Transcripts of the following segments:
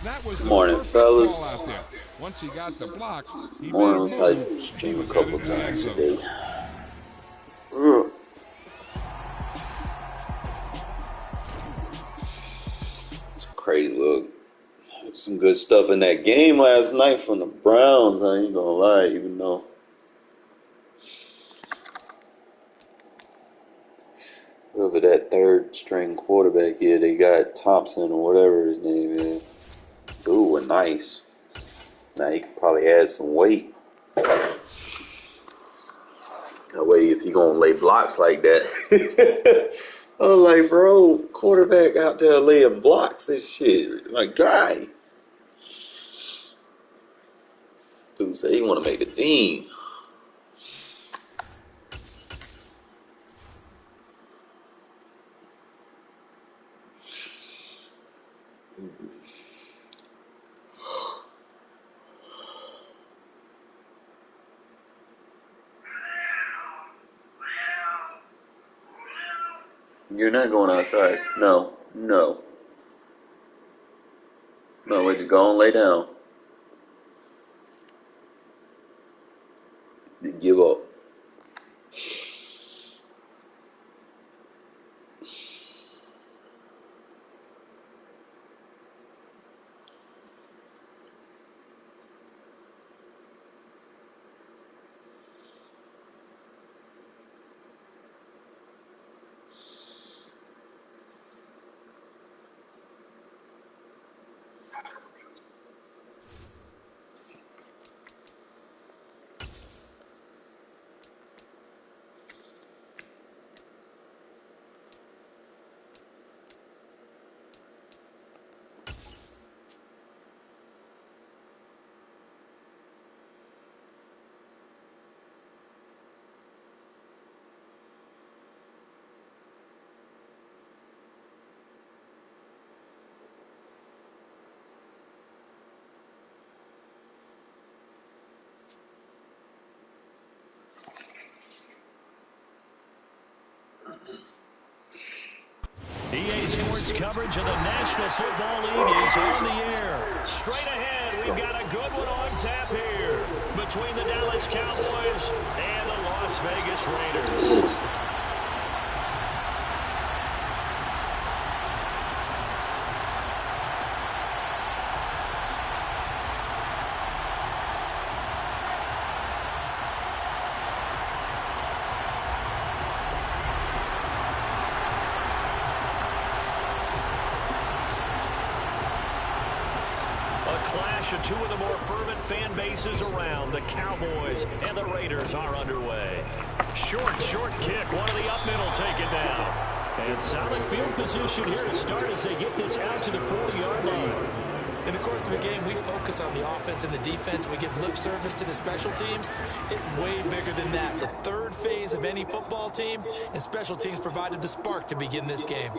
That was Good the morning, perfect call fellas. out there. Once he got the blocks, he made a Morning. I'll move. probably He stream a was couple headed to the end times zone. today. Ugh. Crazy look. Some good stuff in that game last night from the Browns. I ain't gonna lie, even though whoever that third string quarterback is, they got Thompson or whatever his name is. Dude, were nice. Now he could probably add some weight. That way, if he gonna lay blocks like that, I was like, bro, quarterback out there laying blocks and shit, like guy. Dude say he want to make the team. You're not going outside. No, no, no. Wait, go and lay down. Give up. EA Sports coverage of the National Football League is on the air. Straight ahead, we've got a good one on tap here between the Dallas Cowboys and the Las Vegas Raiders. Clash of two of the more fervent fan bases around. The Cowboys and the Raiders are underway. Short kick. One of the up middle taken down. And solid field position here to start as they get this out to the 40-yard line. In the course of a game, we focus on the offense and the defense. We give lip service to the special teams. It's way bigger than that. The third phase of any football team, and special teams provided the spark to begin this game.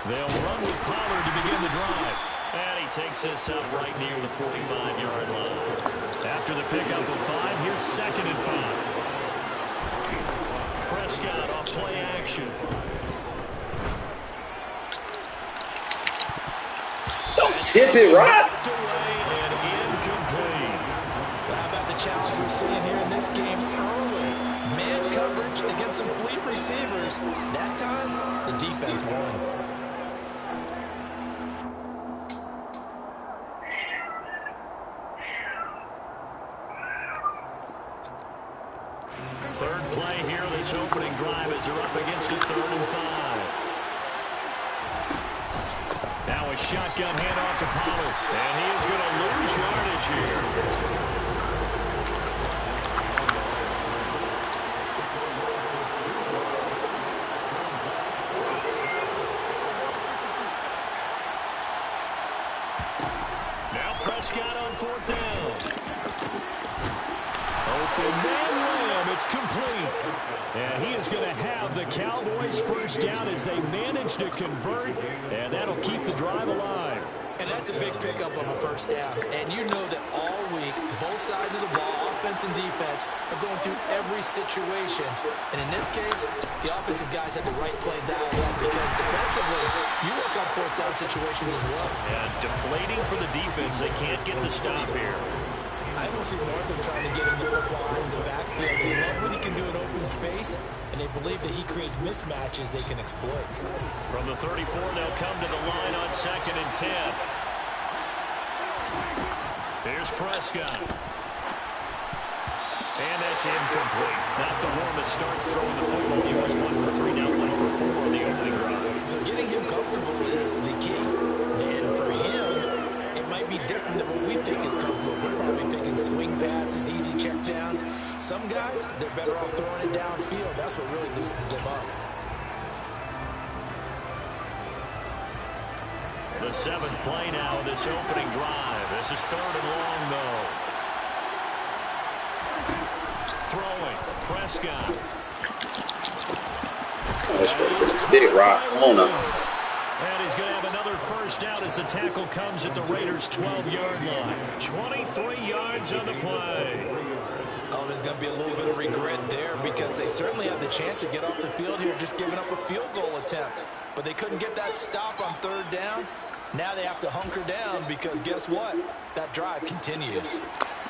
They'll run with Pollard to begin the drive. And he takes this up right near the 45-yard line. After the pickup of 5, here's 2nd and 5. Prescott off play action. Don't tip it, right? And incomplete. How about the challenge we're seeing here in this game early? Man coverage against some fleet receivers. That time, the defense won. Third play here, this opening drive as they're up against a 3rd and 5. Now a shotgun handoff to Pollard, and he is going to lose yardage here. Now Prescott on 4th down. Open man It's complete. And he is going to have the Cowboys first down as they manage to convert, and that'll keep the drive alive. And that's a big pickup on a first down. And you know that all week, both sides of the ball, offense and defense, are going through every situation. And in this case, the offensive guys had the right play dialed up because defensively, you work on fourth down situations as well. And deflating for the defense. They can't get the stop here. I don't see more of them trying to get him the football out of the backfield. They love what he can do in open space, and they believe that he creates mismatches they can exploit. From the 34, they'll come to the line on 2nd and 10. Here's Prescott. And that's incomplete. Not the warmest starts throwing the football. He was 1 for 3, now 1 for 4 on the opening drive. So getting him comfortable is the key. And for him, it might be different than what we think is comfortable. We're probably thinking swing passes, easy checkdowns. Some guys, they're better off throwing it downfield. That's what really loosens them up. The 7th play now of this opening drive. This is 3rd and long, though. Throwing. Prescott. That's big rock. Come on now. And he's going to have another first down as the tackle comes at the Raiders' 12-yard line. 23 yards on the play. Oh, there's going to be a little bit of regret there because they certainly had the chance to get off the field here just giving up a field goal attempt. But they couldn't get that stop on 3rd down. Now they have to hunker down because guess what? That drive continues.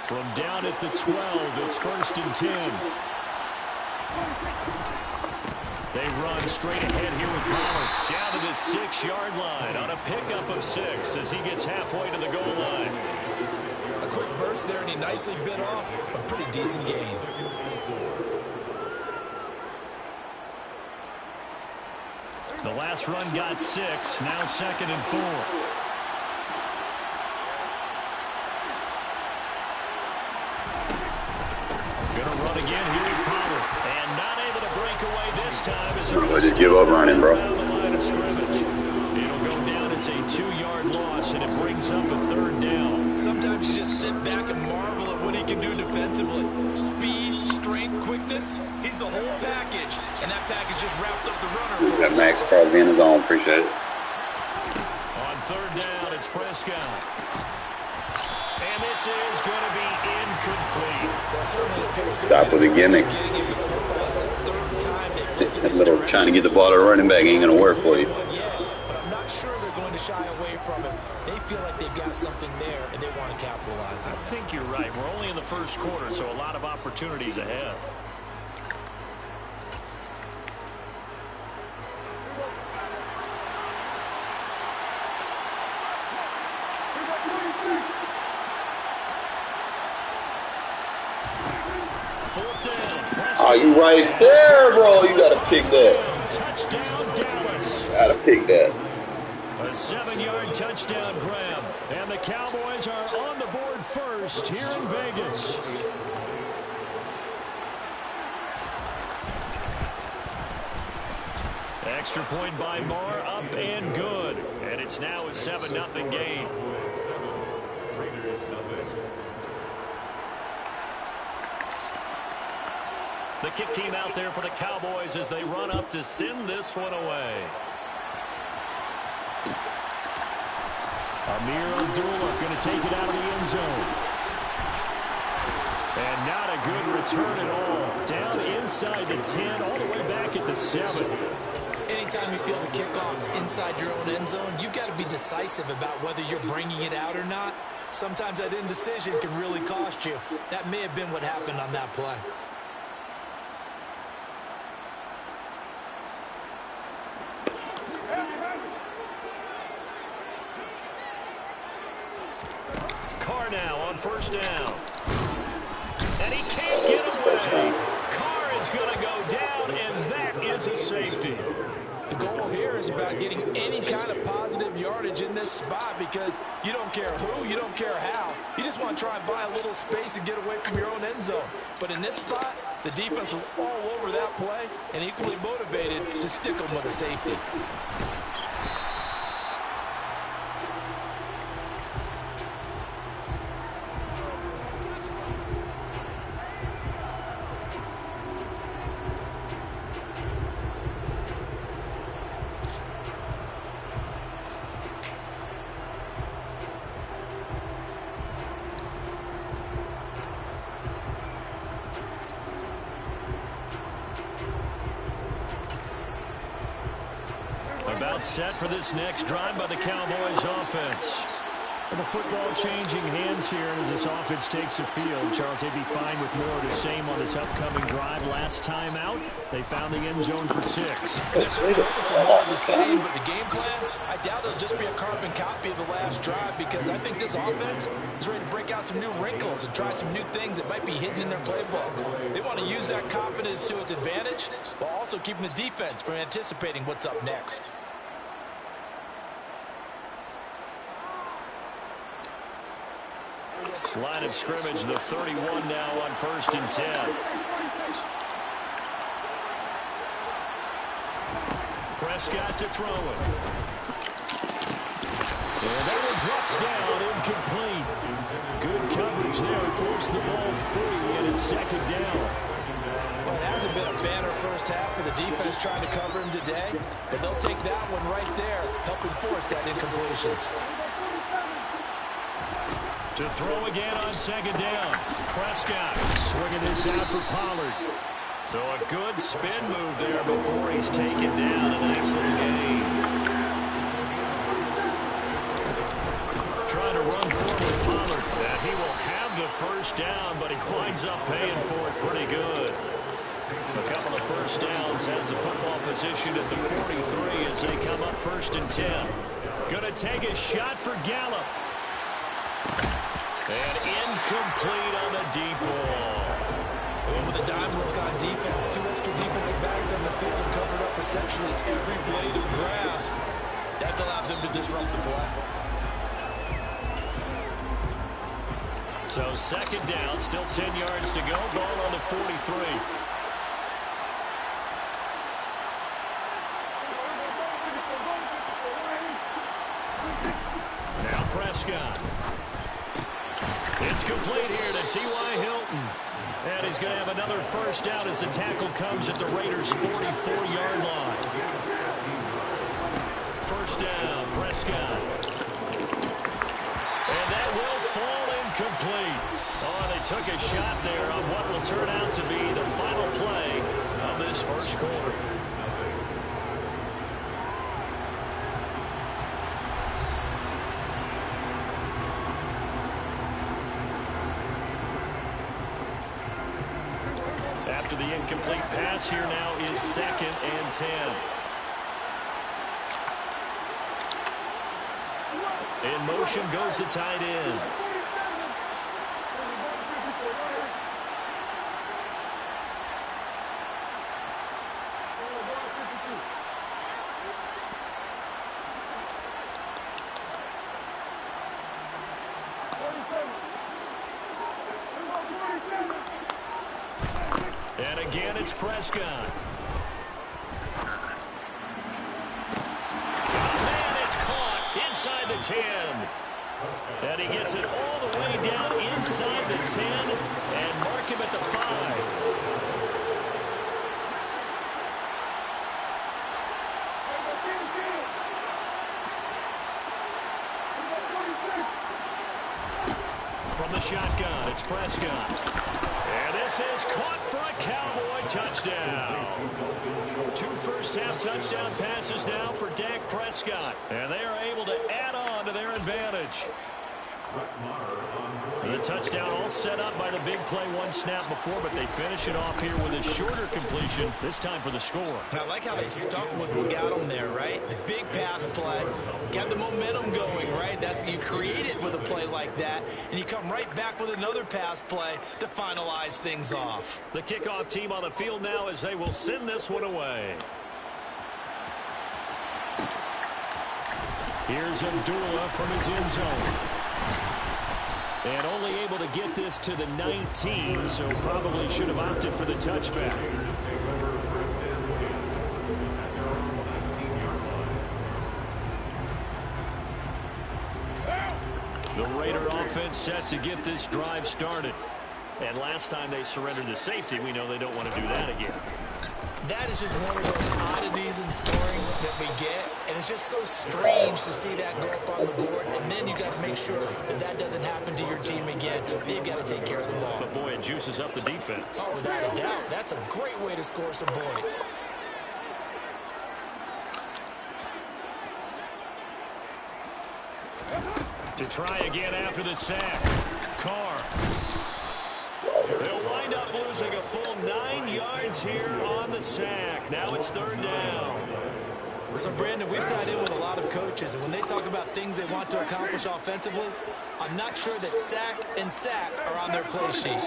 From down at the 12, it's 1st and 10. They run straight ahead here with Pollard down to the 6-yard line on a pickup of 6 as he gets halfway to the goal line. A quick burst there, and he nicely bit off a pretty decent gain. The last run got 6, now 2nd and 4. Gonna run again here with Pollard, and not able to break away this time as I just give up running, bro. It'll go down as a 2-yard loss, and it brings up a 3rd down. Sometimes you just sit back and marvel at what he can do defensively. Speed, strength, quickness, he's the whole package, and that package just wrapped up the runner. Got Max Crosby in his own. Appreciate it. On 3rd down, it's Prescott. And this is going to be incomplete. Stop with the gimmicks. That little trying to get the ball to the running back ain't going to work for you. But I'm not sure they're going to shy away from it. They feel like they've got something there, and they want to capitalize on it. I think you're right. We're only in the 1st quarter, so a lot of opportunities ahead. Oh, you right there, bro. You got to pick that. Touchdown, Dallas. Got to pick that. A 7-yard touchdown grab. And the Cowboys are on the board first here in Vegas. Extra point by Moore, up and good. And it's now a 7-0 game. The kick team out there for the Cowboys as they run up to send this one away. Amir Abdullah going to take it out of the end zone. And not a good return at all. Down inside the 10, all the way back at the 7. Anytime you feel the kickoff inside your own end zone, you've got to be decisive about whether you're bringing it out or not. Sometimes that indecision can really cost you. That may have been what happened on that play. Carr now on 1st down. And he can't get away. Carr is going to go down, and that is a safety. The goal here is about getting any kind of positive yardage in this spot because you don't care who, you don't care how. You just want to try and buy a little space and get away from your own end zone. But in this spot, the defense was all over that play and equally motivated to stick them with a safety. About set for this next drive by the Cowboys offense. And the football changing hands here as this offense takes the field. Charles, they'd be fine with more of the same on this upcoming drive. Last time out, they found the end zone for 6. They're certainly looking for more of the same, but the game plan, I doubt it'll just be a carbon copy of the last drive, because I think this offense is ready to break out some new wrinkles and try some new things that might be hidden in their playbook. They want to use that confidence to its advantage while also keeping the defense from anticipating what's up next. Line of scrimmage, the 31 now on 1st and 10. Prescott to throw it. And that one drops down, incomplete. Good coverage there, forced the ball free, and it's 2nd down. Well, it hasn't been a banner first half for the defense trying to cover him today, but they'll take that one right there, helping force that incompletion. To throw again on 2nd down. Prescott swinging this out for Pollard. So a good spin move there before he's taken down. A nice little gain. Trying to run forward Pollard. And he will have the 1st down, but he winds up paying for it pretty good. A couple of 1st downs, has the football position at the 43 as they come up 1st and 10. Gonna take a shot for Gallup. And incomplete on the deep ball. And with a dime look on defense, 2 extra defensive backs on the field and covered up essentially every blade of grass. That allowed them to disrupt the play. So 2nd down, still 10 yards to go. Ball on the 43. Now Prescott. It's complete here to T.Y. Hilton. And he's going to have another 1st down as the tackle comes at the Raiders' 44-yard line. 1st down, Prescott. And that will fall incomplete. Oh, they took a shot there on what will turn out to be the final play of this 1st quarter. After the incomplete pass, here now is 2nd and 10. In motion goes the tight end. And again, it's Prescott. Oh, man, it's caught inside the 10. And he gets it all the way down inside the 10 and mark him at the 5. From the shotgun, it's Prescott. And this is caught for a Cowboy touchdown. 2 first-half touchdown passes now for Dak Prescott. And they are able to add on to their advantage. And the touchdown all set up by the big play 1 snap before, but they finish it off here with a shorter completion, this time for the score. And I like how they stuck with what got them there, right? The big pass play, got the momentum going, right? That's, you create it with a play like that, and you come right back with another pass play to finalize things off. The kickoff team on the field now as they will send this one away. Here's Abdullah from his end zone. And only able to get this to the 19, so probably should have opted for the touchback. The Raider offense set to get this drive started. And last time they surrendered the safety, we know they don't want to do that again. That is just one of those oddities in scoring that we get, and it's just so strange to see that go up on the board, and then you got to make sure that that doesn't happen to your team again. They've got to take care of the ball. But boy, it juices up the defense. Oh, without a doubt, that's a great way to score some points. To try again after the sack. Carr. They'll wind up losing a full 9 yards here on the sack. Now it's 3rd down. So, Brandon, we sat in with a lot of coaches, and when they talk about things they want to accomplish offensively, I'm not sure that sack and sack are on their play sheet.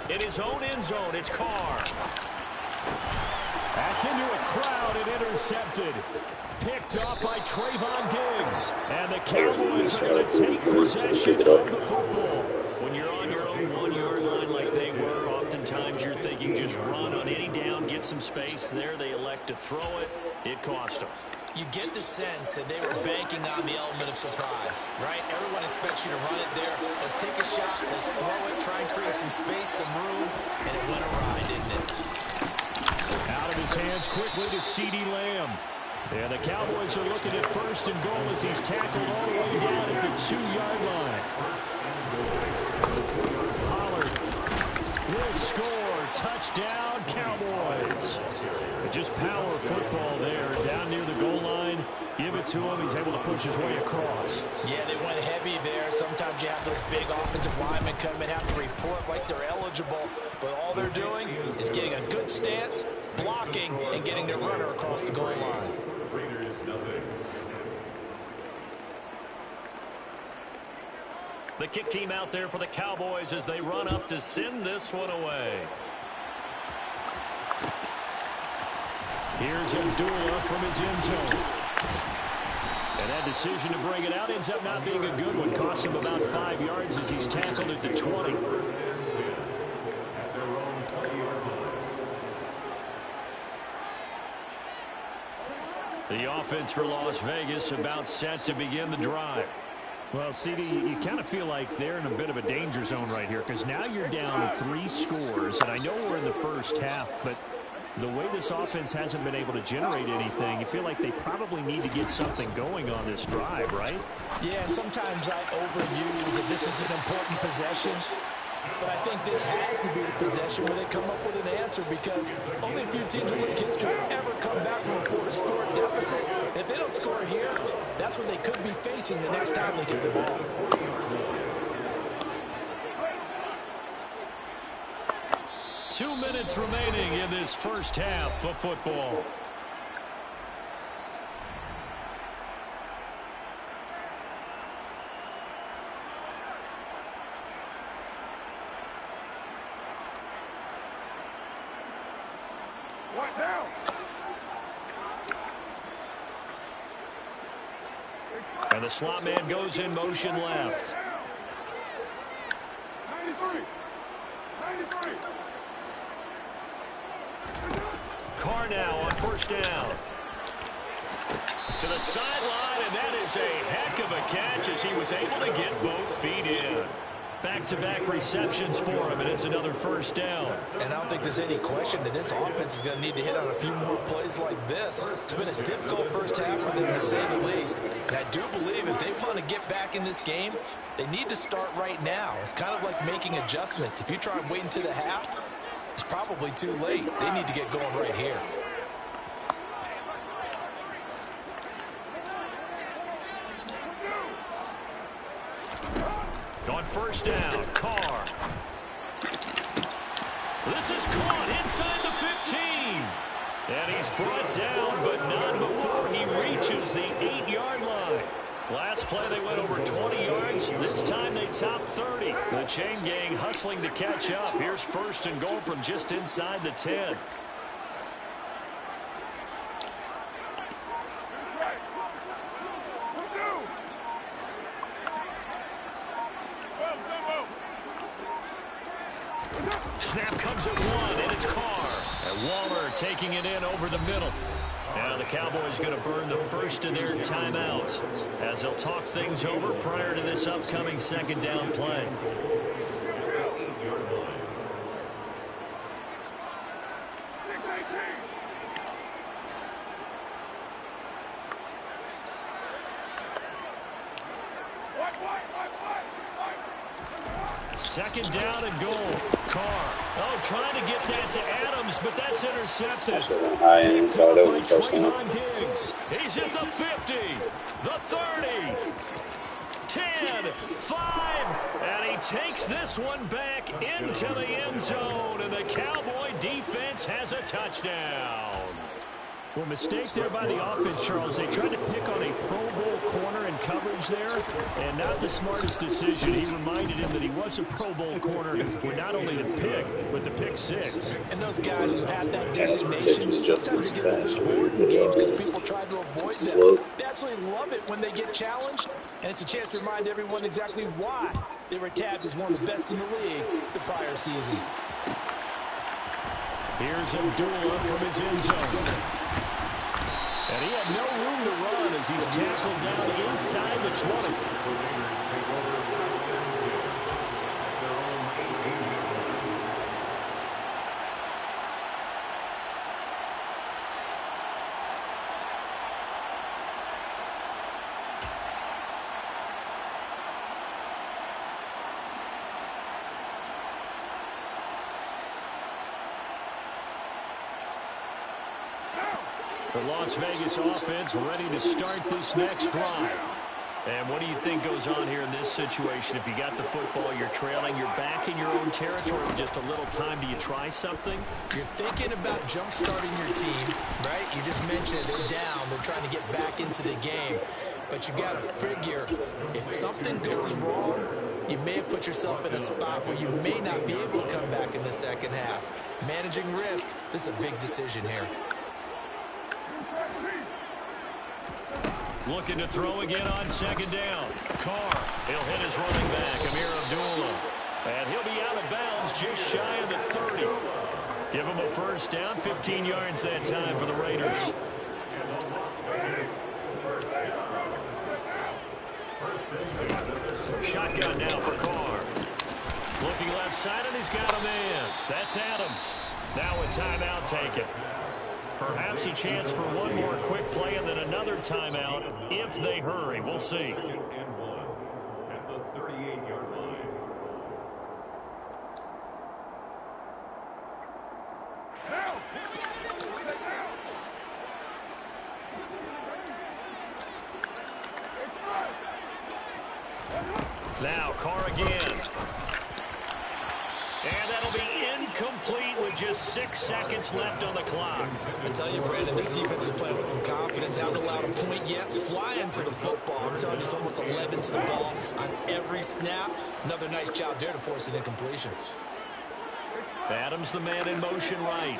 In his own end zone, it's Carr. That's into a crowd and intercepted. Picked off by Trayvon Diggs. And the Cowboys are going to take possession of the football. When you're on your own 1-yard line like they were, oftentimes you're thinking just run on any down, get some space. There they elect to throw it. It cost them. You get the sense that they were banking on the element of surprise, right? Everyone expects you to run it there. Let's take a shot. Let's throw it. Try and create some space, some room. And it went awry, didn't it? Out of his hands quickly to CeeDee Lamb. And the Cowboys are looking at 1st and goal as he's tackled all the way down at the 2-yard line. Pollard will score. Touchdown, Cowboys. Just power football there. Down near the goal line. Give it to him. He's able to push his way across. Yeah, they went heavy there. Sometimes you have those big offensive linemen come and have to report like they're eligible. But all they're doing is getting a good stance, blocking, and getting their runner across the goal line. The kick team out there for the Cowboys as they run up to send this one away. Here's Abdullah from his end zone. And that decision to bring it out ends up not being a good one. Cost him about 5 yards as he's tackled at the 20. The offense for Las Vegas about set to begin the drive. Well, CD, you kind of feel like they're in a bit of a danger zone right here because now you're down 3 scores. And I know we're in the first half, but the way this offense hasn't been able to generate anything, you feel like they probably need to get something going on this drive, right? Yeah, and sometimes I overuse that this is an important possession. But I think this has to be the possession where they come up with an answer because only a few teams in league history have ever come back from a 4-score deficit. If they don't score here, that's what they could be facing the next time they hit the ball. 2 minutes remaining in this first half of football. And the slot man goes in motion left. 93. Carr now on 1st down. To the sideline, and that is a heck of a catch as he was able to get both feet in. Back-to-back receptions for him, and it's another 1st down. And I don't think there's any question that this offense is going to need to hit on a few more plays like this. It's been a difficult first half for them, to say the least. And I do believe if they want to get back in this game, they need to start right now. It's kind of like making adjustments. If you try and wait until the half, it's probably too late. They need to get going right here. On 1st down, Carr. This is caught inside the 15. And he's brought down, but not before he reaches the 8-yard line. Last play, they went over 20 yards. This time, they topped 30. The chain gang hustling to catch up. Here's 1st and goal from just inside the 10. Snap comes at 1, and it's Carr. And Waller taking it in over the middle. Now the Cowboys going to burn the first of their timeouts as they'll talk things over prior to this upcoming 2nd down play. Second down and goal. Carr. Oh, trying to get that to Adams, but that's intercepted. High end, so that was a touchdown. Trayvon Diggs. He's at the 50, the 30, 10, 5, and he takes this one back into the end zone, and the Cowboy defense has a touchdown. Well, mistake there by the offense, Charles. They tried to pick on a Pro Bowl corner in coverage there, and not the smartest decision. He reminded him that he was a Pro Bowl corner with not only the pick, but the pick six. And those guys who have that designation, sometimes they get a little bored in games because people try to avoid them. They absolutely love it when they get challenged, and it's a chance to remind everyone exactly why they were tabbed as one of the best in the league the prior season. Here's Abdullah from his end zone. And he had no room to run as he's tackled down inside the 20. The Las Vegas offense ready to start this next drive. And what do you think goes on here in this situation? If you got the football, you're trailing, you're back in your own territory with just a little time. Do you try something? You're thinking about jump-starting your team, right? You just mentioned they're down. They're trying to get back into the game. But you got to figure, if something goes wrong, you may have put yourself in a spot where you may not be able to come back in the second half. Managing risk, this is a big decision here. Looking to throw again on second down. Carr, he'll hit his running back, Amir Abdullah. And he'll be out of bounds just shy of the 30. Give him a first down, 15 yards that time for the Raiders. Shotgun now for Carr. Looking left side, and he's got a man. That's Adams. Now a timeout taken. Perhaps a chance for one more quick play and then another timeout if they hurry. We'll see. At the 38-yard line. Now Carr again. And that'll be incomplete with just 6 seconds left on the clock. I tell you, Brandon, this defense is playing with some confidence. Haven't allowed a point yet. Flying to the football. I'm telling you, it's almost 11 to the ball on every snap. Another nice job there to force an incompletion. Adams, the man in motion right.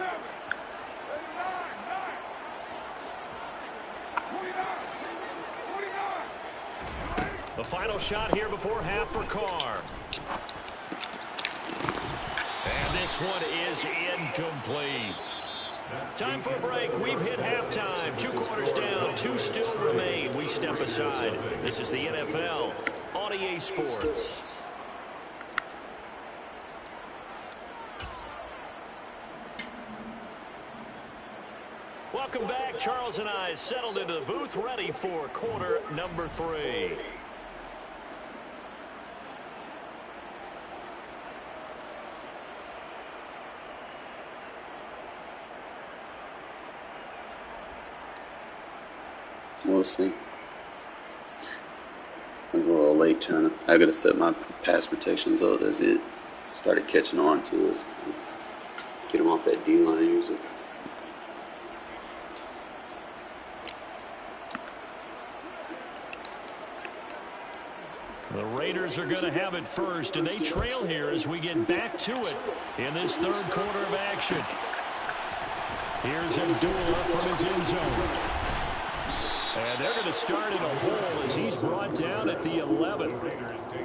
The final shot here before half for Carr. And this one is incomplete. Time for a break. We've hit halftime. 2 quarters down. 2 still remain. We step aside. This is the NFL on EA Sports. Welcome back. Charles and I settled into the booth ready for quarter number 3. We'll see. I was a little late I gotta set my pass protections up as it started catching on to it. Get them off that D-line usually. The Raiders are going to have it first, and they trail here as we get back to it in this third quarter of action. Here's Abdullah from his end zone. And they're going to start in a hole as he's brought down at the 11.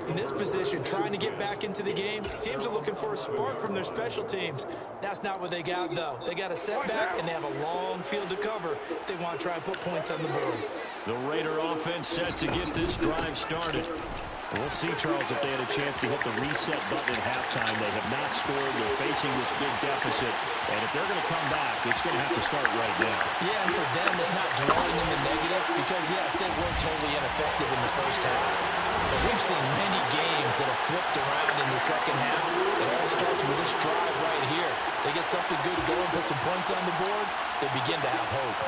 In this position, trying to get back into the game, teams are looking for a spark from their special teams. That's not what they got, though. They got a setback, and they have a long field to cover if they want to try and put points on the board. The Raider offense set to get this drive started. We'll see, Charles, if they had a chance to hit the reset button at halftime. They have not scored. They're facing this big deficit. And if they're going to come back, it's going to have to start right now. Yeah, and for them, it's not dwelling in the negative because, yes, they were totally ineffective in the first half. But we've seen many games that have flipped around in the second half. It all starts with this drive right here. They get something good going, put some points on the board, they begin to have hope.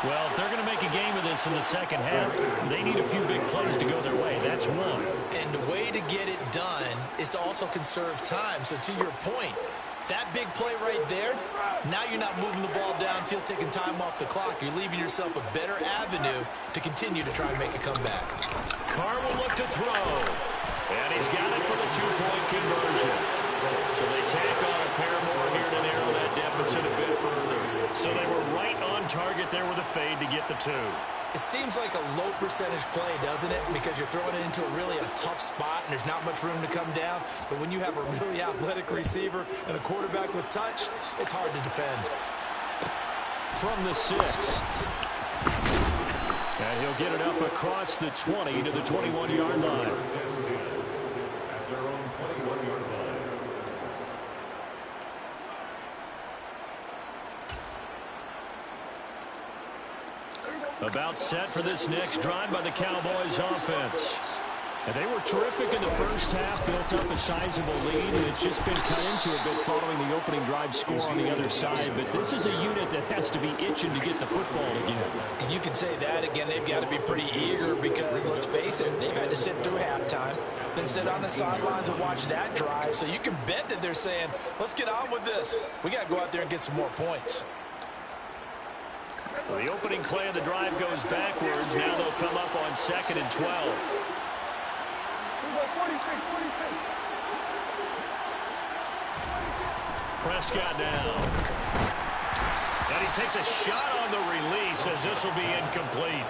Well, if they're going to make a game of this in the second half, they need a few big plays to go their way. That's one. And the way to get it done is to also conserve time. So to your point, that big play right there, now you're not moving the ball downfield, taking time off the clock. You're leaving yourself a better avenue to continue to try and make a comeback. Carr will look to throw. And he's got it for the two-point conversion. So they tack on a pair more here to narrow that deficit a bit further. So they were right on target there with a fade to get the two. It seems like a low percentage play, doesn't it? Because you're throwing it into really a tough spot and there's not much room to come down. But when you have a really athletic receiver and a quarterback with touch, it's hard to defend. From the 6. And he'll get it up across the 20 to the 21-yard line. About set for this next drive by the Cowboys offense. And they were terrific in the first half, built up a sizable lead, and it's just been cut into a bit following the opening drive score on the other side. But this is a unit that has to be itching to get the football again. And you can say that again. They've got to be pretty eager because, let's face it, they've had to sit through halftime, then sit on the sidelines and watch that drive. So you can bet that they're saying, let's get on with this. We got to go out there and get some more points. So the opening play of the drive goes backwards. Now they'll come up on 2nd and 12. Prescott now. And he takes a shot on the release as this will be incomplete.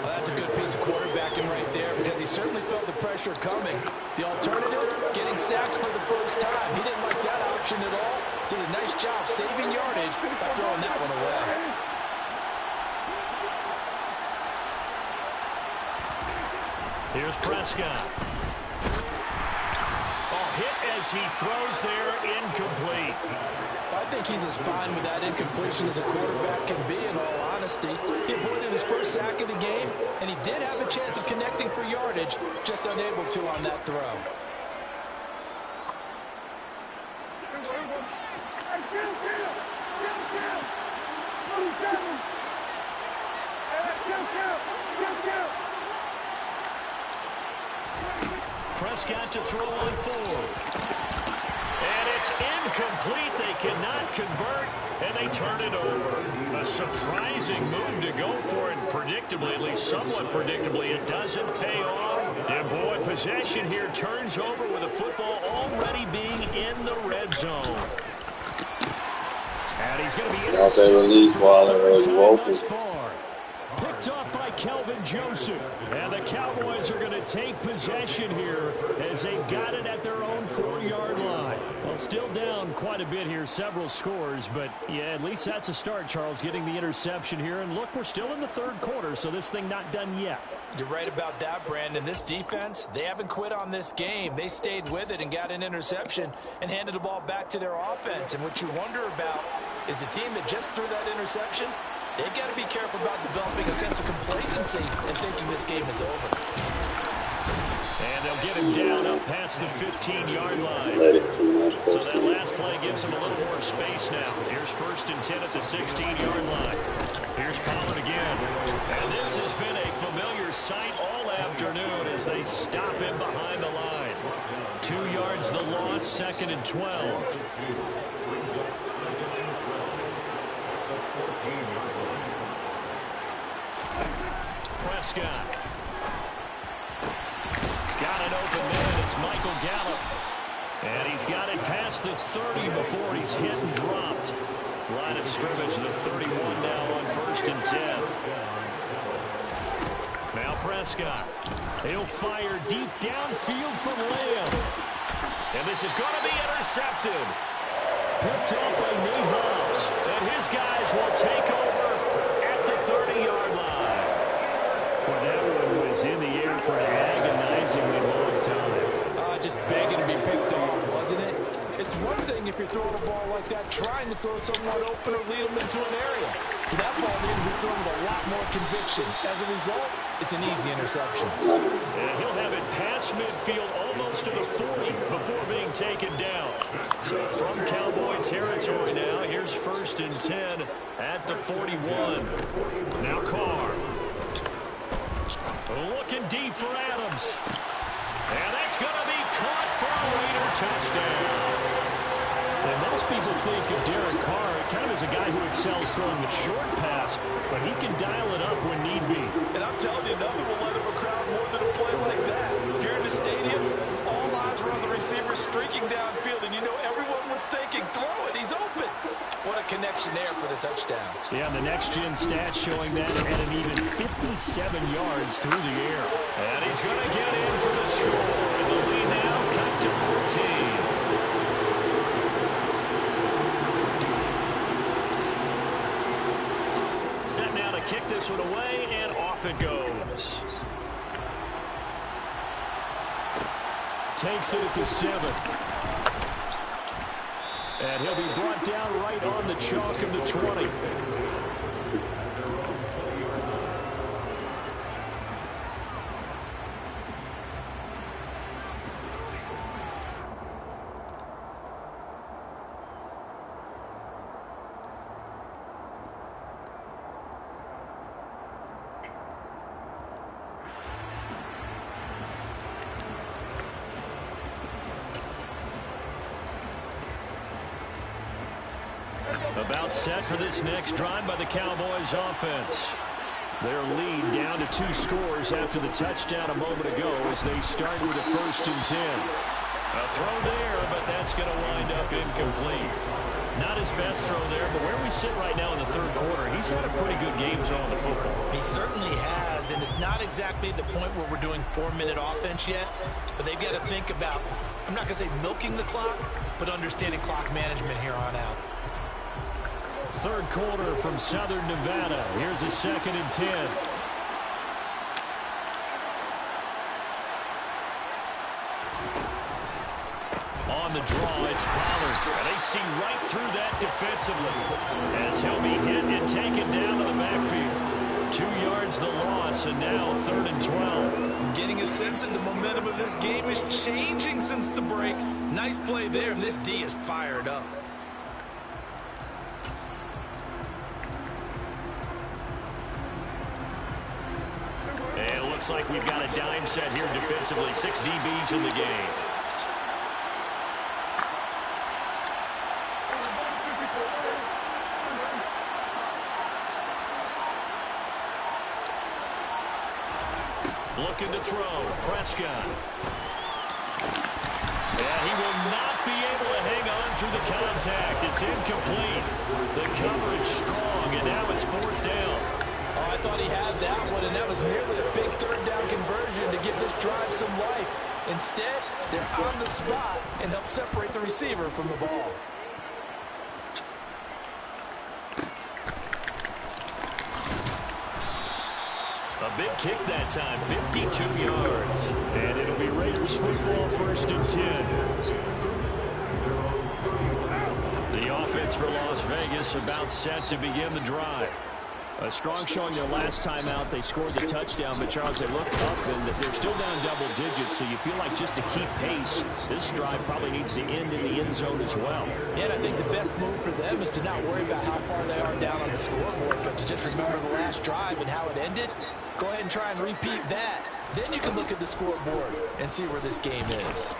Well, that's a good piece of quarterbacking right there because he certainly felt the pressure coming. The alternative, getting sacked for the first time. He didn't like that option at all. Did a nice job saving yardage by throwing that one away. Here's Prescott. Oh, hit as he throws there, incomplete. I think he's as fine with that incompletion as a quarterback can be, in all honesty. He avoided his first sack of the game, and he did have a chance of connecting for yardage, just unable to on that throw. Prescott to throw on 4th. And it's incomplete. They cannot convert, and they turn it over. A surprising move to go for it. Predictably, at least somewhat predictably, it doesn't pay off. And boy, possession here turns over with the football already being in the red zone. And he's going to be Off that release while it was open. Picked off by Kelvin Joseph. And the Cowboys are going to take possession here as they've got it at their own 4-yard line. Well, still down quite a bit here, several scores, but yeah, at least that's a start, Charles, getting the interception here. And look, we're still in the third quarter, so this thing not done yet. You're right about that, Brandon. This defense, they haven't quit on this game. They stayed with it and got an interception and handed the ball back to their offense. And what you wonder about is the team that just threw that interception, they've got to be careful about developing a sense of complacency and thinking this game is over. And they'll get him down up past the 15-yard line. So that last play gives him a little more space now. Here's 1st and 10 at the 16-yard line. Here's Pollard again. And this has been a familiar sight all afternoon as they stop him behind the line. 2 yards the loss, 2nd and 12. Prescott. Got an open man. It's Michael Gallup. And he's got it past the 30 before he's hit and dropped. Line of scrimmage, the 31 now on 1st and 10. Now Prescott. He'll fire deep downfield from Lamb. And this is going to be intercepted. Picked off by Nate Hobbs. And his guys will take over at the 30-yard line. Well, that one was was in the air for an agonizingly long time. Just begging to be picked off, wasn't it? It's one thing if you're throwing a ball like that, trying to throw someone open or lead them into an area. But that ball needs to be thrown with a lot more conviction. As a result, it's an easy interception. And he'll have it past midfield almost to the 40 before being taken down. So from Cowboy territory now, here's 1st and 10 at the 41. Now Carr. Looking deep for Adams. And that's going to be caught for a Raider touchdown. And most people think of Derek Carr kind of as a guy who excels throwing the short pass, but he can dial it up when need be. And I'm telling you, nothing will let up a crowd more than a play like that. Here in the stadium, all eyes were on the receiver streaking downfield, and you know everyone was thinking, throw it, he's open. What a connection there for the touchdown. Yeah, the next-gen stats showing that at an even 57 yards through the air. And he's going to get in for the score. And the lead now cut to 14. Set now to kick this one away, and off it goes. Takes it at the 7. And he'll be brought down right on the chalk of the 20. About set for this next drive by the Cowboys offense. Their lead down to 2 scores after the touchdown a moment ago as they start with a 1st and 10. A throw there, but that's going to wind up incomplete. Not his best throw there, but where we sit right now in the 3rd quarter, he's had a pretty good game throwing the football. He certainly has, and it's not exactly at the point where we're doing 4-minute offense yet, but they've got to think about, I'm not going to say milking the clock, but understanding clock management here on out. 3rd quarter from Southern Nevada. Here's a 2nd and 10. On the draw, it's Pollard. And they see right through that defensively as he'll be hit and taken down to the backfield. 2 yards the loss, and now 3rd and 12. I'm getting a sense that the momentum of this game is changing since the break. Nice play there, and this D is fired up. Looks like we've got a dime set here defensively. 6 DBs in the game. Looking to throw. Prescott. And he will not be able to hang on through the contact. It's incomplete. The coverage strong, and now it's 4th down. Oh, I thought he had that one, and that was nearly a big 3rd down conversion to give this drive some life. Instead, they're on the spot and help separate the receiver from the ball. A big kick that time, 52 yards. And it'll be Raiders football, 1st and 10. The offense for Las Vegas about set to begin the drive. A strong showing their last time out. They scored the touchdown, but Charles, they look up and they're still down double digits, so you feel like just to keep pace, this drive probably needs to end in the end zone as well. Yeah, and I think the best move for them is to not worry about how far they are down on the scoreboard, but to just remember the last drive and how it ended. Go ahead and try and repeat that. Then you can look at the scoreboard and see where this game is.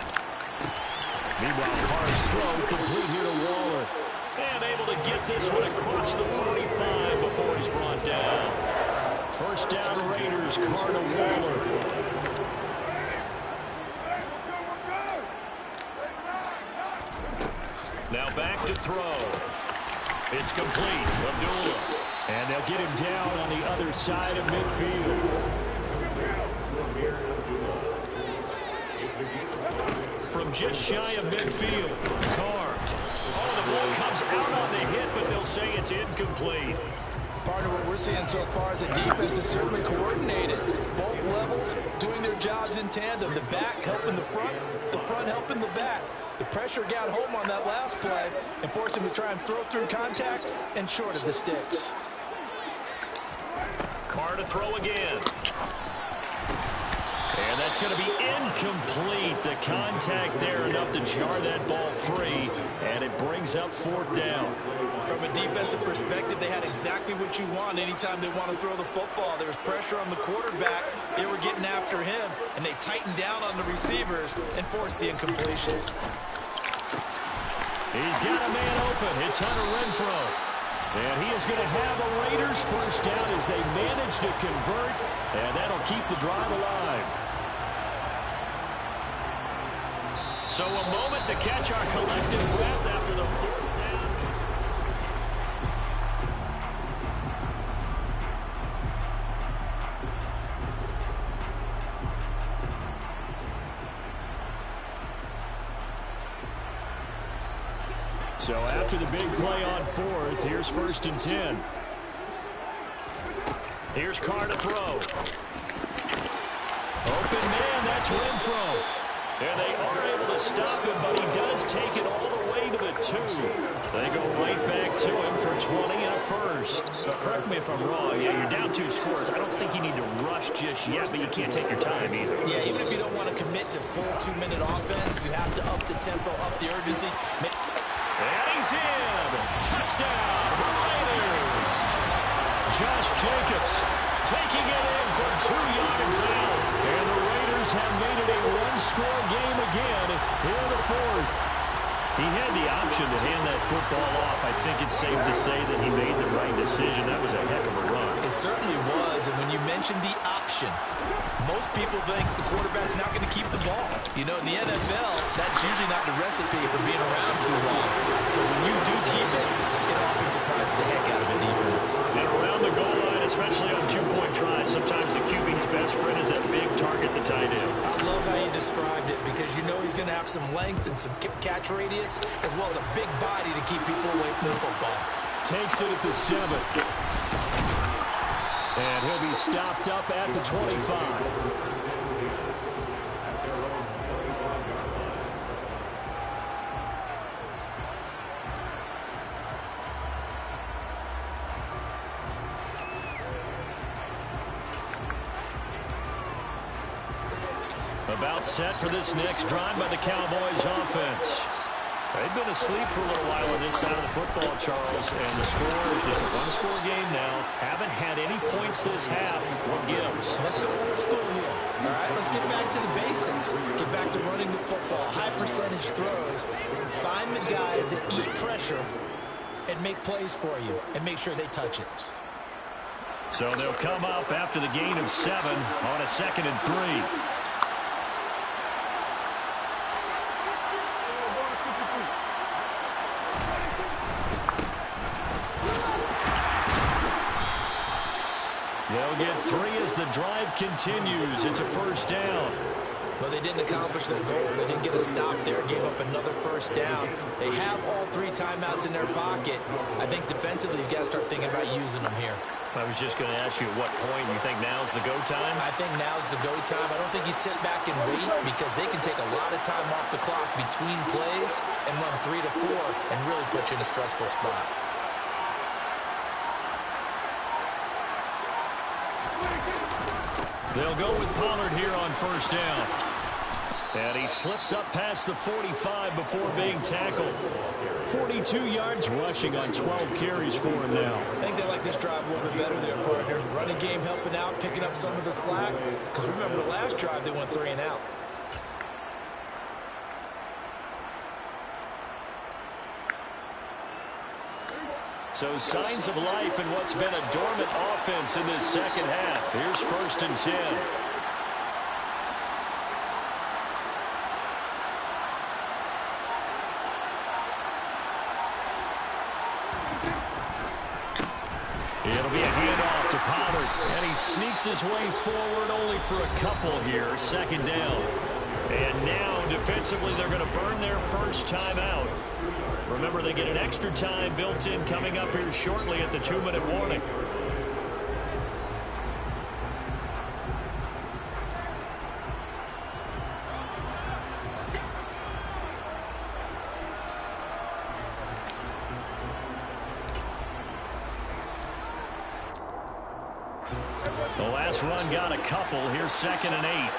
Meanwhile, Carr's throw complete here to Waller. And able to get this one across the 45 before he's brought down. 1st down Raiders, Carr to Waller. Now back to throw. It's complete. Abdullah. And they'll get him down on the other side of midfield. From just shy of midfield, Carr. Oh, the ball comes out on the hit, but they'll say it's incomplete. Partner, what we're seeing so far is the defense is certainly coordinated. Both levels doing their jobs in tandem. The back helping the front helping the back. The pressure got home on that last play and forced him to try and throw through contact and short of the sticks. Carr to throw again. And that's going to be incomplete. The contact there enough to jar that ball free, and it brings up 4th down. From a defensive perspective, they had exactly what you want anytime they want to throw the football. There was pressure on the quarterback. They were getting after him, and they tightened down on the receivers and forced the incompletion. He's got a man open. It's Hunter Renfrow. And he is going to have a Raiders first down as they manage to convert, and that'll keep the drive alive. So a moment to catch our collective breath after the 4th down. So after the big play on 4th, here's 1st and 10. Here's Carr to throw. Open man, that's Renfrow. And they are able to stop him, but he does take it all the way to the 2. They go right back to him for 20 and a first. Correct me if I'm wrong. Yeah, you're down 2 scores. I don't think you need to rush just yet, but you can't take your time either. Yeah, even if you don't want to commit to full 2-minute offense, you have to up the tempo, up the urgency. And he's in. Touchdown, Raiders. Josh Jacobs taking it in for 2 yards out. And the Raiders have made it a 1-score game again here in the 4th. He had the option to hand that football off. I think it's safe to say that he made the right decision. That was a heck of a run. It certainly was, and when you mentioned the option, most people think the quarterback's not going to keep the ball. You know, in the NFL, that's usually not the recipe for being around too long. So when you do keep it, it often surprises the heck out of a defense. And around the goal line, especially on 2-point tries, sometimes the QB's best friend is that big target, the tight end. I love how you described it because you know he's going to have some length and some catch radius as well as a big body to keep people away from the football. Takes it at the 7. And he'll be stopped up at the 25. About set for this next drive by the Cowboys offense. They've been asleep for a little while on this side of the football, Charles, and the score is just a 1-score game now. Haven't had any points this half. What gives? Let's go old school here. All right, let's get back to the basics. Get back to running the football, high percentage throws. Find the guys that eat pressure and make plays for you and make sure they touch it. So they'll come up after the gain of 7 on a 2nd and 3. They'll get 3 as the drive continues. It's a first down. But they didn't accomplish their goal. They didn't get a stop there. Gave up another first down. They have all 3 timeouts in their pocket. I think defensively you've got to start thinking about using them here. I was just going to ask you at what point you think now's the go time? I think now's the go time. I don't think you sit back and wait because they can take a lot of time off the clock between plays and run 3 to 4 and really put you in a stressful spot. They'll go with Pollard here on first down. And he slips up past the 45 before being tackled. 42 yards rushing on 12 carries for him now. I think they like this drive a little bit better there, partner. Running game helping out, picking up some of the slack. Because remember the last drive, they went 3 and out. So signs of life in what's been a dormant offense in this second half. Here's 1st and 10. It'll be a handoff to Pollard, and he sneaks his way forward only for a couple here. 2nd down. And now defensively they're going to burn their first time out. Remember, they get an extra time built in coming up here shortly at the 2-minute warning. The last run got a couple. Here's 2nd and 8.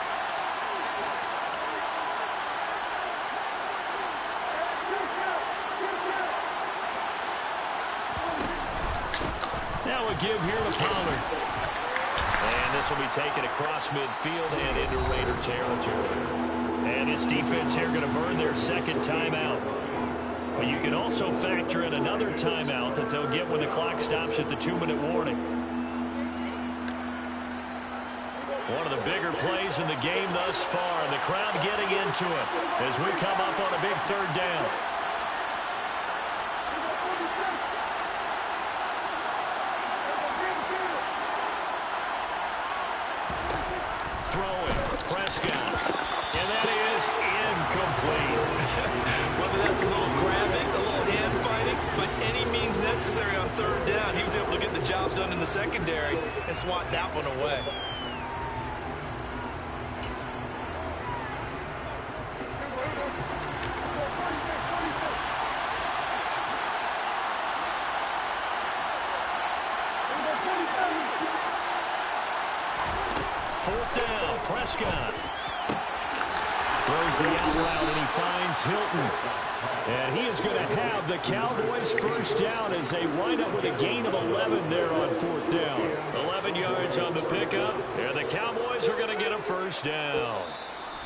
Now a give here to Pollard. And this will be taken across midfield and into Raider territory. And this defense here going to burn their 2nd timeout. But you can also factor in another timeout that they'll get when the clock stops at the 2-minute warning. One of the bigger plays in the game thus far, and the crowd getting into it as we come up on a big 3rd down. Throwing, Prescott, and that is incomplete. Whether that's a little grabbing, a little hand fighting, by any means necessary on 3rd down, he was able to get the job done in the secondary and swat that one away. Prescott throws the out route, and he finds Hilton. And he is going to have the Cowboys' 1st down as they wind up with a gain of 11 there on 4th down. 11 yards on the pickup, and the Cowboys are going to get a 1st down.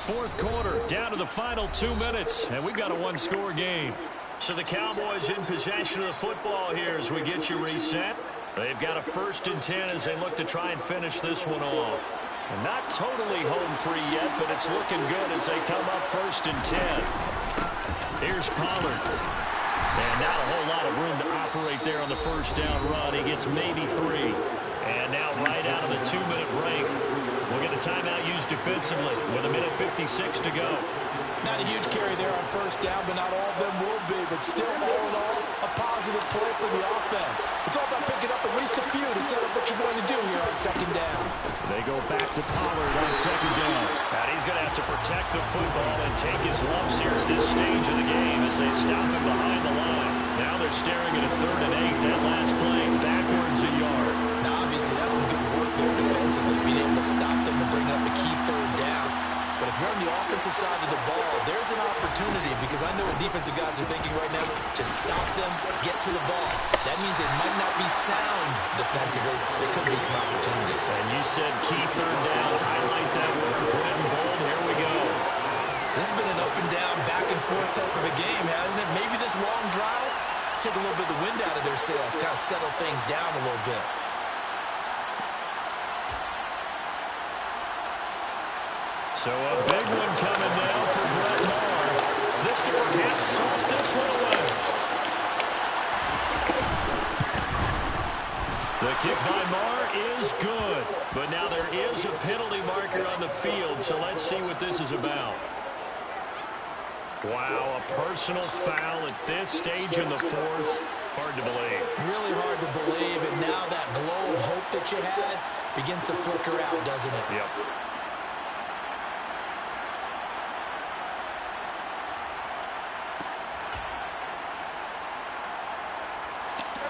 4th quarter, down to the final 2 minutes, and we've got a 1-score game. So the Cowboys in possession of the football here as we get you reset. They've got a 1st and 10 as they look to try and finish this one off. And not totally home free yet, but it's looking good as they come up 1st and 10. Here's Pollard. And not a whole lot of room to operate there on the 1st down run. He gets maybe 3. And now right out of the 2-minute break, we'll get a timeout used defensively with 1:56 to go. Not a huge carry there on 1st down, but not all of them will be. But still, all in all, a positive play for the offense. It's all about picking up at least a few to set up what you're going to do here on 2nd down. They go back to Pollard on 2nd down. And he's going to have to protect the football and take his lumps here at this stage of the game as they stop him behind the line. Now they're staring at a 3rd and 8. That last play backwards a yard. Now, obviously, that's some good work there defensively, being able to stop them and bring up a key 3rd down. But if you're on the offensive side of the ball, there's an opportunity because I know what defensive guys are thinking right now. Just stop them, get to the ball. That means it might not be sound defensively. There could be some opportunities. And you said key 3rd down. Highlight that word. Put it in bold. Here we go. This has been an up and down, back and forth type of a game, hasn't it? Maybe this long drive take a little bit of the wind out of their sails, kind of settle things down a little bit. So a big one coming now for Brett Maher. This to perhaps sort this one away. The kick by Maher is good. But now there is a penalty marker on the field, so let's see what this is about. Wow, a personal foul at this stage in the 4th. Hard to believe. Really hard to believe, and now that glow of hope that you had begins to flicker out, doesn't it? Yep.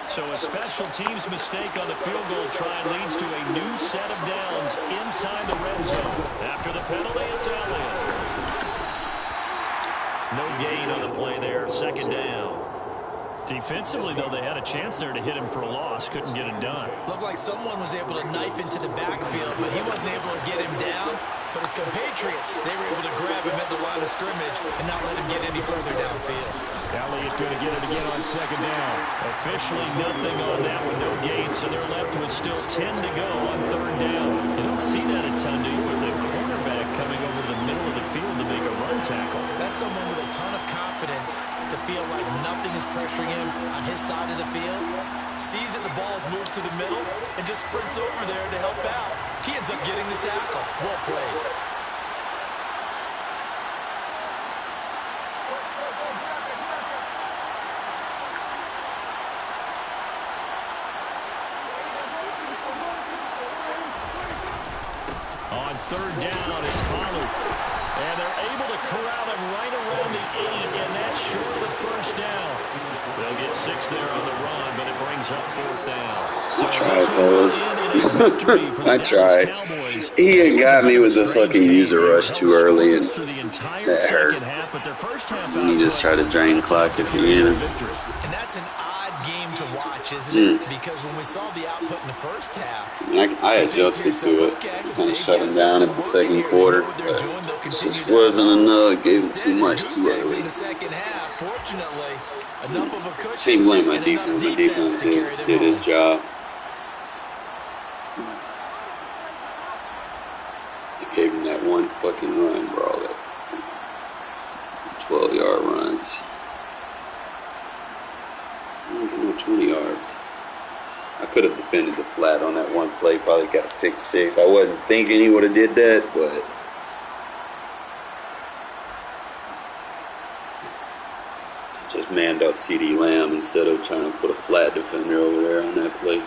So a special teams mistake on the field goal try leads to a new set of downs inside the red zone. After the penalty, it's Elliott. No gain on the play there, 2nd down. Defensively, though, they had a chance there to hit him for a loss. Couldn't get it done. Looked like someone was able to knife into the backfield, but he wasn't able to get him down. But his compatriots, they were able to grab him at the line of scrimmage and not let him get any further downfield. Elliott going to get it again on 2nd down. Officially nothing on that one, no gain, so they're left with still 10 to go on 3rd down. You don't see that a ton, do you? With the cornerback coming over to the middle of the field to make a run tackle. That's someone with a ton of confidence to feel like nothing is pressuring him on his side of the field. Sees that the ball's moved to the middle and just sprints over there to help out. He ends up getting the tackle. Well played. third down. It's Halu. And they're able to corral him right around the 8, and that's short of the first down. They'll get 6 there on the run, but it brings up 4th down. So I tried, fellas. I tried. He had got me with the fucking user rush too early, and that hurt. And he just tried to drain the clock at the end. And that's an odd game to watch, isn't it? Because when we saw the output in the first half, I adjusted to it. Kind of shut him down at the second quarter, but it just wasn't enough. Gave him too much too early. Can't blame my defense. My defense did his job. I gave him that one fucking run, bro. That 12-yard runs. I didn't get no 20 yards. I could have defended the flat on that one play. Probably got a pick 6. I wasn't thinking he would have did that, but just manned up CD Lamb instead of trying to put a flat defender over there on that play.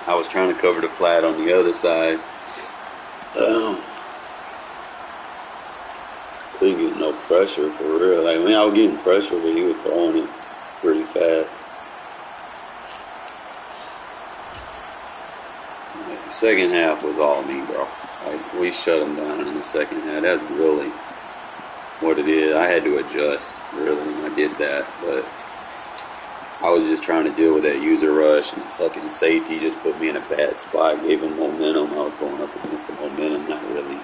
I was trying to cover the flat on the other side. Couldn't get no pressure for real. Like, I mean, I was getting pressure, but he was throwing it pretty fast. Like, the second half was all me, bro. Like, we shut him down in the second half. That's really what it is. I had to adjust, really, and I did that. But I was just trying to deal with that user rush, and the fucking safety just put me in a bad spot. Gave him momentum. I was going up against the momentum, not really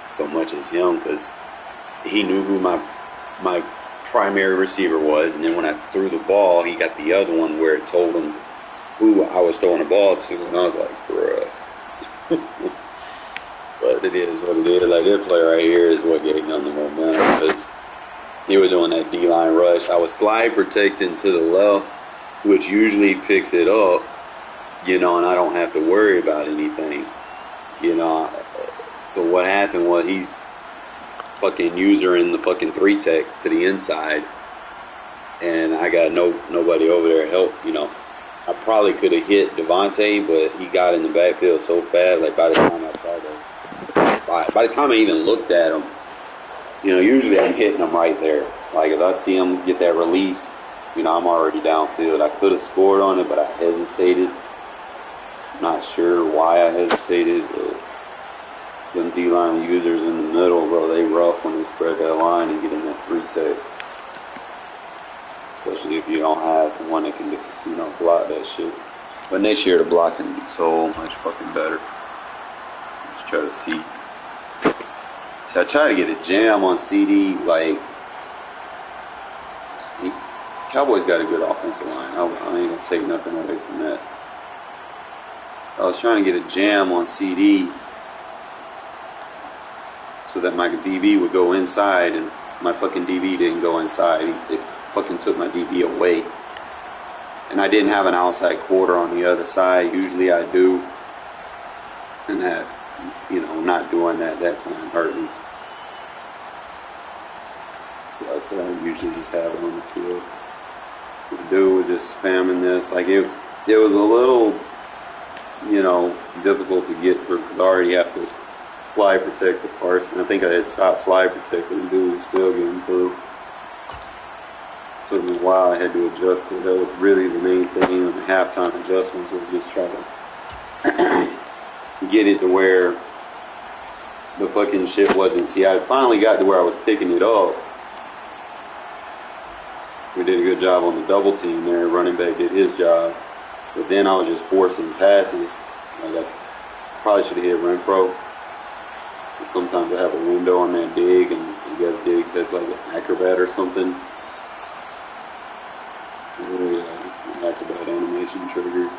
so much as him, because he knew who my primary receiver was, and then when I threw the ball, he got the other one where it told him who I was throwing the ball to, and I was like, bruh. But it is what it is. Like, this play right here is what gave him the momentum, because he was doing that D-line rush. I was slide protecting to the left, which usually picks it up, you know, and I don't have to worry about anything, you know. So what happened was he's fucking user in the fucking 3-tech to the inside, and I got nobody over there to help, you know. I probably could have hit Devontae, but he got in the backfield so fast. Like, by the time I even looked at him, you know, usually I'm hitting him right there. Like, if I see him get that release, you know, I'm already downfield. I could have scored on it, but I hesitated. Not sure why I hesitated, but them D-line users in the middle, bro, they rough when they spread that line and get in that 3-tech. Especially if you don't have someone that can, you know, block that shit. But next year the blocking will be so much fucking better. Let's try to see. So I try to get a jam on CD. Like, Cowboys got a good offensive line. I ain't gonna take nothing away from that. I was trying to get a jam on CD so that my DB would go inside, and my fucking DB didn't go inside. It fucking took my DB away. And I didn't have an outside quarter on the other side. Usually I do. And that, you know, not doing that time hurt me. So I said I usually just have it on the field. The dude was just spamming this. Like, it was a little, you know, difficult to get through, because I already have to slide protect the person. I think I had stopped slide protecting, and the dude was still getting through. Took me a while. I had to adjust to it. That was really the main thing. The halftime adjustments was just trying to get it to where the fucking shit wasn't. See, I finally got to where I was picking it up. We did a good job on the double team there. Running back did his job. But then I was just forcing passes. Like, I probably should have hit Renfro. Sometimes I have a window on that dig, and I guess Diggs has like an acrobat or something. Acrobat animation trigger.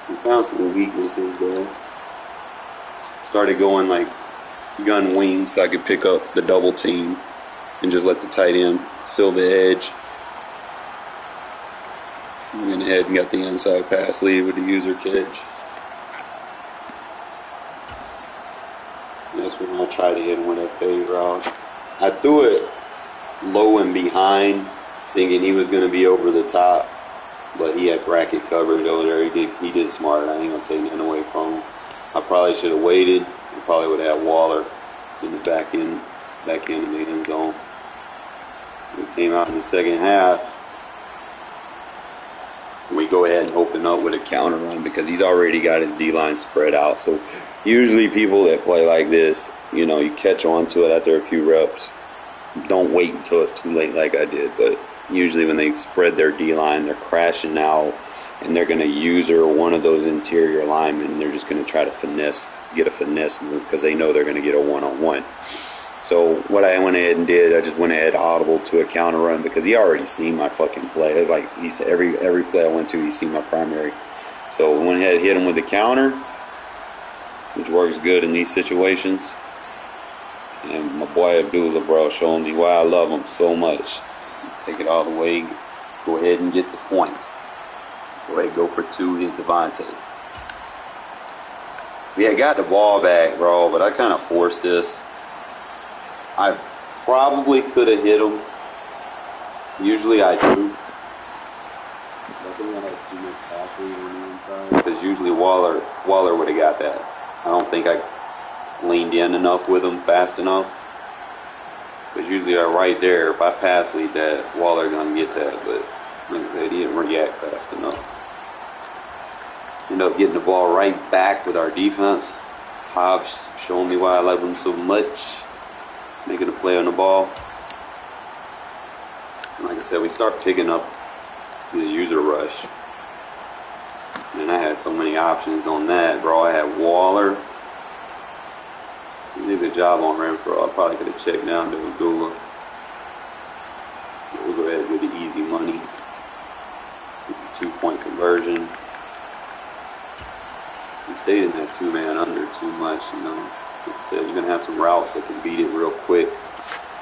We found some weaknesses though. Started going like gun wing so I could pick up the double team and just let the tight end seal the edge. We went ahead and got the inside pass lead with the user catch. And that's when I tried to hit him with that fade route. I threw it low and behind, thinking he was going to be over the top, but he had bracket coverage over there. He did smart. I ain't going to take nothing away from him. I probably should have waited. I probably would have had Waller in the back end of the end zone. So we came out in the second half. We go ahead and open up with a counter run because he's already got his D-line spread out. So usually people that play like this, you know, you catch on to it after a few reps. Don't wait until it's too late like I did. But usually when they spread their D-line, they're crashing out, and they're going to use one of those interior linemen, and they're just going to try to get a finesse move because they know they're going to get a one-on-one. So what I went ahead and did, I just went ahead audible to a counter run because he already seen my fucking play. It's like he said every play I went to, he seen my primary. So I went ahead and hit him with the counter, which works good in these situations. And my boy Abdullah, bro, showing me why I love him so much. Take it all the way. Go ahead and get the points. Go ahead, go for 2, hit Devontae. We had got the ball back, bro, but I kind of forced this. I probably could have hit him. Usually I do. Because usually Waller would have got that. I don't think I leaned in enough with him fast enough. Because usually right there, if I pass lead that, Waller going to get that. But like I said, he didn't react fast enough. End up getting the ball right back with our defense. Hobbs showing me why I love him so much. Making a play on the ball. And like I said, we start picking up his user rush. And I had so many options on that, bro. I had Waller. He did a good job on Renfro. I probably could have checked down to Abdullah. We'll go ahead with the easy money. Get the 2-point conversion. He stayed in that 2-man under too much, you know. Like I said, you're going to have some routes that can beat it real quick.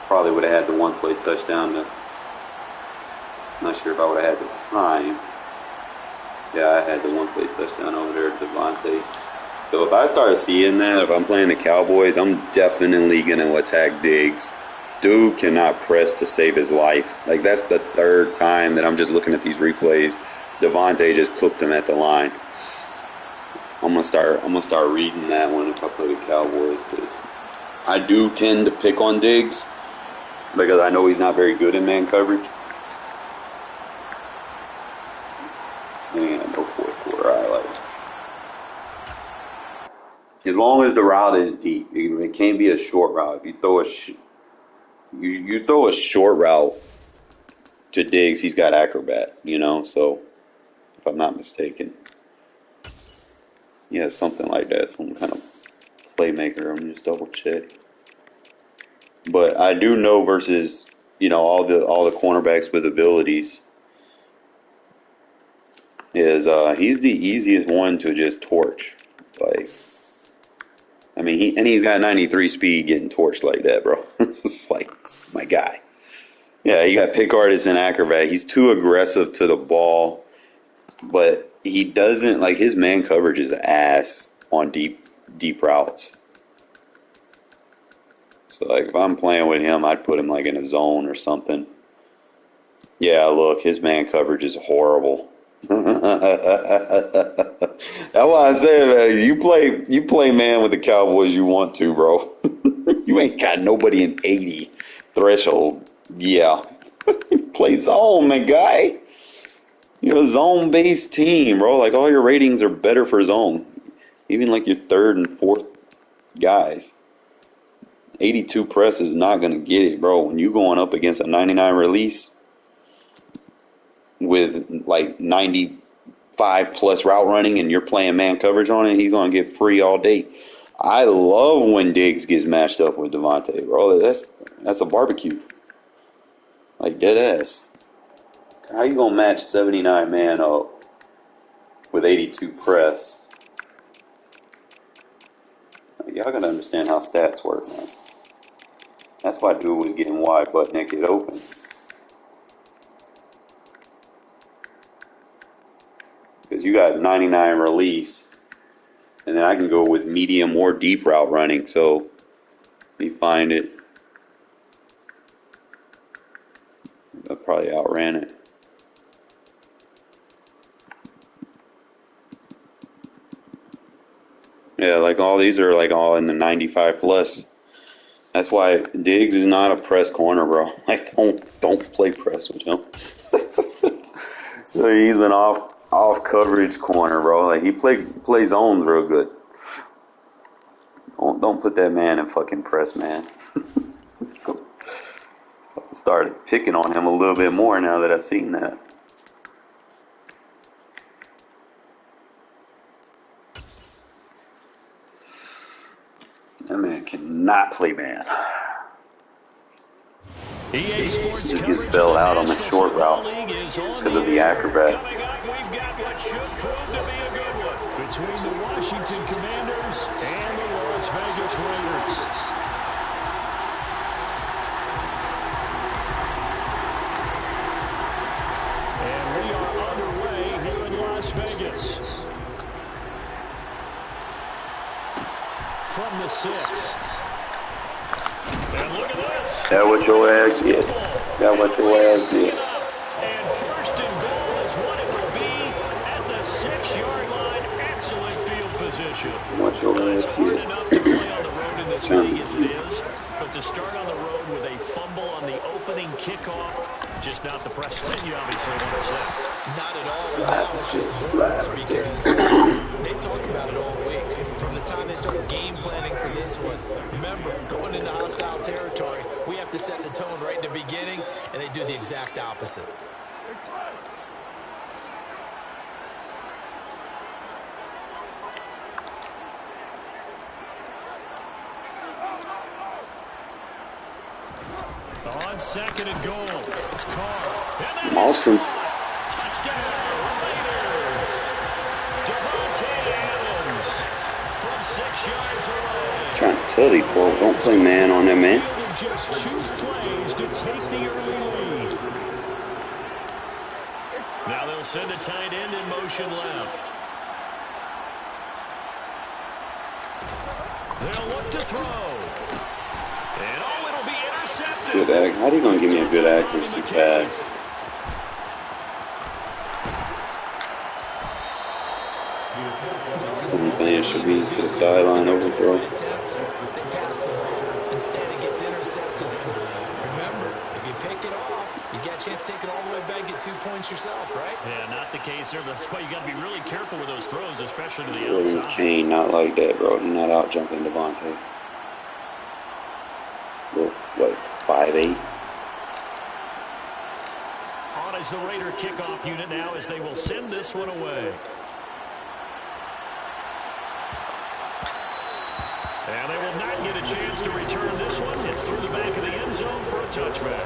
Probably would have had the 1-play touchdown to, I'm not sure if I would have had the time. Yeah, I had the 1-play touchdown over there to Devontae. So if I start seeing that, if I'm playing the Cowboys, I'm definitely going to attack Diggs. Dude cannot press to save his life. Like, that's the third time that I'm just looking at these replays. Devontae just cooked him at the line. I'm gonna start reading that one if I play the Cowboys, because I do tend to pick on Diggs because I know he's not very good in man coverage. And he had no fourth quarter highlights. As long as the route is deep, it can't be a short route. If you throw you throw a short route to Diggs, he's got acrobat, you know. So if I'm not mistaken. Yeah, something like that. Some kind of playmaker. I'm just double check. But I do know versus, you know, all the cornerbacks with abilities is he's the easiest one to just torch. Like, I mean, he's got 93 speed getting torched like that, bro. It's just like, my guy. Yeah, he got pick artist and acrobat. He's too aggressive to the ball, but he doesn't, like, his man coverage is ass on deep routes. So, like, if I'm playing with him, I'd put him, like, in a zone or something. Yeah, look, his man coverage is horrible. That's why I say, man, you play man with the Cowboys you want to, bro. You ain't got nobody in 80 threshold. Yeah. Play zone, my guy. You're a zone-based team, bro. Like, all your ratings are better for zone. Even, like, your third and fourth guys. 82 press is not going to get it, bro. When you going up against a 99 release with, like, 95 plus route running and you're playing man coverage on it, he's going to get free all day. I love when Diggs gets matched up with Devontae, bro. That's a barbecue. Like, dead ass. How you going to match 79 man up with 82 press? Like, y'all got to understand how stats work, man. That's why dude was getting wide butt naked open. Because you got 99 release, and then I can go with medium or deep route running. So let me find it. I probably outran it. Yeah, like all these are like all in the 95 plus. That's why Diggs is not a press corner, bro. Like don't play press with him. He's an off coverage corner, bro. Like he plays zones real good. Don't put that man in fucking press, man. Started picking on him a little bit more now that I've seen that. That man cannot play man. EA Sports He gets bailed out on the short routes because of the acrobat. Coming up, we've got what should prove to be a good one Between the Washington Commanders and the Las Vegas Raiders. And we are underway here in Las Vegas. From the 6. And look at this. That what your ass get. That what your ass get. And first and goal is what it would be at the 6-yard line. Excellent field position. What your ass It's hard get. enough to play on the road in this league as it is, but to start on the road with a fumble on the opening kickoff, just not the precedent you obviously want to set. Not at all. Now it's just words because they've talked about it all week. From the time they start game planning for this one, remember, going into hostile territory, we have to set the tone right in the beginning, and they do the exact opposite. On second and goal, Carr. Austin. Touchdown, Raiders. Devontae Adams from 6 yards away. Trying to tell these folks, don't play man on that man. Just 2 plays to take the early lead. Now they'll send a tight end in motion left. They'll look to throw. And it'll be intercepted. Good how are you gonna give me a good accuracy pass? Something should be to the sideline overthrow. They pass the ball. Instead, it gets intercepted. Remember, if you pick it off, you get a chance to take it all the way back, get 2 points yourself, right? Yeah, not the case there. That's why you got to be really careful with those throws, especially to the William outside. Kane, not like that, bro. He's not out jumping Devontae. Little, what, 5'8"? On is the Raider kickoff unit now as they will send this one away. And they will not get a chance to return this one. It's through the back of the end zone for a touchback.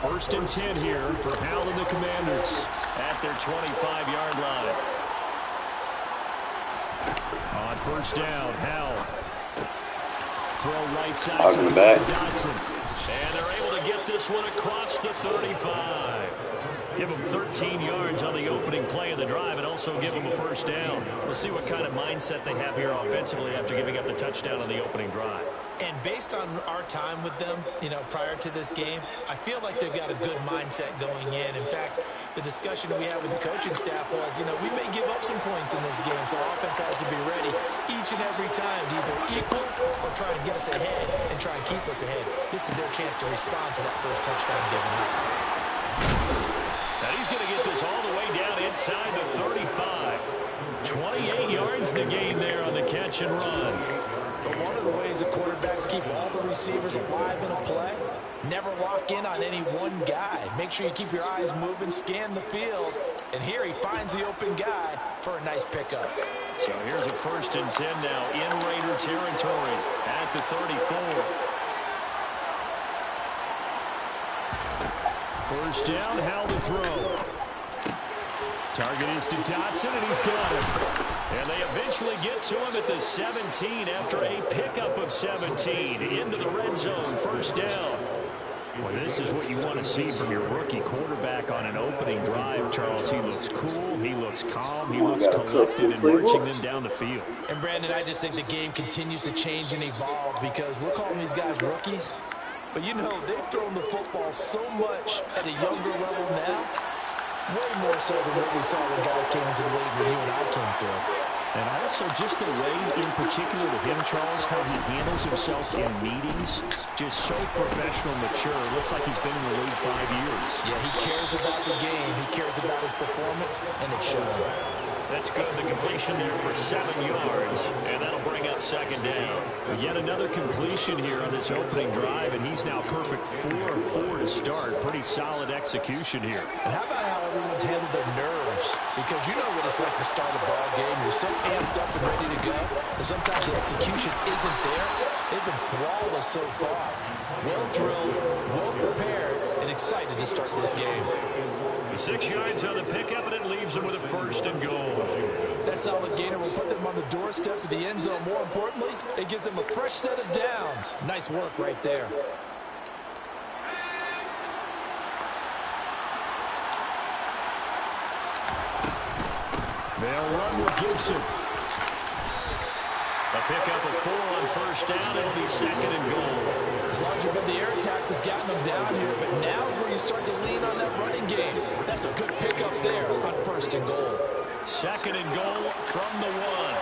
First and 10 here for Hal and the Commanders At their 25-yard line. on first down. Hal throw right side Hogging the back. to Dotson. And they're able to get this one across the 35. Give them 13 yards on the opening play of the drive and also give them a first down. We'll see what kind of mindset they have here offensively after giving up the touchdown on the opening drive. And based on our time with them, prior to this game, I feel like they've got a good mindset going in. In fact, the discussion we had with the coaching staff was, we may give up some points in this game, so offense has to be ready each and every time to either equal or try and get us ahead and try and keep us ahead. This is their chance to respond to that first touchdown given up. Now he's going to get this all the way down inside the 35. 28 yards the gain there on the catch and run. But one of the ways that quarterbacks keep all the receivers alive in a play, never lock in on any one guy. Make sure you keep your eyes moving, scan the field. And here he finds the open guy for a nice pickup. So here's a first and 10 now in Raider territory at the 34. First down, Hal to throw. Target is to Dotson, and he's got it. And they eventually get to him at the 17 after a pickup of 17 into the red zone. First down. Well, this is what you want to see from your rookie quarterback on an opening drive, Charles. He looks cool, he looks calm, he looks collected and marching them down the field. And, Brandon, I just think the game continues to change and evolve because we're calling these guys rookies. But, you know, they've thrown the football so much at a younger level now, way more so than what we saw when guys came into the league when you and I came through. And also just the way, in particular to him, Charles, how he handles himself in meetings, just so professional, mature. Looks like he's been in the league 5 years. Yeah, he cares about the game. He cares about his performance, and it shows. That's good. The completion there for 7 yards, and that'll bring up second down. Yet another completion here on this opening drive, and he's now perfect 4-4 to start. Pretty solid execution here. And how about how everyone's handled their nerves? Because you know what it's like to start a ball game. You're so amped up and ready to go, and sometimes the execution isn't there. They've been flawless so far. Well drilled, well prepared, and excited to start this game. 6 yards on the pickup, and it leaves them with a 1st and goal. That solid gainer will put them on the doorstep of the end zone. More importantly, it gives them a fresh set of downs. Nice work right there. They'll run with Gibson. A pickup of 4 on 1st down. It'll be 2nd and goal. As long as the air attack has gotten them down here, but now is where you start to lean on that running game. That's a good pickup there on 1st and goal. 2nd and goal from the 1.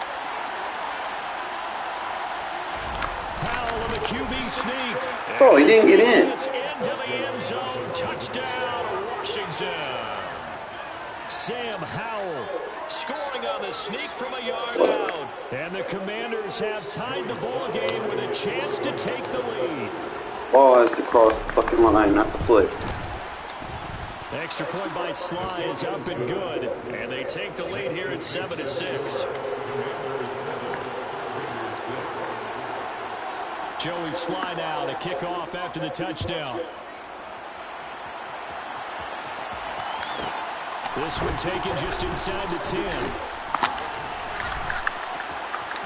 Powell on the QB sneak. Oh, he didn't get in. Into the end zone. Touchdown, Washington. Sam Howell Scoring on the sneak from a yard out. And the Commanders have tied the ball game with a chance to take the lead. Ball has to cross the fucking line, not the foot. Extra point by Sly is up and good. And they take the lead here at 7-6. Joey Sly now to kick off after the touchdown. This one taken just inside the 10.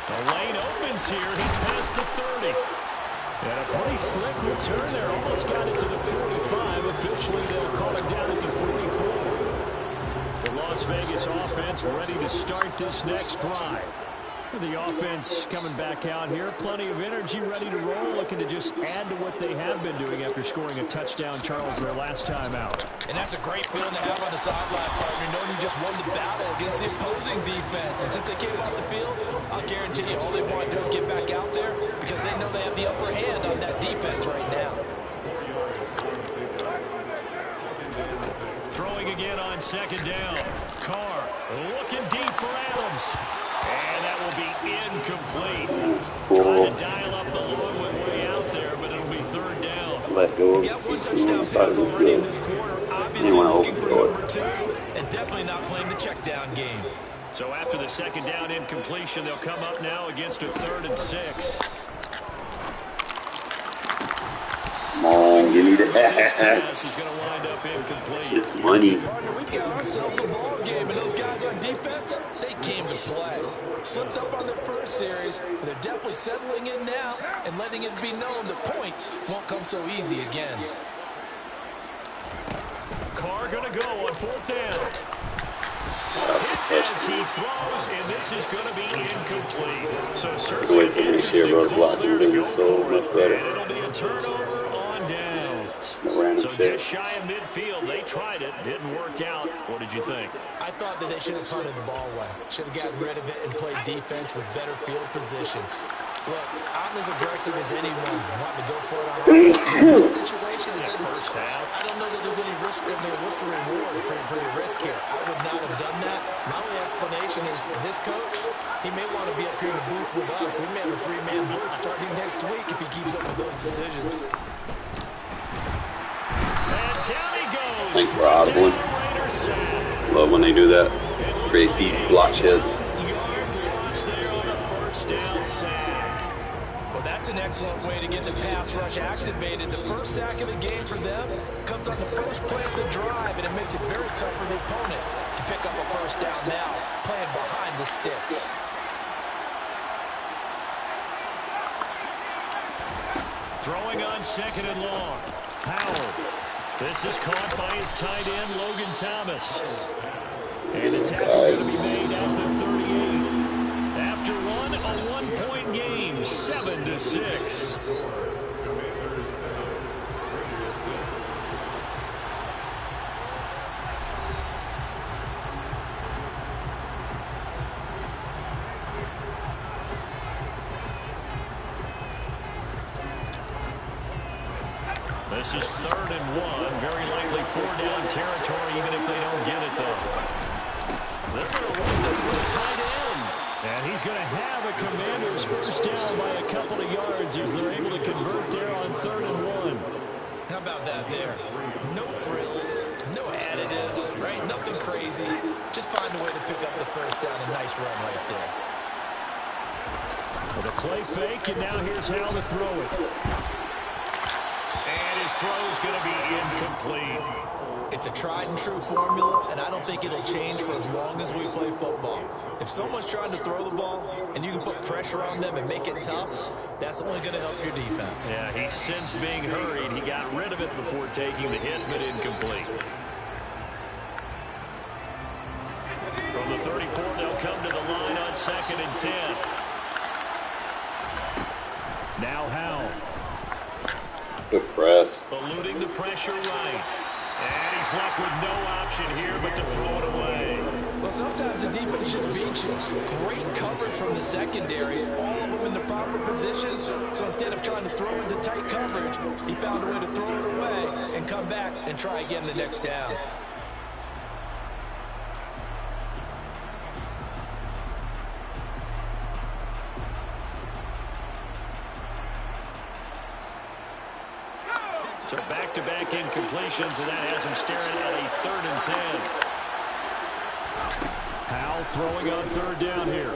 The lane opens here. He's past the 30. And a pretty slick return there. Almost got it to the 45. Officially, they'll call it down at the 44. The Las Vegas offense ready to start this next drive. The offense coming back out here. Plenty of energy, ready to roll, looking to just add to what they have been doing after scoring a touchdown, Charles, their last time out. And that's a great feeling to have on the sideline, partner, knowing you just won the battle against the opposing defense. And since they came off the field, I'll guarantee you all they want to do is get back out there because they know they have the upper hand on that defense right now. Throwing again on 2nd down. Carr looking deep for Adams. And that will be incomplete. Trying to dial up the long one way out there, but it'll be 3rd down. Let go of He's got one GC. touchdown Thought pass it was already in good. this quarter. He Obviously went looking over for the number 2 and definitely not playing the check down game. So after the 2nd down incompletion, they'll come up now against a 3rd and 6. Come on, give me the This pass ass. is going to wind up incomplete. It's money. Partner, we've got ourselves a ball game, and those guys on defense, they came to play. Slipped up on their first series, but they're definitely settling in now and letting it be known that points won't come so easy again. Carr going to go on 4th down. That's a As touchdown. he throws, and this is going to be incomplete. So The certainly way an to this interesting year, bro, call blocking there to things go is so for much it. better. And it'll be a turnover on downs. No random So shit. just shy of midfield. They tried it. Didn't work out. What did you think? I thought that they should have punted the ball away. Should have gotten rid of it and played defense with better field position. Look, I'm as aggressive as anyone wanting to go for it on this situation. In the First half. I don't know that there's any risk. What's the reward for your risk here? I would not have done that. My only explanation is this coach, he may want to be up here in the booth with us. We may have a 3-man booth starting next week if he keeps up with those decisions. And down he goes. Thanks for audibling. Raiders sack. Love when they do that. Creates easy block sheds. Yard loss there on a 1st down sack. Well, that's an excellent way to get the pass rush activated. The first sack of the game for them comes on the first play of the drive, and it makes it very tough for the opponent to pick up a 1st down now, playing behind the sticks. Throwing on 2nd and long. Howell. This is caught by his tight end, Logan Thomas. And the tackle going to be made at the 38. After one, a one-point game, 7-6. This is 3rd and 1. Very likely 4-down territory, even if they don't get it, though. They're going to run this with a tight end. And he's going to have a Commander's first down by a couple of yards as they're able to convert there on 3rd and 1. How about that there? No frills, no additives, right? Nothing crazy. Just find a way to pick up the first down. A nice run right there. With a play fake, and now here's how to throw it. And his throw's going to be incomplete. It's a tried and true formula, and I don't think it'll change for as long as we play football. If someone's trying to throw the ball and you can put pressure on them and make it tough, that's only going to help your defense. Yeah, he sensed being hurried. He got rid of it before taking the hit, but incomplete. From the 34, they'll come to the line on 2nd and 10. Now Howell. Good press. Eluding the pressure right. And he's left with no option here but to throw it away. Well, sometimes the defense just beats you. Great coverage from the secondary. All of them in the proper position. So instead of trying to throw into tight coverage, he found a way to throw it away and come back and try again the next down. So back-to-back incompletions, and that has him staring at a 3rd and 10. Howell throwing on 3rd down here.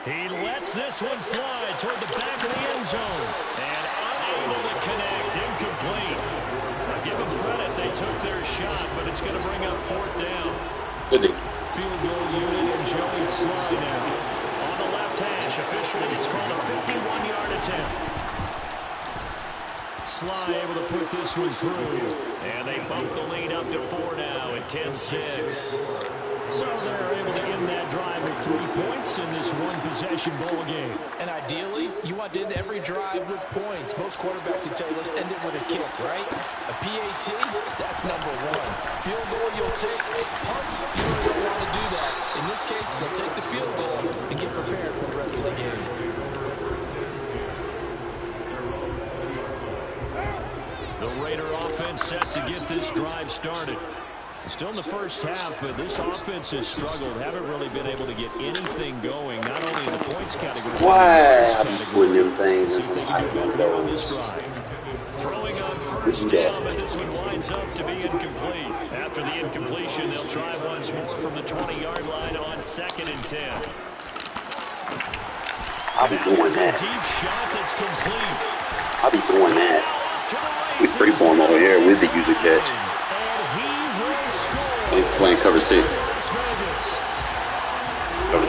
He lets this one fly toward the back of the end zone. And unable to connect, incomplete. I give them credit, they took their shot, but it's going to bring up 4th down. Field goal unit and Joey Sly now. On the left hash, officially it's called a 51-yard attempt. Sly able to put this one through. And they bump the lead up to 4 now at 10-6. So they're able to end that drive with 3 points in this one-possession ball game. And ideally, you want to end every drive with points. Most quarterbacks would tell you, let's end it with a kick, right? A PAT, that's number 1. Field goal you'll take. Punts, you really don't want to do that. In this case, they'll take the field goal and get prepared for the rest of the game. The Raider offense set to get this drive started. Still in the first half, but this offense has struggled. Haven't really been able to get anything going, not only in the points category. Why are you putting them things in some tight windows? windows? Throwing on 1st down, but this one winds up to be incomplete. After the incompletion, they'll try once more from the 20-yard line on 2nd and 10. I'll be doing that. Deep shot that's complete. I'll be doing that. We freeform over here with the user catch. And he's playing cover 6. Cover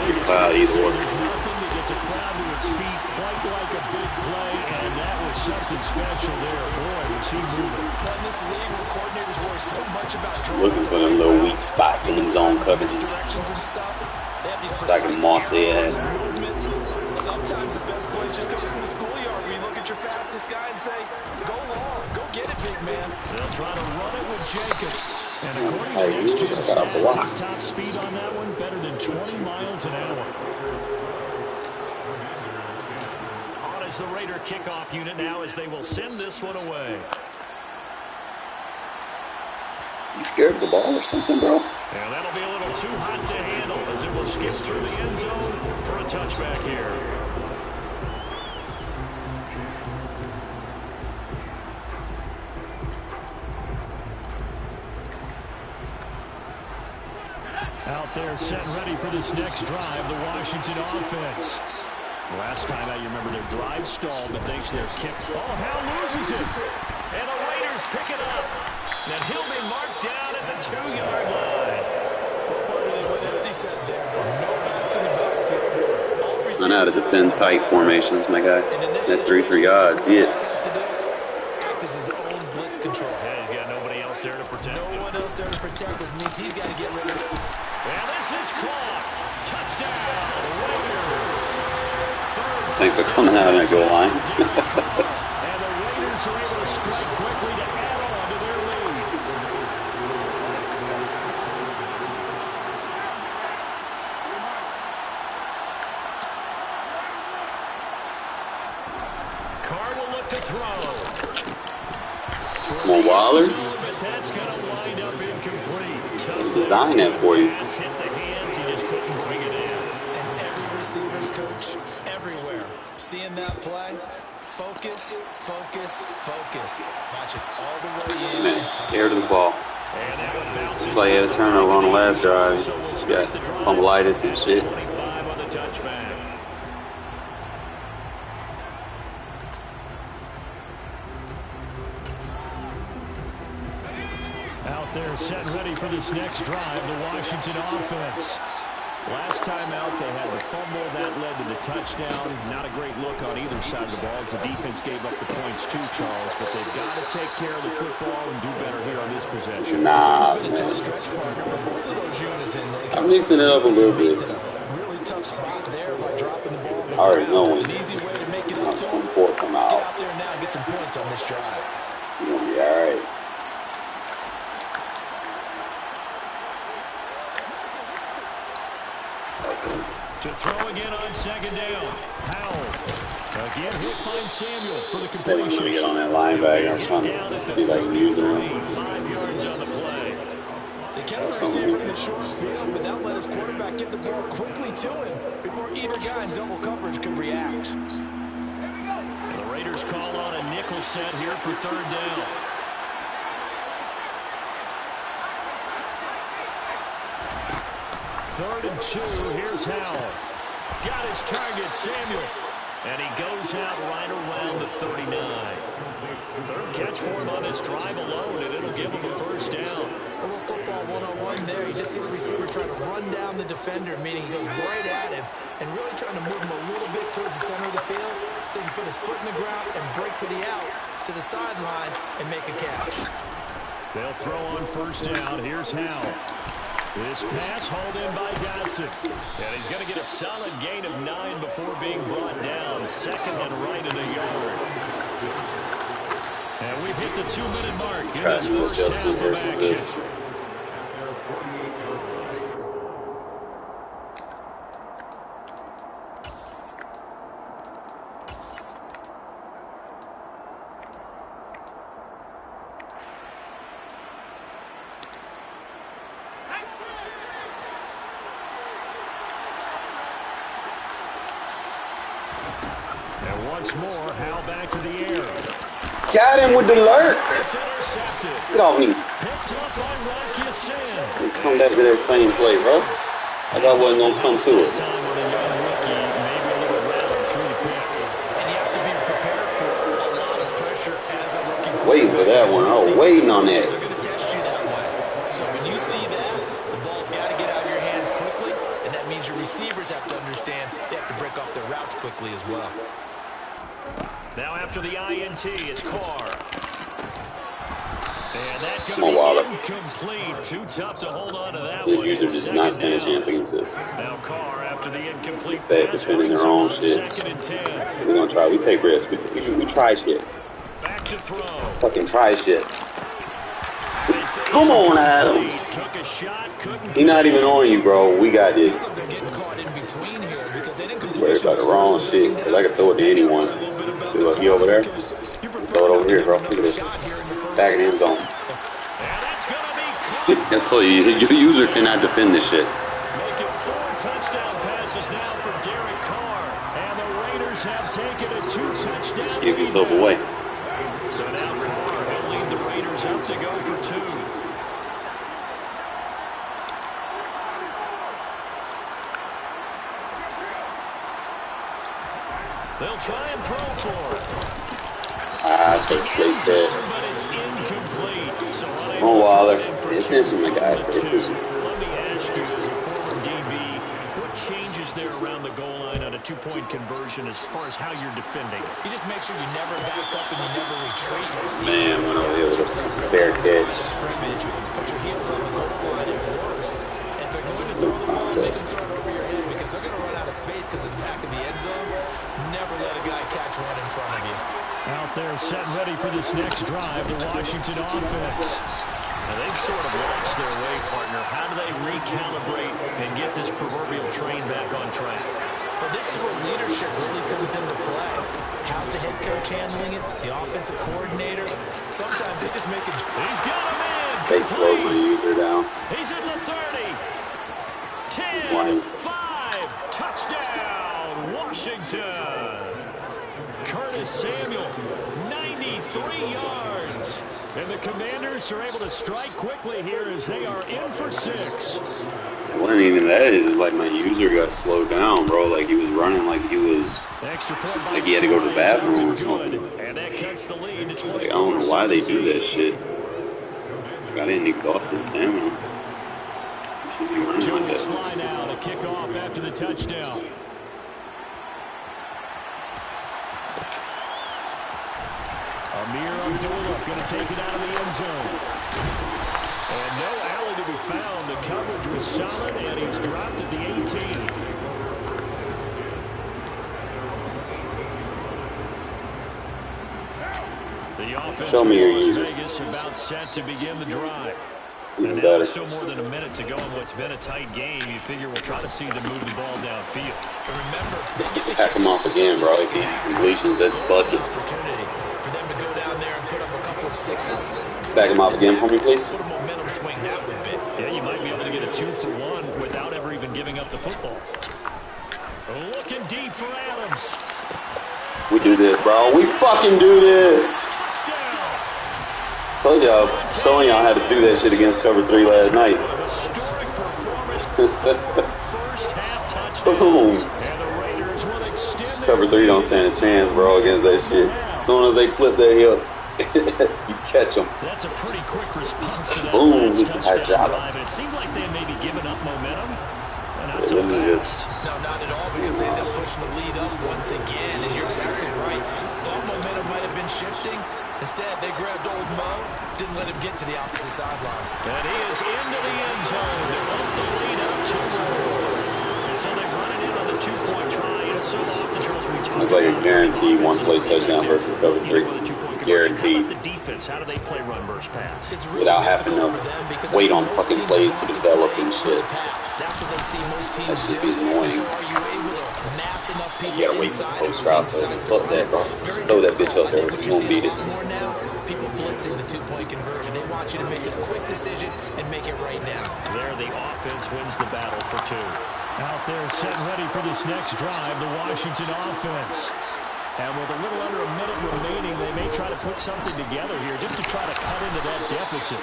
3 cloud, either or. Gets a crowd to its feet quite like a big play, and that was something special there. Boy, was he moving. In this league where coordinators worry so much about Looking for them little weak spots in the zone coverages. It's like a mossy ass. Sometimes the best plays just come from the schoolyard where you look at your fastest guy and say, go long, go get it, big man. They'll try to run it with Jacobs. And according to next gen stats, his top speed on that one better than 20 miles an hour. On is the Raider kickoff unit now as they will send this one away. You scared of the ball or something, bro? And that'll be a little too hot to handle as it will skip through the end zone for a touchback here. Out there set and ready for this next drive, the Washington offense. Last time out, you remember their drive stalled, but thanks to their kick. Oh, Hal loses it. And the Raiders pick it up. And he'll be marked down at the 2-yard line. I know how to defend tight formations, my guy. That 3-3 odds, yeah. To is his own blitz control. Yeah, he's got nobody else there to protect him. No one else there to protect, which means he's got to get rid of it. And this is caught. Touchdown, Raiders. Thanks for coming out on that goal line. And the Raiders are able to strike quickly to add on to their lead. Carr will look to throw. Come on, Waller. But that's going to wind up incomplete. Let's design that for you. Pass hit the hands. He just couldn't bring it in. And every receiver's coach, everywhere, seeing that play, focus, focus, focus. Watch it all the way in. Man, air to the ball. And that one bounces. That's why he had a turnover on the last drive. He's got fumbleitis and shit. 25 on the touchback. Out there set ready for this next drive, the Washington offense. Last time out, they had the fumble. That led to the touchdown. Not a great look on either side of the ball as the defense gave up the points too, Charles. But they've got to take care of the football and do better here on this possession. Nah, man. I'm mixing it up a little bit. Really tough spot there by dropping the ball. I already know when An easy way to make it I'm up to him. going to come Get out. out there now and get some points on this drive. You're going to be all right. To throw again on second down. Howell. Again, he'll find Samuel for the They want completion. me to get on that linebacker. I'm trying Down to at the see if I can use 33, him. 5 yards on the play. They kept the receiver in the short field, but that let his quarterback get the ball quickly to him before either guy in double coverage could react. And the Raiders call on a nickel set here for third down. Third and 2. Here's Howell. Got his target, Samuel. And he goes out right around the 39. Third catch for him on this drive alone, and it'll give him a first down. A little football 101 there. You just see the receiver trying to run down the defender, meaning he goes right at him and really trying to move him a little bit towards the center of the field so he can put his foot in the ground and break to the out, to the sideline, and make a catch. They'll throw on first down. Here's Howell. This pass hauled in by Dotson. And he's going to get a solid gain of 9 before being brought down. Second and right in the yard. And we've hit the 2-minute mark in this first half of action. And once more, Hal back to the air. Got him with the lurk. It's intercepted. Get off me. Picked up by Rocky Sin. Come back to that same play, bro. I thought I wasn't going to come to it. Time with a young rookie, maybe a little rattled through the pick. And you have to be prepared for a lot of pressure as a rookie. Waiting for that one. I was waiting on that. They're going to test you that way. So when you see that, the ball's got to get out of your hands quickly, and that means your receivers have to understand they have to break off their routes quickly as well. Now after the INT, it's Carr. And that Come on, Waller. incomplete. Too tough to hold on to that These one. users does not stand a chance against this. Now Carr after the incomplete Bad pass. defending their own shit. Second and 10. We're going to try. We take risks. We try shit. Back to throw. Fucking try shit. Come on, Adams. Took a shot, couldn't. He not even on you, bro. We got this. They're getting caught in between here because they didn't Worried about the wrong shit. Because I can throw it to anyone. See, look, he over there. Throw it over here, bro. Look at this. Back in the end zone. And that's going to be caught. I told you, your user cannot defend this shit. Making 4 touchdown passes now for Derek Carr. And the Raiders have taken a 2-touchdown. Give yourself away. So now Carr will lead the Raiders up to go for 2. They'll try and throw for it. Take play set. But it's incomplete. So Come on, Waller. Pay attention, my guy. Pay attention. Let me ask you, as a former DB, what changes advantage there around the goal line on a two-point conversion as far as how you're defending. You just make sure you never back up and you never retreat. Man, went over here with a fair catch. Scrimmage, put your heels on the goal line at worst. And if they're going to throw the ball, make them throw it over your head because they're going to run out of space because of the back of the end zone. Never let a guy catch one in front of you. Out there set ready for this next drive, the Washington offense. Now they've sort of lost their way, partner. How do they recalibrate and get this proverbial train back on track? Well, this is where leadership really comes into play. How's the head coach handling it? The offensive coordinator? Sometimes they just make it. He's got him in. They slowed my user down. He's at the 30. 10, Slime. 5, touchdown, Washington. Curtis Samuel, 93 yards. And the Commanders are able to strike quickly here as they are in for 6. It wasn't even that. It's just like my user got slowed down, bro. Like he was running like he was, like he had to go to the bathroom or something. And that cuts the lead to Like, I don't know why they do that shit. Got didn't exhaust his stamina. Should be running like that. Slide now to kick off after the touchdown. Amir Abdullah going to take it out of the end zone. And no alley to be found. The coverage was solid, and he's dropped at the 18. The offense Show me your Las user. Vegas about set to begin the drive. Even And now better. there's still more than a minute to go in what's been a tight game. You figure we'll try to see them move the ball downfield. Remember, they get the Pack him off again, bro. It's easy completions. That's buckets. opportunity for them to go down there and put up a couple of sixes. Back him off again for me, please. What a momentum swing that would be. Yeah, you might be able to get a 2-for-1 without ever even giving up the football. Looking deep for Adams. We do this, bro. We fucking do this. Touchdown. Told y'all, showing y'all how to do that shit against cover 3 last night. Historic performance. First half touchdown. Boom. And the Raiders will extend Cover 3 don't stand a chance, bro, against that shit. As soon as they flip their hips, you catch them. That's a pretty quick response to that Boom, last with the high touchdown drops. drive. It seemed like they may be giving up momentum. But not Yeah, so let me fast. No, not at all, because they end up pushing the lead up once again. And you're exactly right. Thought momentum might have been shifting. Instead, they grabbed old Mo, didn't let him get to the opposite sideline. And he is into the end zone to bump the lead up 2-more. And so they run it in on the 2-point try. And so often, Charles, we talk It's like a about guaranteed one-play offenses touchdown versus cover 3. with a 2-point conversion. Guaranteed. How about the defense? How do they play run versus pass? It's really Without having to difficult for them because, wait on most fucking teams plays want to to develop play and for shit. the pass. That's what they see most That teams should do. be annoying. And so are you able to mass enough people You gotta wait for the inside post of route, team so size fuck to that, bro. run? Just Very throw that bitch difficult. up there. I think what You you're won't beat seeing it. a lot more now, people blitzing the 2-point conversion. They want you to make a quick decision and make it right now. There, the offense wins the battle for 2. Out there, set ready for this next drive, the Washington offense. And with a little under a minute remaining, they may try to put something together here just to try to cut into that deficit.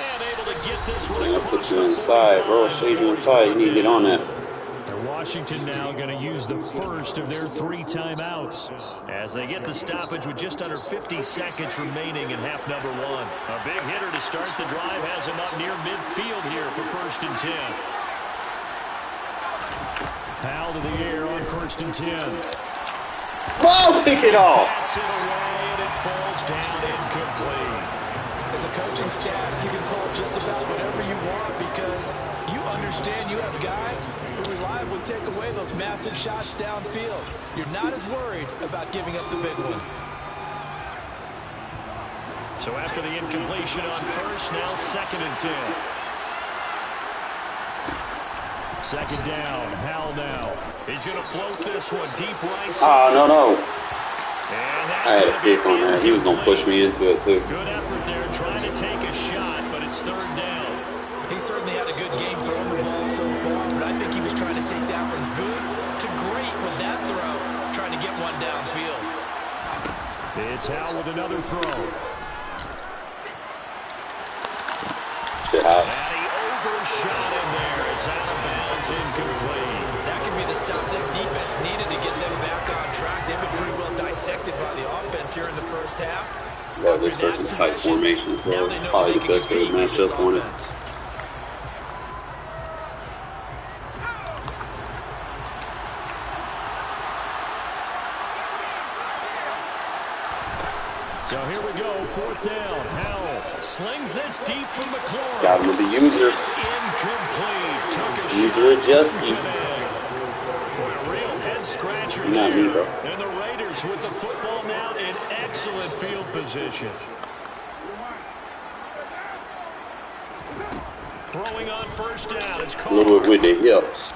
And able to get this one I'm gonna across put you the inside, bro. 45. Shade you inside. You need to get on that. And Washington now going to use the first of their 3 timeouts as they get the stoppage with just under 50 seconds remaining in half number 1. A big hitter to start the drive has him up near midfield here for 1st and 10. Powell to the air on 1st and 10. Ball, pick it off. Bats it away and it falls down incomplete. As a coaching staff, you can call just about whatever you want because you understand you have guys who reliably take away those massive shots downfield. You're not as worried about giving up the big one. So after the incompletion on first, now 2nd and 10. 2nd down, Howell now. He's going to float this one deep right side. Oh, no. And I had a pick on that. He was going to push me into it, too. Good effort there, trying to take a shot, but it's 3rd down. He certainly had a good game throwing the ball so far, but I think he was trying to take that from good to great with that throw, trying to get one downfield. It's Howell with another throw. Shit hot. And he overshot him there. It's out of bounds, incomplete. That could be the stop this defense needed to get them back on track. They've been pretty well dissected by the offense here in the first half. Love this versus tight formations, bro. Probably the best way to match up on it. So here we go, 4th down. Howell slings this deep from McLaurin. Got him with the user. It's incomplete. Took a User shot adjusting. A real head scratcher Not there. me, bro. And the Raiders with the football now in excellent field position. Throwing on 1st down. It's caught. A little bit with the hips.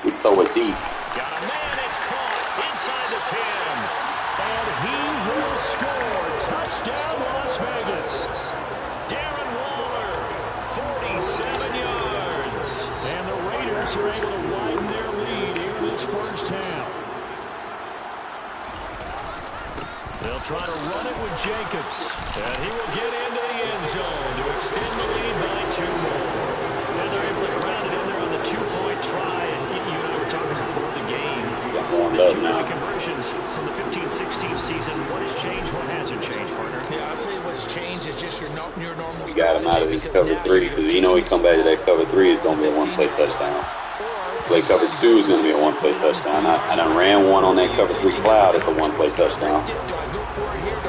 We throw it deep. Got a man. It's caught inside the 10. And he will score. Touchdown, Las Vegas. Darren Waller, 47 yards. And the Raiders are able to widen their lead here in this 1st half. They'll try to run it with Jacobs. And he will get into the end zone to extend the lead by 2 more. And they're able to ground it in there on the 2-point try. And you and I were talking before the game. Warmed The up 2-point now. conversions from the 15-16 season. What has changed? What hasn't changed, partner? Yeah, I'll tell you what's changed is just your normal We got him out of his cover 3 because you know he come back to that cover 3 is going to be a one-play touchdown. Play cover 2 is going to be a one-play touchdown. I done ran one on that cover 3 cloud. It's a one-play touchdown.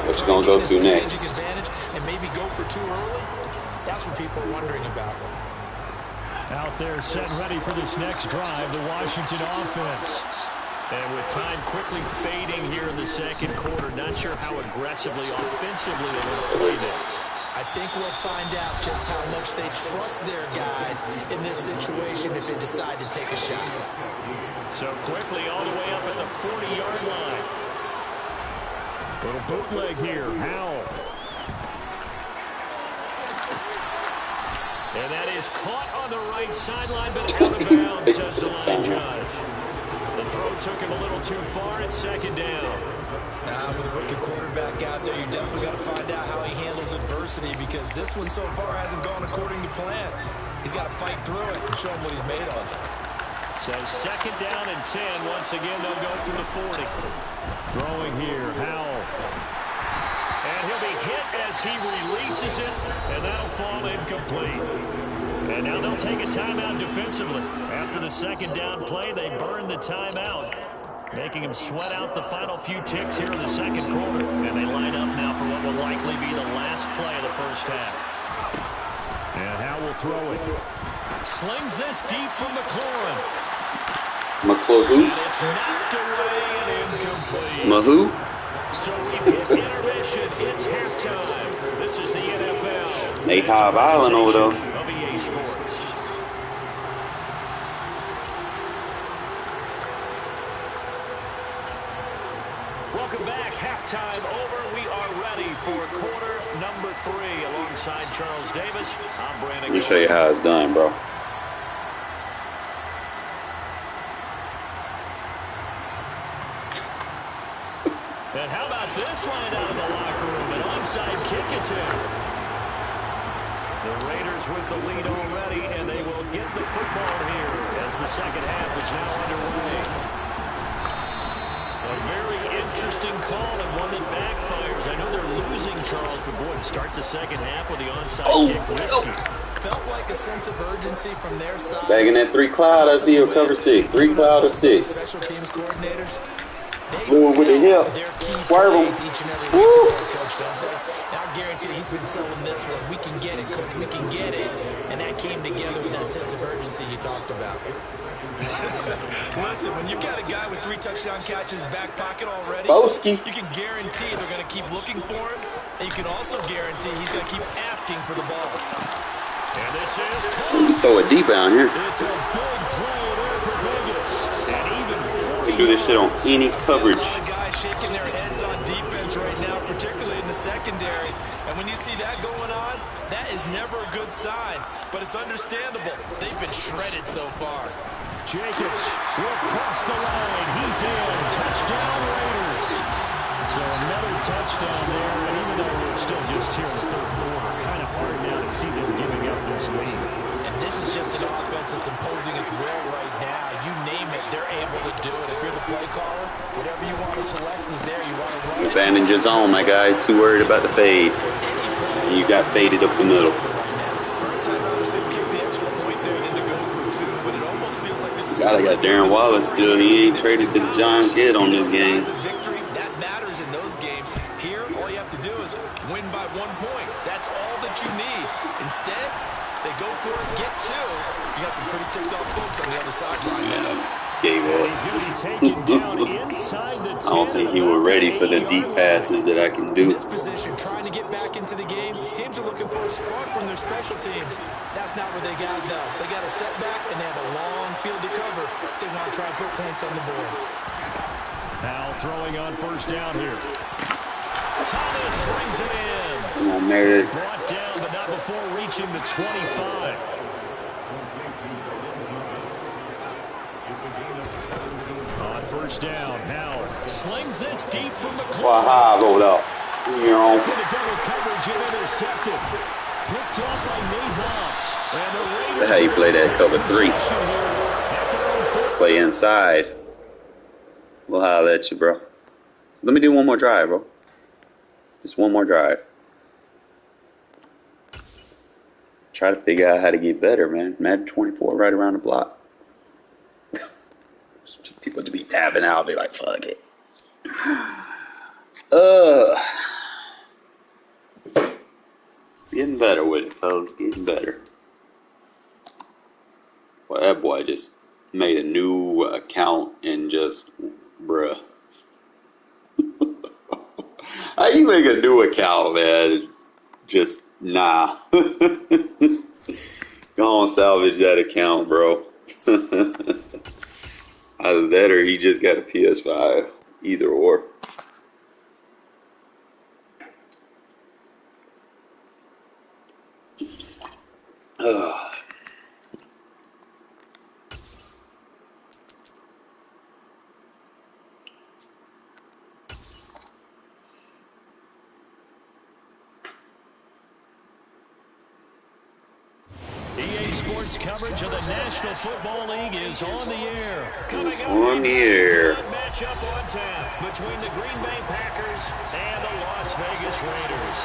What you going to go to next? And maybe go for 2 early? That's what people are wondering about. Out there set ready for this next drive, the Washington offense. And with time quickly fading here in the 2nd quarter, not sure how aggressively, offensively they're going to play this. I think we'll find out just how much they trust their guys in this situation if they decide to take a shot. So quickly all the way up at the 40-yard line. Little bootleg here, Howell. And that is caught on the right sideline, but out of bounds, says the line judge. The throw took him a little too far. It's 2nd down. With a rookie quarterback out there, you definitely got to find out how he handles adversity because this one so far hasn't gone according to plan. He's got to fight through it and show him what he's made of. So 2nd down and 10. Once again, they'll go from the 40. Throwing here, Howell. And he'll be hit as he releases it, and that'll fall incomplete. And now they'll take a timeout defensively. After the 2nd down play, they burn the timeout, making him sweat out the final few ticks here in the 2nd quarter. And they line up now for what will likely be the last play of the 1st half. And Howell will throw it. Slings this deep from McLaurin. McLaurin? And it's knocked away and incomplete. Mahoo? So we've hit intermission. It's halftime. This is the NFL. Nate Hobb Island over there. Of EA Sports. Welcome back. Halftime over. We are ready for quarter number 3. Alongside Charles Davis, I'm Brandon. Let me show you how it's done, bro. And how about this line out of the locker room? An onside kick attempt. The Raiders with the lead already, and they will get the football here as the 2nd half is now underway. A very interesting call and one that backfires. I know they're losing, Charles, but boy, to start the 2nd half with the onside kick risky. Felt like a sense of urgency from their side. Back in that 3 cloud, I see you cover 6. 3 cloud or 6. Special teams coordinators. Blue with the hip. Swerve him. Each and every week to their coach, don't they? And I guarantee he's been selling this one. We can get it, coach. We can get it. And that came together with that sense of urgency you talked about. Listen, when you got a guy with 3 touchdown catches back pocket already, Boski. you can guarantee they're going to keep looking for him. And you can also guarantee he's going to keep asking for the ball. And this is You throw it deep out here. It's a big play there for Vegas. And even We do this shit on any coverage. A lot of guys shaking their heads on defense right now, particularly in the secondary. And when you see that going on, that is never a good sign. But it's understandable. They've been shredded so far. Jacobs will cross the line. He's in. Touchdown, Raiders. So another touchdown there. And even though we're still just here in the 3rd quarter, kind of hard now to see them giving up this lead. And this is just an offense that's imposing its will right now. You name it, they're able to do it. If you're the play caller, whatever you want to select is there. You want to run it. Abandon your zone, my guy. He's too worried about the fade. And you got faded up the middle. God, I got Darren Wallace still. He ain't traded to the Giants yet on this game. That matters in those games. Here, all you have to do is win by 1 point. That's all that you need. Instead, they go for it, get 2. You got some pretty ticked off folks on the other side right now. Gave up. He's going to be taken down inside the 10. I don't think he was ready for the deep passes that I can do. In this position, trying to get back into the game, teams are looking for a spark from their special teams. That's not where they got, though. They got a setback, and they have a long field to cover if they want to try and put points on the board. Now throwing on first down here. Thomas brings it in. Come on, Mary. Brought down, but not before reaching the 25. On first down, Howell slings this deep from the corner. Wow, hold up. You're on. To the double coverage and intercepted. Picked off by Nate Hobbs. And the Raiders. That's how you play that cover 3. Play inside. We'll holler at you, bro. Let me do one more drive, bro. Just one more drive. Try to figure out how to get better, man. Madden 24 right around the block. People to be tapping out, be like, fuck it. Getting better with it, fellas. Getting better. Well, that boy just made a new account and just, bruh. How you make a new account, man? Just, nah. Go on, salvage that account, bro. Either that or he just got a PS5. Either or. EA Sports coverage of the National Football League is on the air. It's on the air. Matchup on tap between the Green Bay Packers and the Las Vegas Raiders.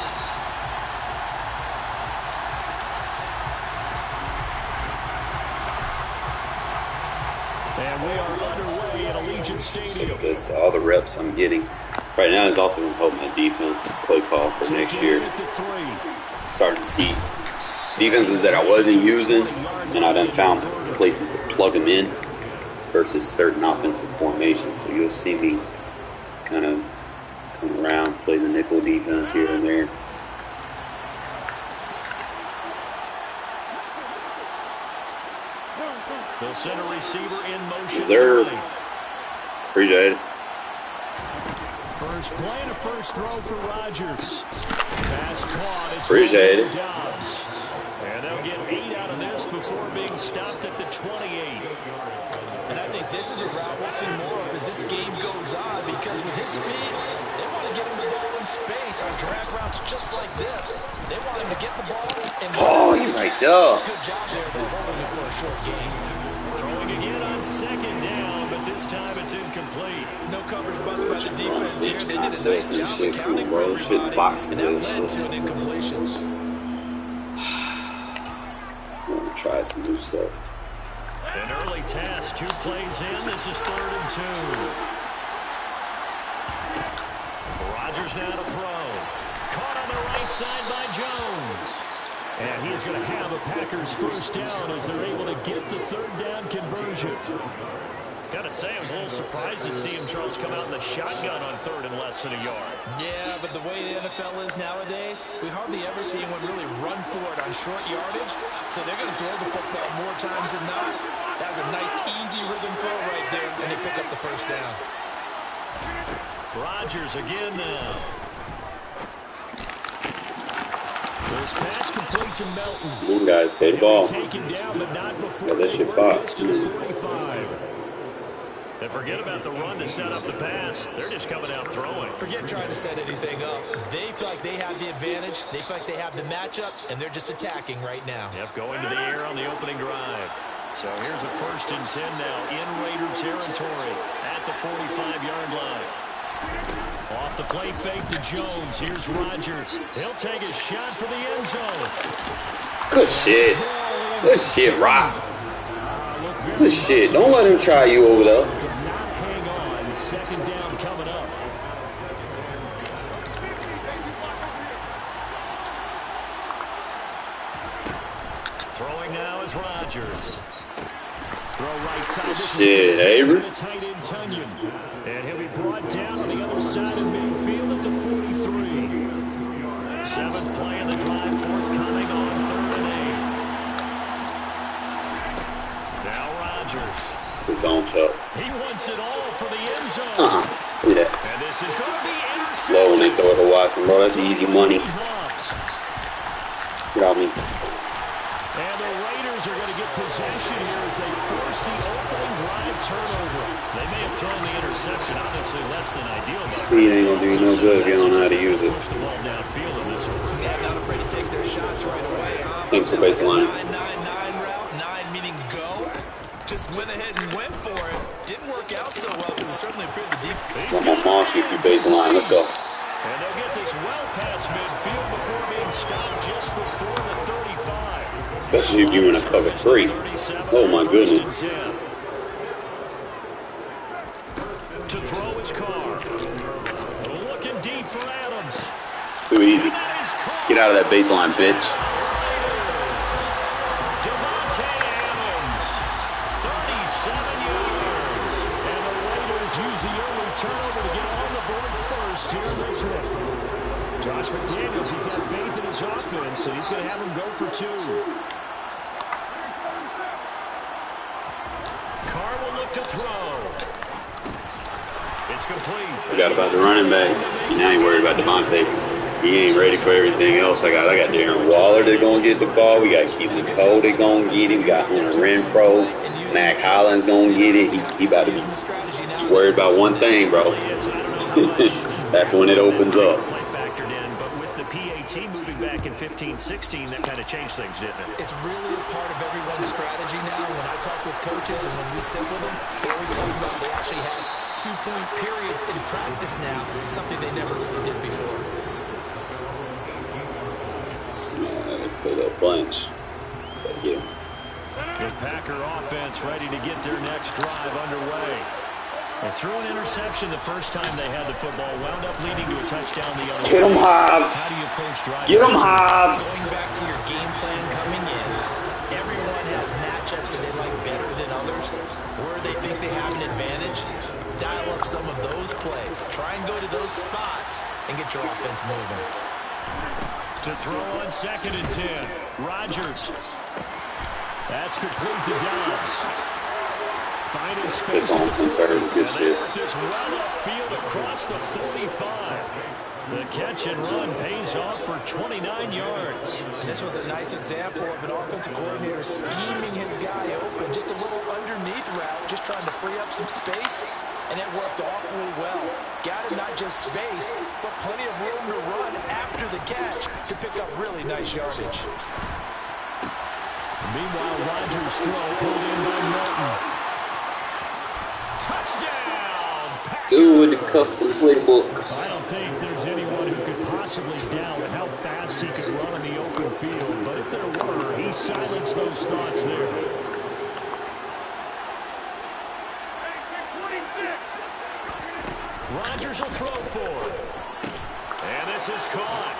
And we are underway at Allegiant Stadium. Because all the reps I'm getting right now is also going to help my defense play call for next year. Starting to see defenses that I wasn't using, and I done found places to plug them in versus certain offensive formations. So you'll see me kind of come around, play the nickel defense here and there. The center receiver in motion. Reserve. Appreciate it. First play and a first throw for Rodgers. Pass caught. It's Appreciate it. Dobbs. And they'll get 8 out of this before being stopped at the 28. And I think this is a route we'll see more of as this game goes on, because with his speed, they want to get him the ball in space on drag routes just like this. They want him to get the ball and he right there. Good job there, though, holding it for a short game. Throwing again on second down, but this time it's incomplete. No coverage bust by the defense here. They did a nice Access job shit, accounting bro. for Shit everybody, boxes and that and led shit. to an incompletion. I'm gonna try some new stuff. An early task, 2 plays in. This is 3rd and 2. Rodgers now to throw. Caught on the right side by Jones. And he's going to have a Packers first down as they're able to get the 3rd down conversion. Gotta say, I was a little surprised to see him, Charles, come out in the shotgun on 3rd and less than a yard. Yeah, but the way the NFL is nowadays, we hardly ever see anyone really run for it on short yardage. So they're going to throw the football more times than not. That was a nice, easy rhythm throw right there, and they pick up the first down. Rodgers again now. This pass complete to Melton. Come on, guys, play the ball. Taken down, but not before Got that they shit work popped. this to the 45. And forget about the run to set up the pass. They're just coming out throwing. Forget trying to set anything up. They feel like they have the advantage. They feel like they have the matchups, and they're just attacking right now. Yep, going to the air on the opening drive. So here's a 1st and 10 now in Raider territory at the 45-yard line. Off the play fake to Jones. Here's Rodgers. He'll take a shot for the end zone. Good shit. Good shit, Rock. Good shit. Don't let him try you over there. Could not hang on. 2nd down coming up. Throwing now is Rodgers. Throw right side. This Shit, Avery. is tight end Tunyon. And he'll be brought down on the other side of midfield at the 43. 7th play in the drive, forthcoming on 3rd and 8. Now Rodgers. He's on top. He wants it all for the end zone. Yeah. And this is going to be intercepted. Slow when they throw it to Watson, bro. That's easy money. Get off me. And the Raiders are going to get possession here as they force the opening drive turnover. They may have thrown the interception, obviously less than ideal. Speed ain't going to do you no good if you don't know how to use it. Push the ball downfield in this one. Yeah, not afraid to take their shots right away. Thanks for baseline. 9-9-9 route, 9 meaning go. Just went ahead and went for it. Didn't work out so well because it certainly appeared the deep. Come on, Mom, shoot you baseline. Let's go. And they'll get this well past midfield before being stopped just before the 35. Especially if you in a cover 3. Oh, my goodness. To throw his car. Looking deep for Adams. Too easy. Get out of that baseline, bitch. Devontae Adams. 37 yards. And the Raiders use the early turnover to get on the board first here in this one. Josh McDaniels, he's got faith in his offense, so he's going to have him go for 2. Carr will look to throw. It's complete. Forgot about the running back. See, now you worried about Devontae. He ain't ready for everything else. I got Darren Waller that's going to get the ball. We got Keelan Cole that's going to get it. We got Hunter Renfro. Mac Hollins going to get it. He about to be worried about one thing, bro. That's when it opens up. Play factored in, but with the PAT moving back in 15-16, that kind of changed things, didn't it? It's really a part of everyone's strategy now. When I talk with coaches and when we sit with them, they always talk about they actually have 2-point periods in practice now, something they never really did before. Play that bunch. Yeah. The Packer offense ready to get their next drive underway. They threw an interception the first time they had the football, wound up leading to a touchdown the other way. Get him, Hobbs. How do you approach drive? Get him, Hobbs. Going back to your game plan coming in, everyone has matchups that they like better than others. Where they think they have an advantage, dial up some of those plays. Try and go to those spots and get your offense moving. To throw on 2nd and 10. Rodgers. That's complete to Dobbs. Finding space. Good shit. This well upfield across the 45. The catch and run pays off for 29 yards. And this was a nice example of an offensive coordinator scheming his guy open. Just a little underneath route, just trying to free up some space. And it worked awfully well. Got him not just space, but plenty of room to run after the catch to pick up really nice yardage. Meanwhile, Rodgers' throw pulled in by Norton. Touchdown! Dude, the custom playbook. I don't think there's anyone who could possibly doubt how fast he could run in the open field. But if there were, he silenced those thoughts there. Rodgers will throw for it. And this is caught.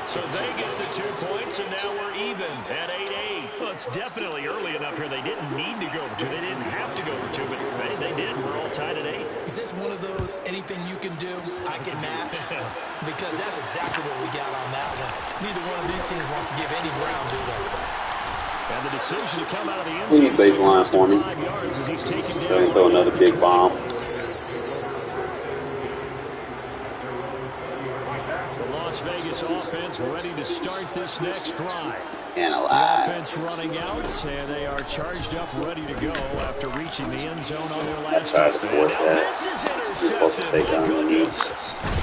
So they get the 2 points, and now we're even at 8-8. Well, it's definitely early enough here. They didn't need to go for 2. They didn't have to go for 2, but they did. We're all tied at 8. Is this one of those anything you can do, I can match? Because that's exactly what we got on that one. Neither one of these teams wants to give any ground, do they? And the decision to come out of the end Please zone baseline for me. 5 yards as he's taken Go down. ahead and throw another big bomb. Las Vegas offense ready to start this next drive. Analyze. Offense running out, and they are charged up, ready to go after reaching the end zone on their last Tried to force that. This is Supposed to take intercepted. My down the knee. goodness.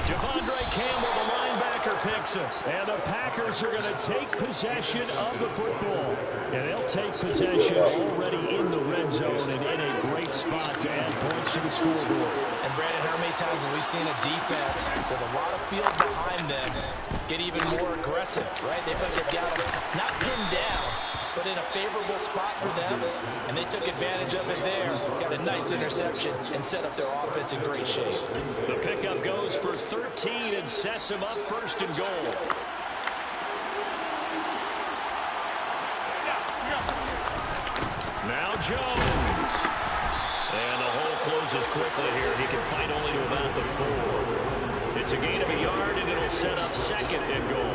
Devondre Campbell, the linebacker, picks it. And the Packers are going to take possession of the football. And they'll take possession already in the red zone and in a great spot to add points to the scoreboard. And Brandon, how many times have we seen a defense with a lot of field behind them get even more aggressive, right? They feel like they've got them not pinned down, but in a favorable spot for them, and they took advantage of it there, got a nice interception, and set up their offense in great shape. The pickup goes for 13 and sets them up 1st and goal. Jones. And the hole closes quickly here. He can fight only to about the 4. It's a gain of a yard, and it'll set up second and goal.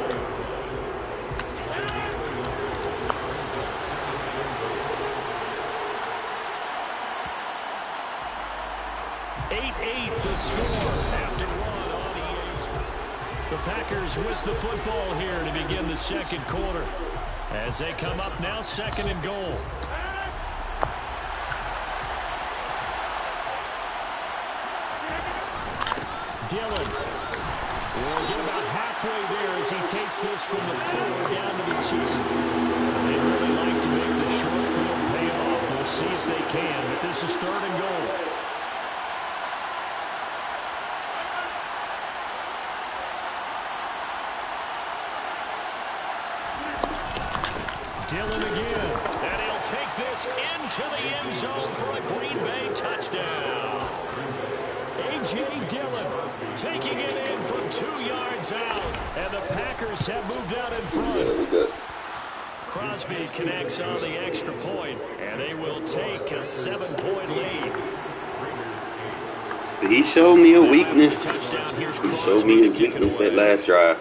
8-8 the score after one on EA's. The Packers with the football here to begin the second quarter. As they come up now, second and goal. Dillon will get about halfway there as he takes this from the 4 down to the 2. They'd really like to make the short field pay off. We'll see if they can, but this is third and goal. Dillon again, and he'll take this into the end zone for a Green Bay touchdown. A.J. Dillon taking it in from 2 yards out, and the Packers have moved out in front. Crosby connects on the extra point, and they will take a 7-point lead. He showed me a weakness. He showed me his weakness that last drive.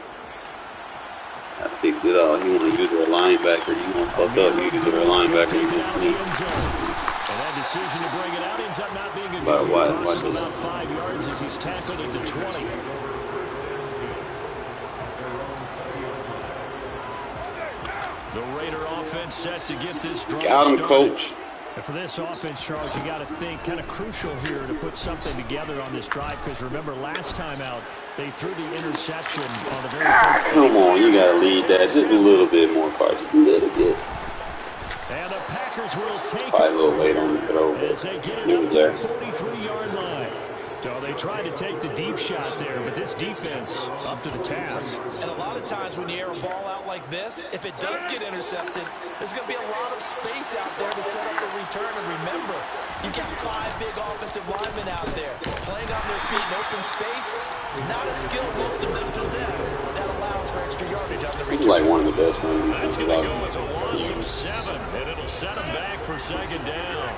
I picked it up. He want to use a linebacker. You want to fuck up. You use a linebacker against me. And that decision to bring it out ends up not being a good one. Costs him about 5 yards as he's tackled at the 20. The Raider offense set to get this drive Got him, started. coach. And for this offense, Charles, you got to think kind of crucial here to put something together on this drive, because remember last time out they threw the interception on the very first. Come on, you got to lead that just a little bit more, part, just a little bit. And the Packers will take Probably a little late on the throw, as they get it was there. to the 43-yard line. So they tried to take the deep shot there, but this defense up to the task. And a lot of times when you air a ball out like this, if it does get intercepted, there's going to be a lot of space out there to set up a return. And remember, you've got 5 big offensive linemen out there playing on their feet in open space. Not a skill most of them possess. That allows for extra yardage on the return. He's like one of the best ones. That's going to go as a loss of 7, and it'll set them back for second down.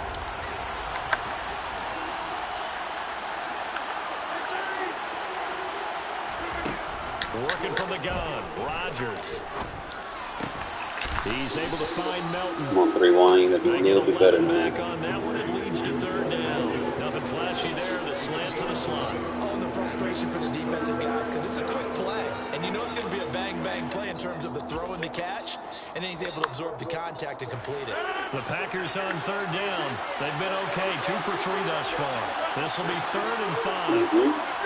Working from the gun, Rodgers. He's able to find Melton. Come on, 3-1. You got to do a little bit better than that. Back on that one, it leads to third down. Nothing flashy there. The slant to the slot. Oh, and the frustration for the defensive guys, because it's a quick play, and you know it's going to be a bang-bang play in terms of the throw and the catch, and then he's able to absorb the contact and complete it. The Packers on third down. They've been okay, 2 for 3 thus far. This will be 3rd and 5.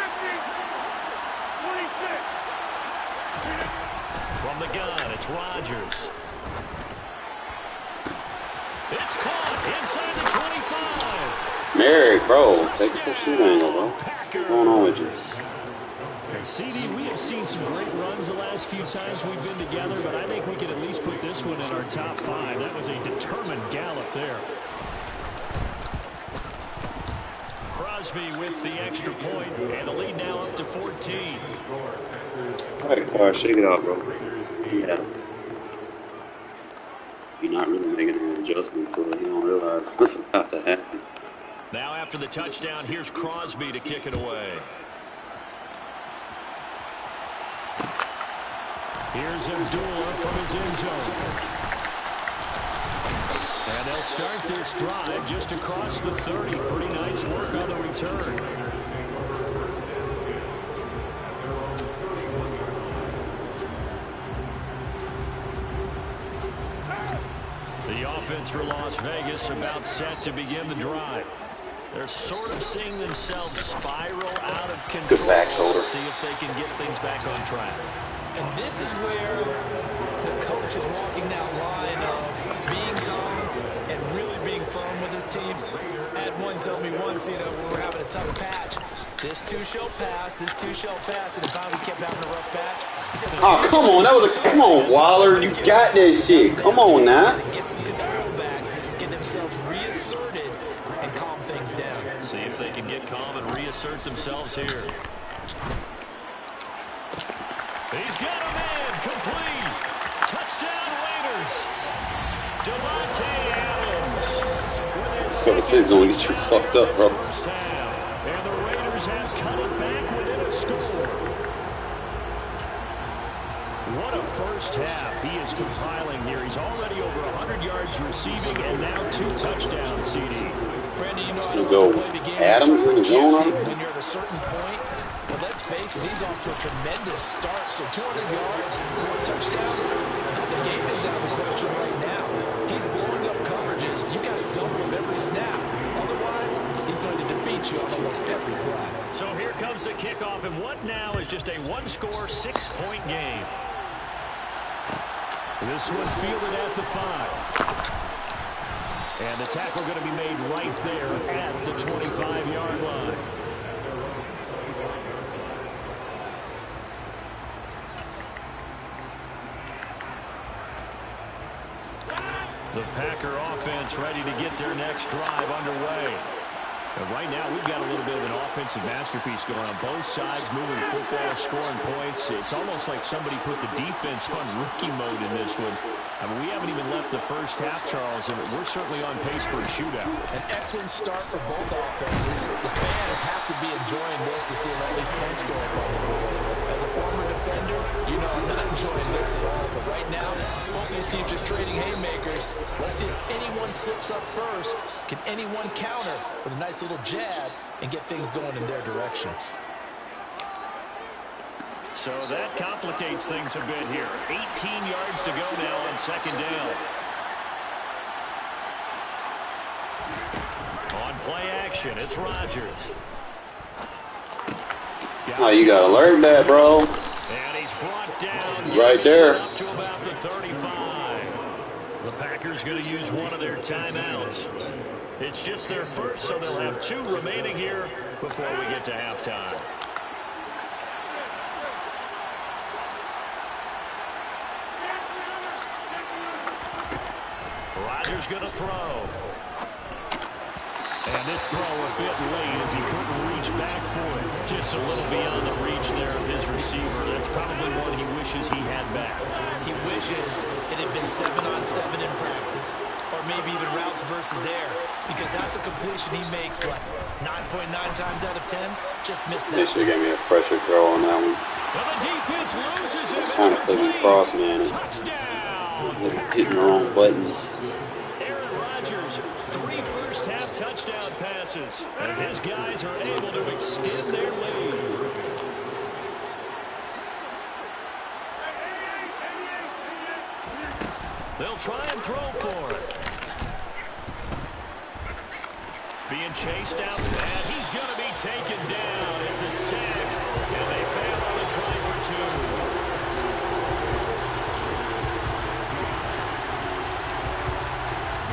From the gun, it's Rodgers. It's caught inside the 25. Merrick, bro, take the shoot angle, bro. What's going on with you? And CD, we have seen some great runs the last few times we've been together, but I think we can at least put this one in our top 5. That was a determined gallop there. Crosby with the extra point, and the lead now up to 14. All right, Car, shake it out, bro. Yeah. You're not really making an adjustment to it. You don't realize what's about to happen. Now after the touchdown, here's Crosby to kick it away. Here's Abdullah from his end zone. And they'll start this drive just across the 30. Pretty nice work on the return. The offense for Las Vegas about set to begin the drive. They're sort of seeing themselves spiral out of control. Good back shoulder. See if they can get things back on track. And this is where the coach is walking that line of being calm and really being firm with his team. Ed one told me once, you know, when we're having a tough patch, this too shall pass, this too shall pass, and finally we kept having a rough patch. He said, oh, come on, that was a, come on, Waller, you got that shit. Come on now. Get some control back, get themselves reasserted, and calm things down. See if they can get calm and reassert themselves here. He's got a man complete. Touchdown Raiders. Devontae Adams Cover 6 don't get you fucked up, bro. First half, and the Raiders have cut it back within a score. What a first half he is compiling here. He's already over 100 yards receiving and now 2 touchdowns, CD. Brandon, you know I You don't go want to play the game Adams in the zone on him? when you're at a certain point. But let's face it, he's off to a tremendous start. So 200 yards, 4 touchdowns. The game is out of the question right now. He's blowing up coverages. You got to double him every snap. Otherwise, he's going to defeat you on almost every play. So here comes the kickoff, and what now is just a one-score, 6-point game. This one fielded at the 5. And the tackle going to be made right there at the 25-yard line. The Packer offense ready to get their next drive underway. And right now, we've got a little bit of an offensive masterpiece going on. Both sides moving the football, scoring points. It's almost like somebody put the defense on rookie mode in this one. I mean, we haven't even left the first half, Charles, and we're certainly on pace for a shootout. An excellent start for both offenses. The fans have to be enjoying this to see all these points go up on the board. As a former defender, you know I'm not enjoying this at all. But right now, both these teams are trading haymakers. Let's see if anyone slips up first. Can anyone counter with a nice little jab and get things going in their direction? So that complicates things a bit here. 18 yards to go now on second down. On play action, it's Rodgers. Oh, you gotta learn that, bro. And he's brought down. He's right there. Up to about the 35. The Packers going to use one of their timeouts. It's just their first, so they'll have 2 remaining here before we get to halftime. Rodgers going to throw. And this throw a bit late as he couldn't reach back for it. Just a little beyond the reach there of his receiver. That's probably one he wishes he had back. He wishes it had been 7-on-7 in practice. Or maybe even routes versus air. Because that's a completion he makes, what, 9.9 times out of 10? Just missed that. They should have gave me a pressure throw on that one. Well, the defense loses him. It's kind of putting cross, man. Touchdown. Hitting the wrong buttons. Aaron Rodgers, 3 first-half touchdown passes as his guys are able to extend their lead. They'll try and throw for it. Being chased out, and he's going to be taken down. It's a sack, and they fail on the try for 2.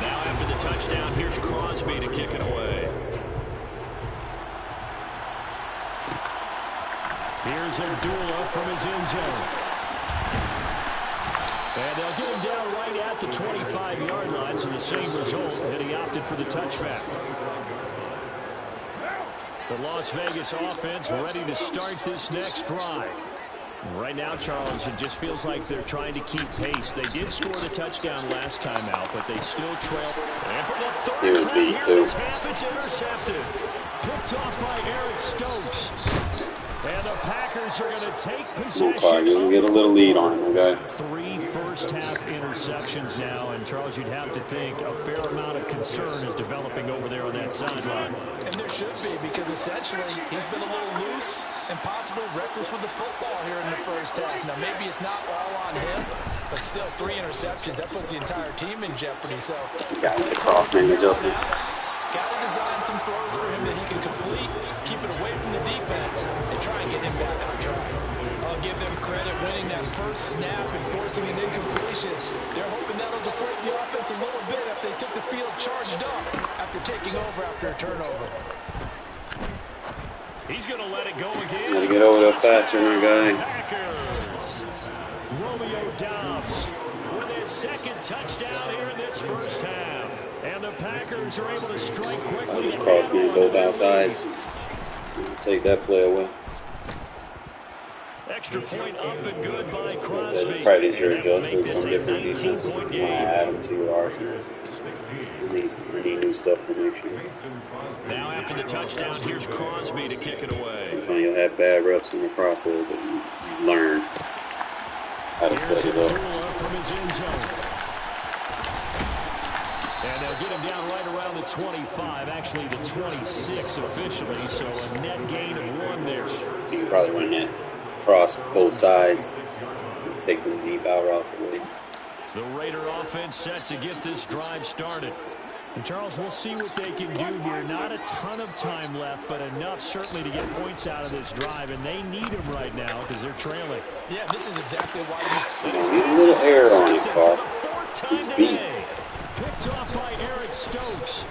Now after the touchdown, here's Crosby to kick it away. Here's Abdullah from his end zone. And they'll get him down right at the 25-yard line, so the same result, and he opted for the touchback. The Las Vegas offense ready to start this next drive. Right now, Charles, it just feels like they're trying to keep pace. They did score the touchdown last time out, but they still trail. And for the third time here this half, it's intercepted. Picked off by Eric Stokes. And the Packers are going to take possession. Okay, you can get a little lead on him, okay? 3 first-half interceptions now, and Charles, you'd have to think a fair amount of concern is developing over there on that sideline. And there should be, because essentially he's been a little loose and possibly reckless with the football here in the first half. Now, maybe it's not all on him, but still 3 interceptions. That puts the entire team in jeopardy. So, got the cross-man adjustment. Got to design some throws for him that he can complete, keep it away from the defense, and try and get him back on track. I'll give them credit winning that first snap and forcing an incompletion. They're hoping that'll deflate the offense a little bit if they took the field charged up after taking over after a turnover. He's going to let it go again. Gotta get over there faster, my guy. Packers. Romeo Doubs with his second touchdown here in this first half. And the Packers are able to strike quickly. I'll just cross me both outsides. Take that play away. Extra point up and good by Crosby. So practice your And that'll make adjustments this on a different defenses. You 19-point want to game. add them to your arsenal. I need new stuff for next year. Now after the touchdown, here's Crosby to kick it away. Sometimes you'll have bad reps in the process, but you learn how to set it up. From his end zone. And they'll get him down right around the 25, actually the 26 officially, so a net gain of 1 there. You can probably run that across both sides, take them deep out routes away. The Raider offense set to get this drive started. And Charles, we'll see what they can do here. Not a ton of time left, but enough certainly to get points out of this drive, and they need them right now because they're trailing. Yeah, this is exactly why Get a little air on it, Clark. He's beat. Picked off by Eric Stokes.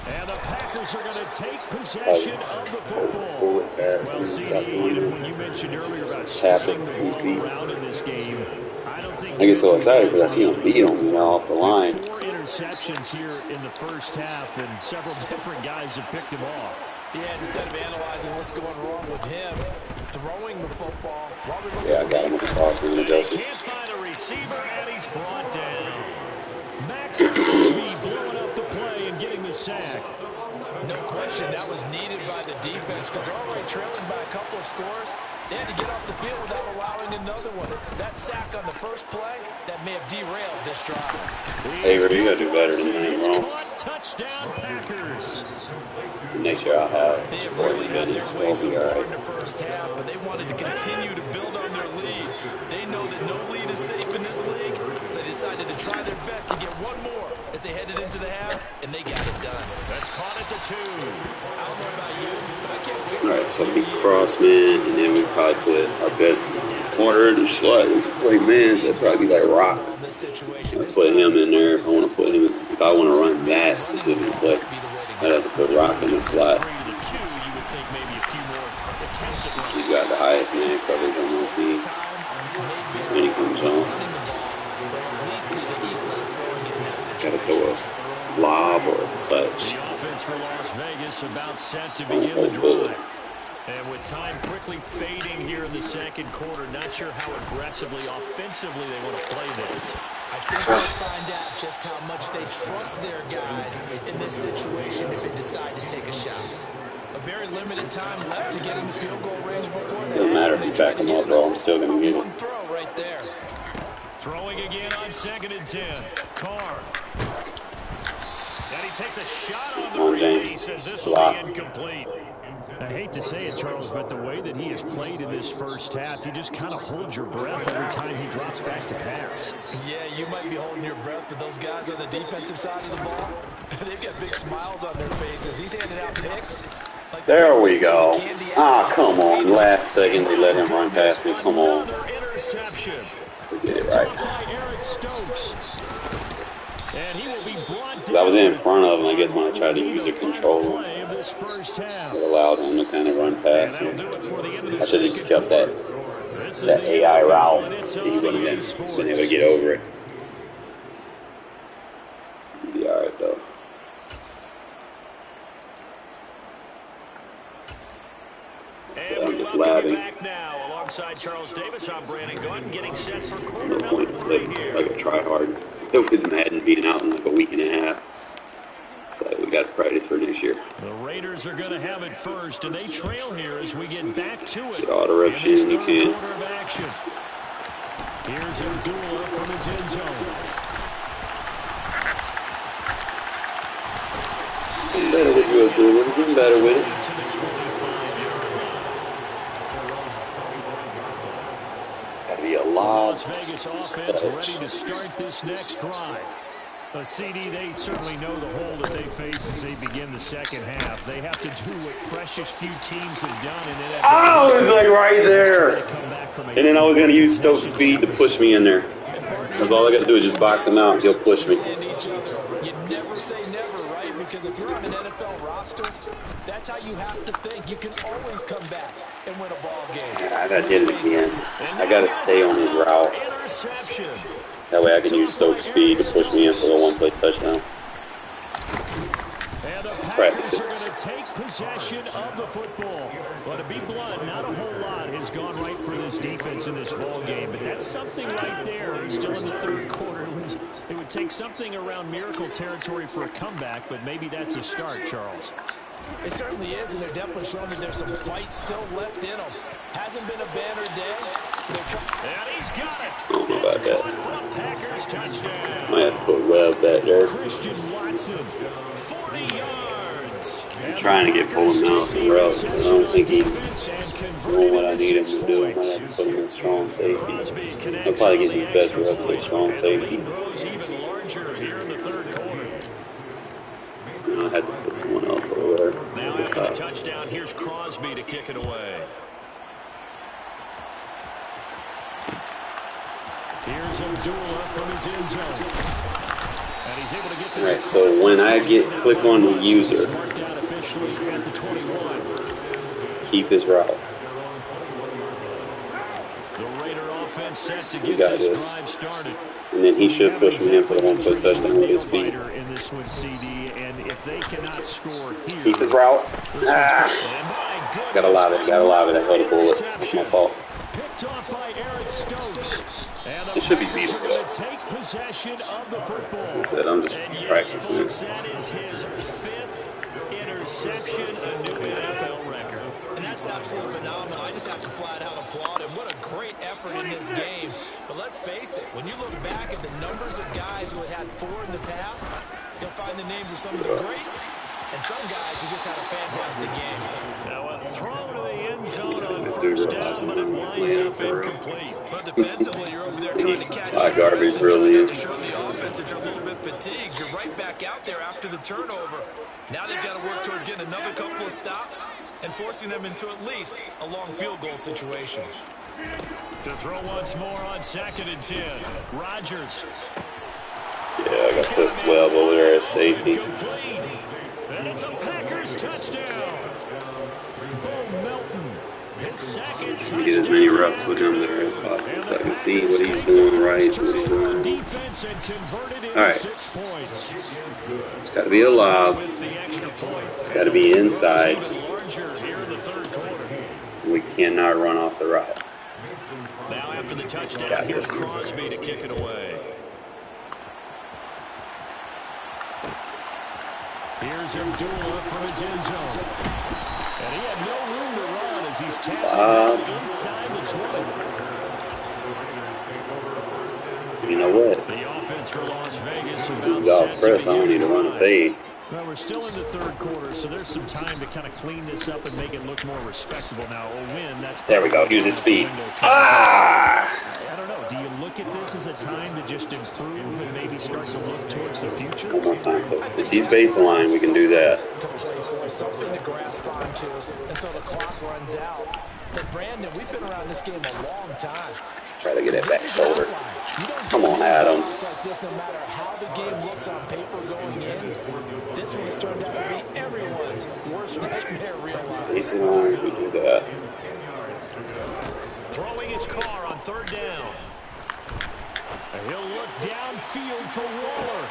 And the Packers are going to take possession of the football. Well, CD, when you mentioned earlier about spreading the ball around in this game, I don't think I get so excited because I see him beat him off the line. 4 interceptions here in the first half, and several different guys have picked him off. Yeah, instead of analyzing what's going wrong with him, throwing the football. Yeah, I got him with the crossman adjustment. Can't find a receiver, and he's brought down. Max Crosby blowing up the play and getting the sack. No question, that was needed by the defense because they're already trailing by a couple of scores. They had to get off the field without allowing another one. That sack on the first play, that may have derailed this drive. Hey, Rudy, you got to do better than that, bro. Touchdown, Packers. Next year I'll have They have really had their way so all far in right. the first half, but they wanted to continue to build on their lead. They know that no lead is safe in this league, so they decided to try their best to get one more as they headed into the half, and they got it done. That's caught at the 2. I don't know about you, but I can't wait. All right, so we crossman, and then we probably put our best corner in the slot. We can play man, so it'd probably be like Rock. I put him in there. I want to put him in, if I want to run that specific play, I'd have to put Rock in the slot. He's got the highest man coverage on the team. And he can jump. Got to throw a lob or a touch. The offense for Las Vegas about set to begin the drive. And with time quickly fading here in the second quarter, not sure how aggressively, offensively they want to play this. I think we'll find out just how much they trust their guys in this situation if they decide to take a shot. A very limited time left to get in the field goal range before that. Doesn't matter if you back him up, bro. I'm still going to get it. One throw right there. Throwing again on 2nd and 10. Carr. And he takes a shot on the read. He says this will be incomplete. I hate to say it, Charles, but the way that he has played in this first half, you just kind of hold your breath every time he drops back to pass. Yeah, you might be holding your breath, but those guys on the defensive side of the ball, they've got big smiles on their faces. He's handing out picks. Like there we go. Ah, come on. Last second, they let him run past me. Come on. Interception. We get it right. Eric Stokes. And he will be brought I was in front of him, I guess, when I tried to use the controller. it allowed him to kind of run past me. I should have just kept that AI route. He wouldn't have been able to get over it. He'd be alright, though. So I'm just labbing. Now, alongside Charles Davis, I'm Brandon Gunn, getting set for quarter No point number flip, 3 here. like a try hard. With Madden beating out in like a week and a half. So we got to practice for next year. The Raiders are going to have it first, and they trail here as we get back to it. Get all the reps in you can. Quarter of action. Here's Abdullah from his end zone. Getting better with you, Abdullah. We're getting better with it. To the 25-yard It's got to be a lot. Las Vegas offense ready to start this next drive. CD, they certainly know the hole that they face as they begin the second half. They have to do what precious few teams have done in NFL. Oh, it was like right there. And then I was going to use Stokes' speed to push me in there. Because all I got to do is just box him out. He'll push me. You never say never, right? Because if you're on an NFL roster, that's how you have to think. You can always come back and win a ball game. I got to hit it again. I got to stay on his route. Interception. That way I can use Stokes' speed to push me in for a one-play touchdown. And the Practice Packers it. are going to take possession of the football. Well, to be blunt, not a whole lot has gone right for this defense in this ball game, but that's something right there. Still in the third quarter. It would take something around miracle territory for a comeback, but maybe that's a start, Charles. It certainly is, and they're definitely showing that there's some fight still left in them. Hasn't been a banner day. And he's got it. I don't know It's about that. caught for a Packers touchdown. Might have to put Webb back there. Christian Watson. 40 yards. I'm trying to get pulling out some routes, but I don't think he's doing what I need him to do. I might have to put him in strong safety. I'll probably get his best reps at strong safety. Grows even larger here in the third quarter. I had to put someone else over there. Now after the touchdown, here's Crosby to kick it away. Here's Abdullah from his end zone. And he's able to get this. All right, so when I click on the user, Marked out officially at the 21. keep his route. The Raider offense set to We get got this this. drive started. And then he should push me in for the 1-foot touchdown with his feet. In this one, CD, and if they cannot score here, Keep his route. And my goodness, Gotta allow it. I held a bullet. It's my fault. picked off by Eric Stokes. And the It should be Packers are beatable. going to take possession of the football. Like I said, I'm just and yes, practicing. folks, that is his 5th interception, a new NFL record. And that's absolutely phenomenal. I just have to flat out applaud him. What a great effort in this game. But let's face it, when you look back at the numbers of guys who had 4 in the past, you'll find the names of some of the greats and some guys who just had a fantastic game. Now a throw to the end zone on first down, but it winds up incomplete. But defensively, you're over there trying to catch My up. garbage and really trying is. to show the offense that you're a little bit fatigued. You're right back out there after the turnover. Now they've got to work towards getting another couple of stops and forcing them into at least a long field goal situation. To throw once more on 2nd and 10. Rodgers. Yeah, I got to put Webb over there as safety. Complete. And it's a Packers touchdown. Bo Melton. His 2nd touchdown. Get as many reps with him there as possible so I can see what he's doing right, what he's doing wrong. Defense and converted into All right. 6 points. It's got to be a lob. With the extra point. It's got to be inside. Even larger here in the third quarter. We cannot run off the route. Now after the touchdown, Got here's this. Crosby to kick it away. Here's Abdullah from his end zone. And he had no room to run as he's tapped inside the 20. You know what? The offense for Las Vegas This is off press. I don't need to run a fade. Well, we're still in the third quarter, so there's some time to kind of clean this up and make it look more respectable. Now, a win, that's... There we go. Use his feet. Ah! I don't know. Do you look at this as a time to just improve and maybe start to look towards the future? One more time. So since he's baseline, we can do that. To play for, something to grasp onto until the clock runs out. But Brandon, we've been around this game a long time. Try to get that back This is shoulder. the outline. You don't Come get on, games Adams. like this, no matter how the game looks on paper going in. This one's turned out to be everyone's worst nightmare real life. Baselines, we do that. Throwing his car on 3rd down. And he'll look downfield for Waller.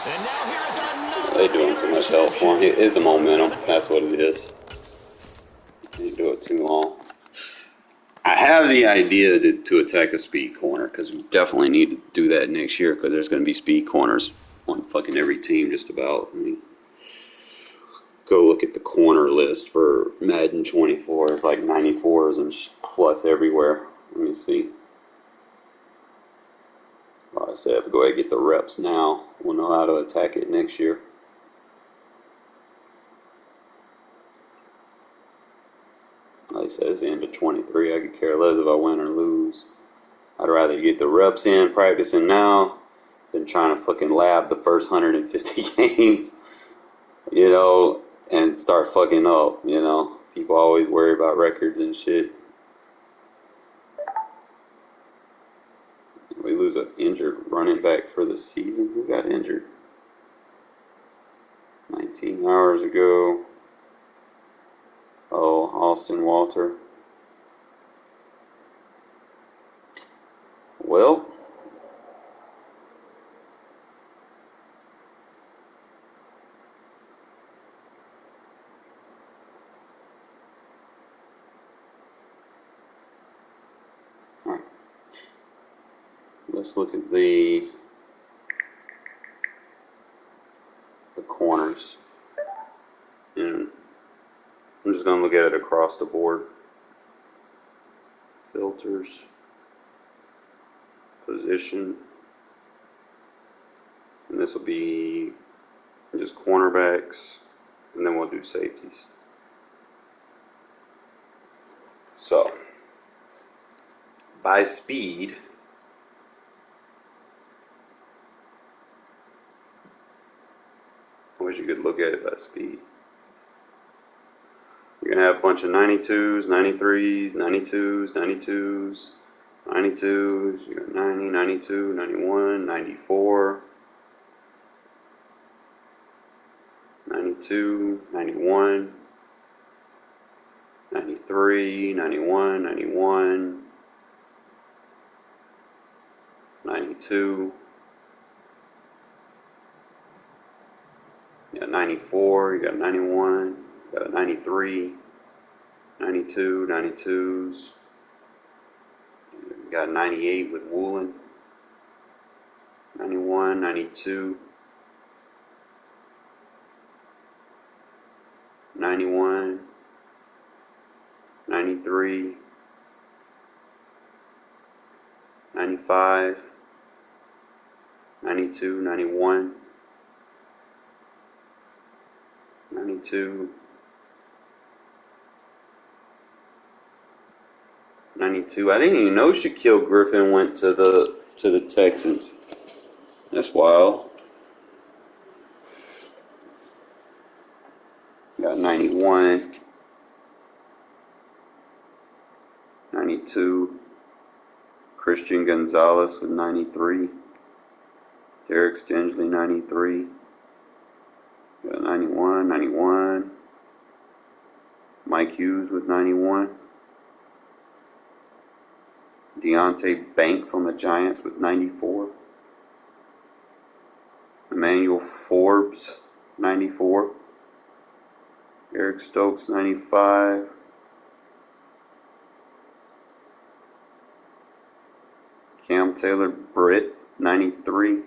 And now here's another. They're doing too much help for him. It is the momentum. That's what it is. They do it too long. I have the idea to attack a speed corner because we definitely need to do that next year because there's going to be speed corners on fucking every team just about. I mean, go look at the corner list for Madden 24. It's like 94s and plus everywhere. Let me see. Well, I said, go ahead and get the reps now. We'll know how to attack it next year. Like I said, it's the end of 23. I could care less if I win or lose. I'd rather get the reps in practicing now than trying to fucking lab the first 150 games, you know, and start fucking up, you know. People always worry about records and shit. We lose an injured running back for the season. Who got injured? 19 hours ago. Oh, Austin Walter. Well, let's look at the corners. And I'm just going to look at it across the board. Filters, position, and this will be just cornerbacks, and then we'll do safeties. So, by speed, I wish you could look at it by speed. You're going to have a bunch of 92s, 93s, 92s, 92s, 92s, you got 90, 92, 91, 94, 92, 91, 93, 91, 91, 92, you got 94, you got 91, you got a 93, 92, 92s, you got 98 with Woolen, 91, 92, 91, 93, 95, 92, 91, 92, 92. I didn't even know Shaquille Griffin went to the Texans. That's wild. Got 91, 92. Christian Gonzalez with 93. Derek Stingley 93. Got 91, 91. Mike Hughes with 91. Deonte Banks on the Giants with 94. Emmanuel Forbes 94. Eric Stokes 95. Cam Taylor Britt 93.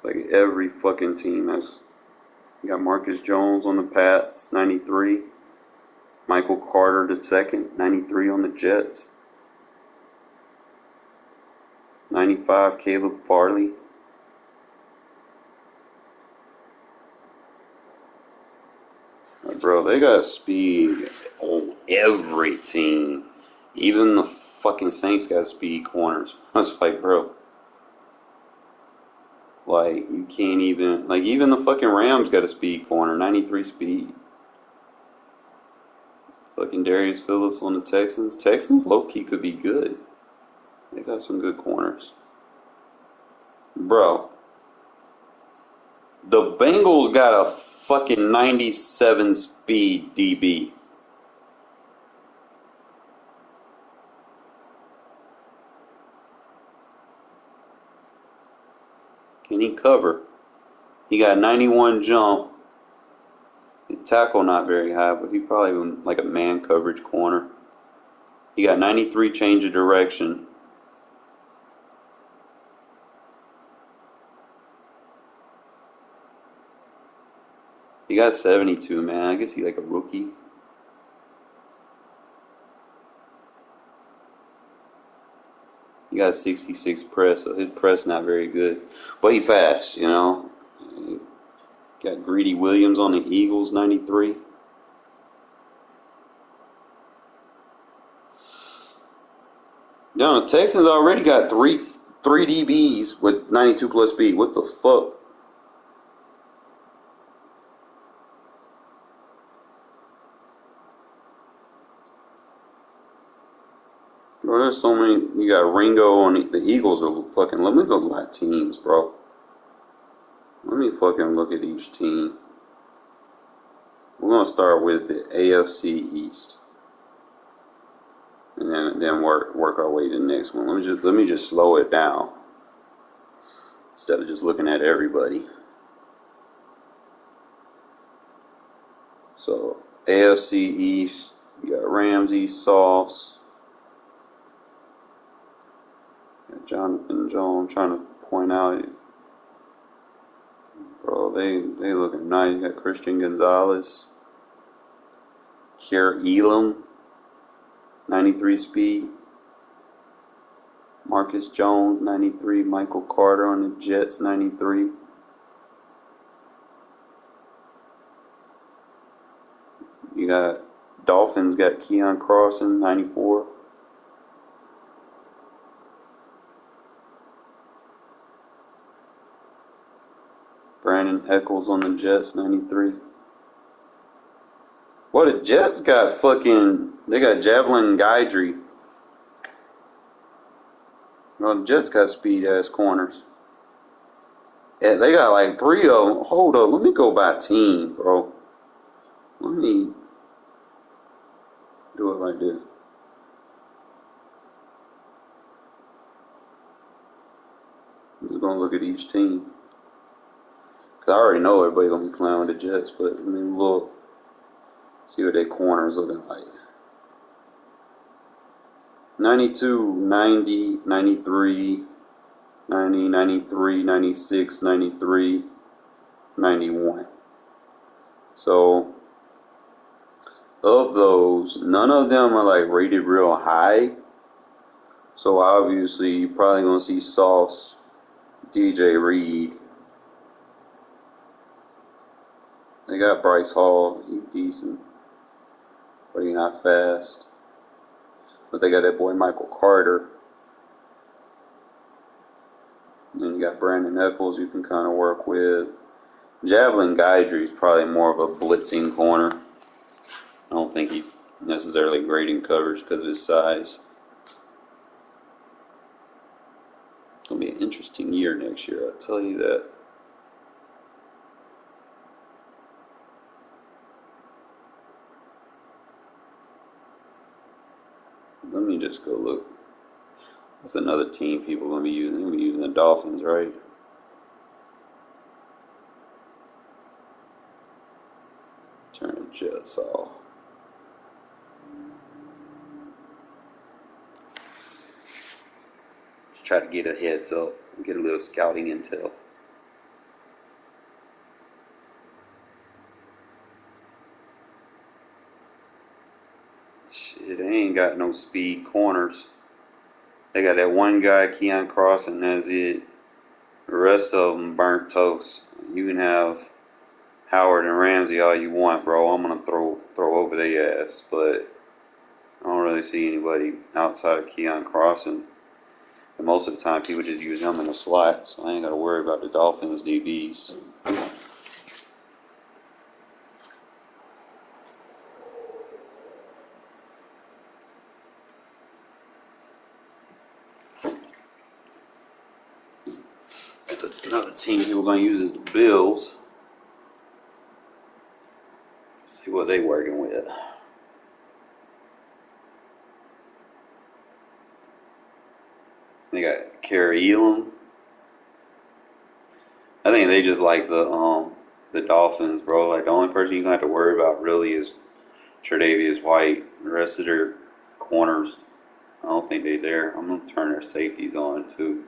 Like every fucking team has. You got Marcus Jones on the Pats 93. Michael Carter II 93 on the Jets. 95 Caleb Farley. Bro, they got speed on every team. Even the fucking Saints got speed corners. I was like, bro. Like, you can't even... Like, even the fucking Rams got a speed corner. 93 speed. Fucking Darius Phillips on the Texans. Texans low-key could be good. They got some good corners. Bro. The Bengals got a fucking 97 speed DB. Can he cover? He got 91 jump. His tackle not very high, but he probably like a man coverage corner. He got 93 change of direction. He got 72, man. I guess he like a rookie. He got 66 press, so his press not very good. But he fast, you know. Got Greedy Williams on the Eagles, 93. No, the Texans already got three DBs with 92 plus speed. What the fuck? Bro, there's so many. You got Ringo on the Eagles are fucking. Let me go at teams, bro. Let me fucking look at each team. We're gonna start with the AFC East, and then work our way to the next one. Let me just slow it down instead of just looking at everybody. So AFC East, you got Ramsey, Sauce. Jonathan Jones, I'm trying to point out, bro, they looking nice. You got Christian Gonzalez, Kier Elam, 93 speed. Marcus Jones, 93. Michael Carter on the Jets, 93. You got Dolphins, got Keon Crossan, 94. Brandon Eccles on the Jets, 93. Well, the Jets got they got Javelin Guidry. Well, the Jets got speed-ass corners. Yeah, they got like 3 of them. Hold up, let me go by team, bro. Let me do it like this. I'm just going to look at each team. Because I already know everybody going to be playing with the Jets, but let me look. See what their corners looking like. 92, 90, 93, 90, 93, 96, 93, 91. So, of those, none of them are like rated real high. So obviously, you're probably going to see Sauce, DJ Reed. They got Bryce Hall, he's decent, but he's not fast. But they got that boy Michael Carter. And then you got Brandon Eccles you can kind of work with. Javelin Guidry is probably more of a blitzing corner. I don't think he's necessarily great in coverage because of his size. It's going to be an interesting year next year, I'll tell you that. Let me just go look. That's another team people are going to be using. They're going to be using the Dolphins, right? Turn the Jets off. Just try to get a heads up. Get a little scouting intel. Shit, they ain't got no speed corners. They got that one guy, Keon Cross, and that's it. The rest of them burnt toast. You can have Howard and Ramsey all you want, bro. I'm gonna throw over their ass, but I don't really see anybody outside of Keon Cross, and most of the time people just use him in the slot, so I ain't gotta worry about the Dolphins DBs. Another team people gonna use is the Bills. Let's see what they working with. They got Kerry Elam. I think they just like the Dolphins, bro. Like the only person you gonna have to worry about really is Tre'Davious White. The rest of their corners, I don't think they're there. I'm gonna turn their safeties on too.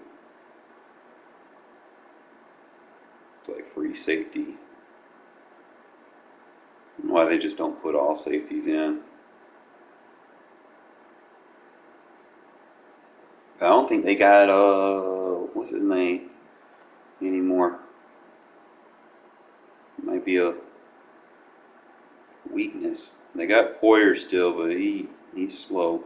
It's like free safety. Why they just don't put all safeties in. I don't think they got what's his name anymore. Might be a weakness. They got Poyer still, but he's slow.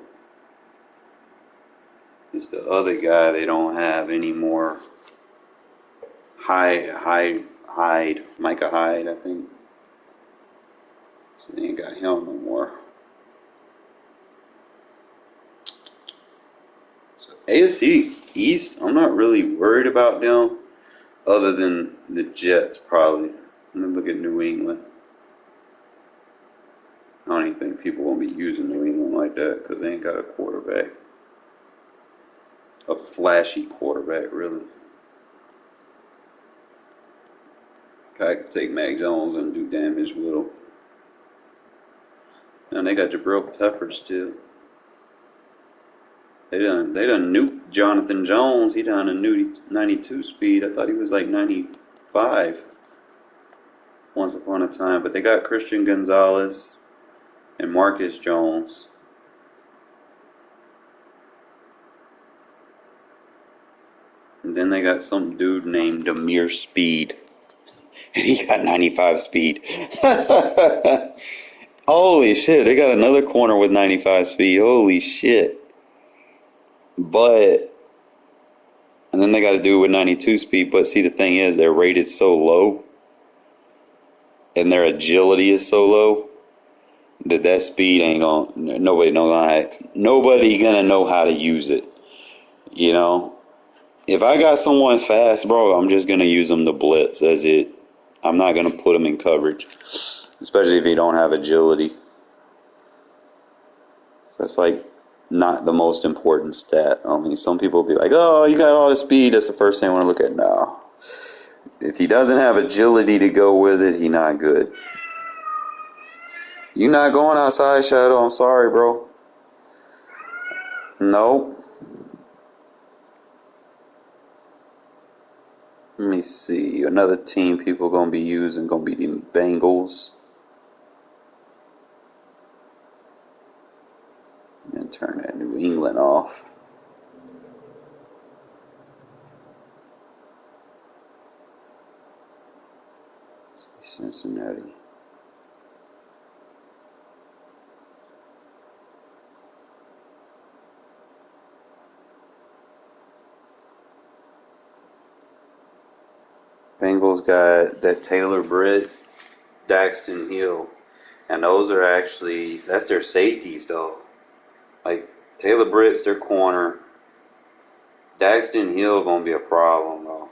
It's the other guy they don't have anymore. Micah Hyde, I think. So they ain't got him no more. So AFC East, I'm not really worried about them, other than the Jets probably. I'm gonna look at New England. I don't even think people won't be using New England like that because they ain't got a quarterback. A flashy quarterback, really. Guy could take Mac Jones and do damage with him. And they got Jabril Peppers still. They done nuked Jonathan Jones. He done a new 92 speed. I thought he was like 95 once upon a time. But they got Christian Gonzalez and Marcus Jones. And then they got some dude named Amir Speed. And he got 95 speed. Holy shit, they got another corner with 95 speed. Holy shit. But, and then they got a dude with 92 speed. But see, the thing is, their rate is so low. And their agility is so low. That speed ain't gonna, nobody gonna know how to use it. You know? If I got someone fast, bro, I'm just gonna use them to blitz as it. I'm not gonna put them in coverage. Especially if you don't have agility. So that's like not the most important stat. I mean, some people will be like, oh, you got all the speed. That's the first thing I want to look at. No. If he doesn't have agility to go with it, he not good. You not going outside, Shadow. I'm sorry, bro. No. Let me see. Another team people going to be using going to be the Bengals. And turn that New England off. Cincinnati. Bengals got that Taylor Britt, Daxton Hill. And those are actually, that's their safeties though. Like, Taylor Britt's their corner. Daxton Hill gonna be a problem though.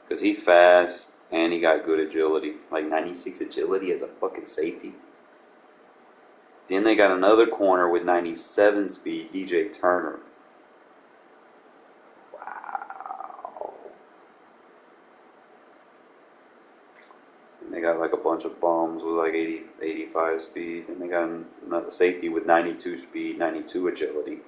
Because he fast and he got good agility. Like 96 agility as a fucking safety. Then they got another corner with 97 speed, DJ Turner. Wow. And they got like a bunch of bums with like 80, 85 speed. And they got another safety with 92 speed, 92 agility.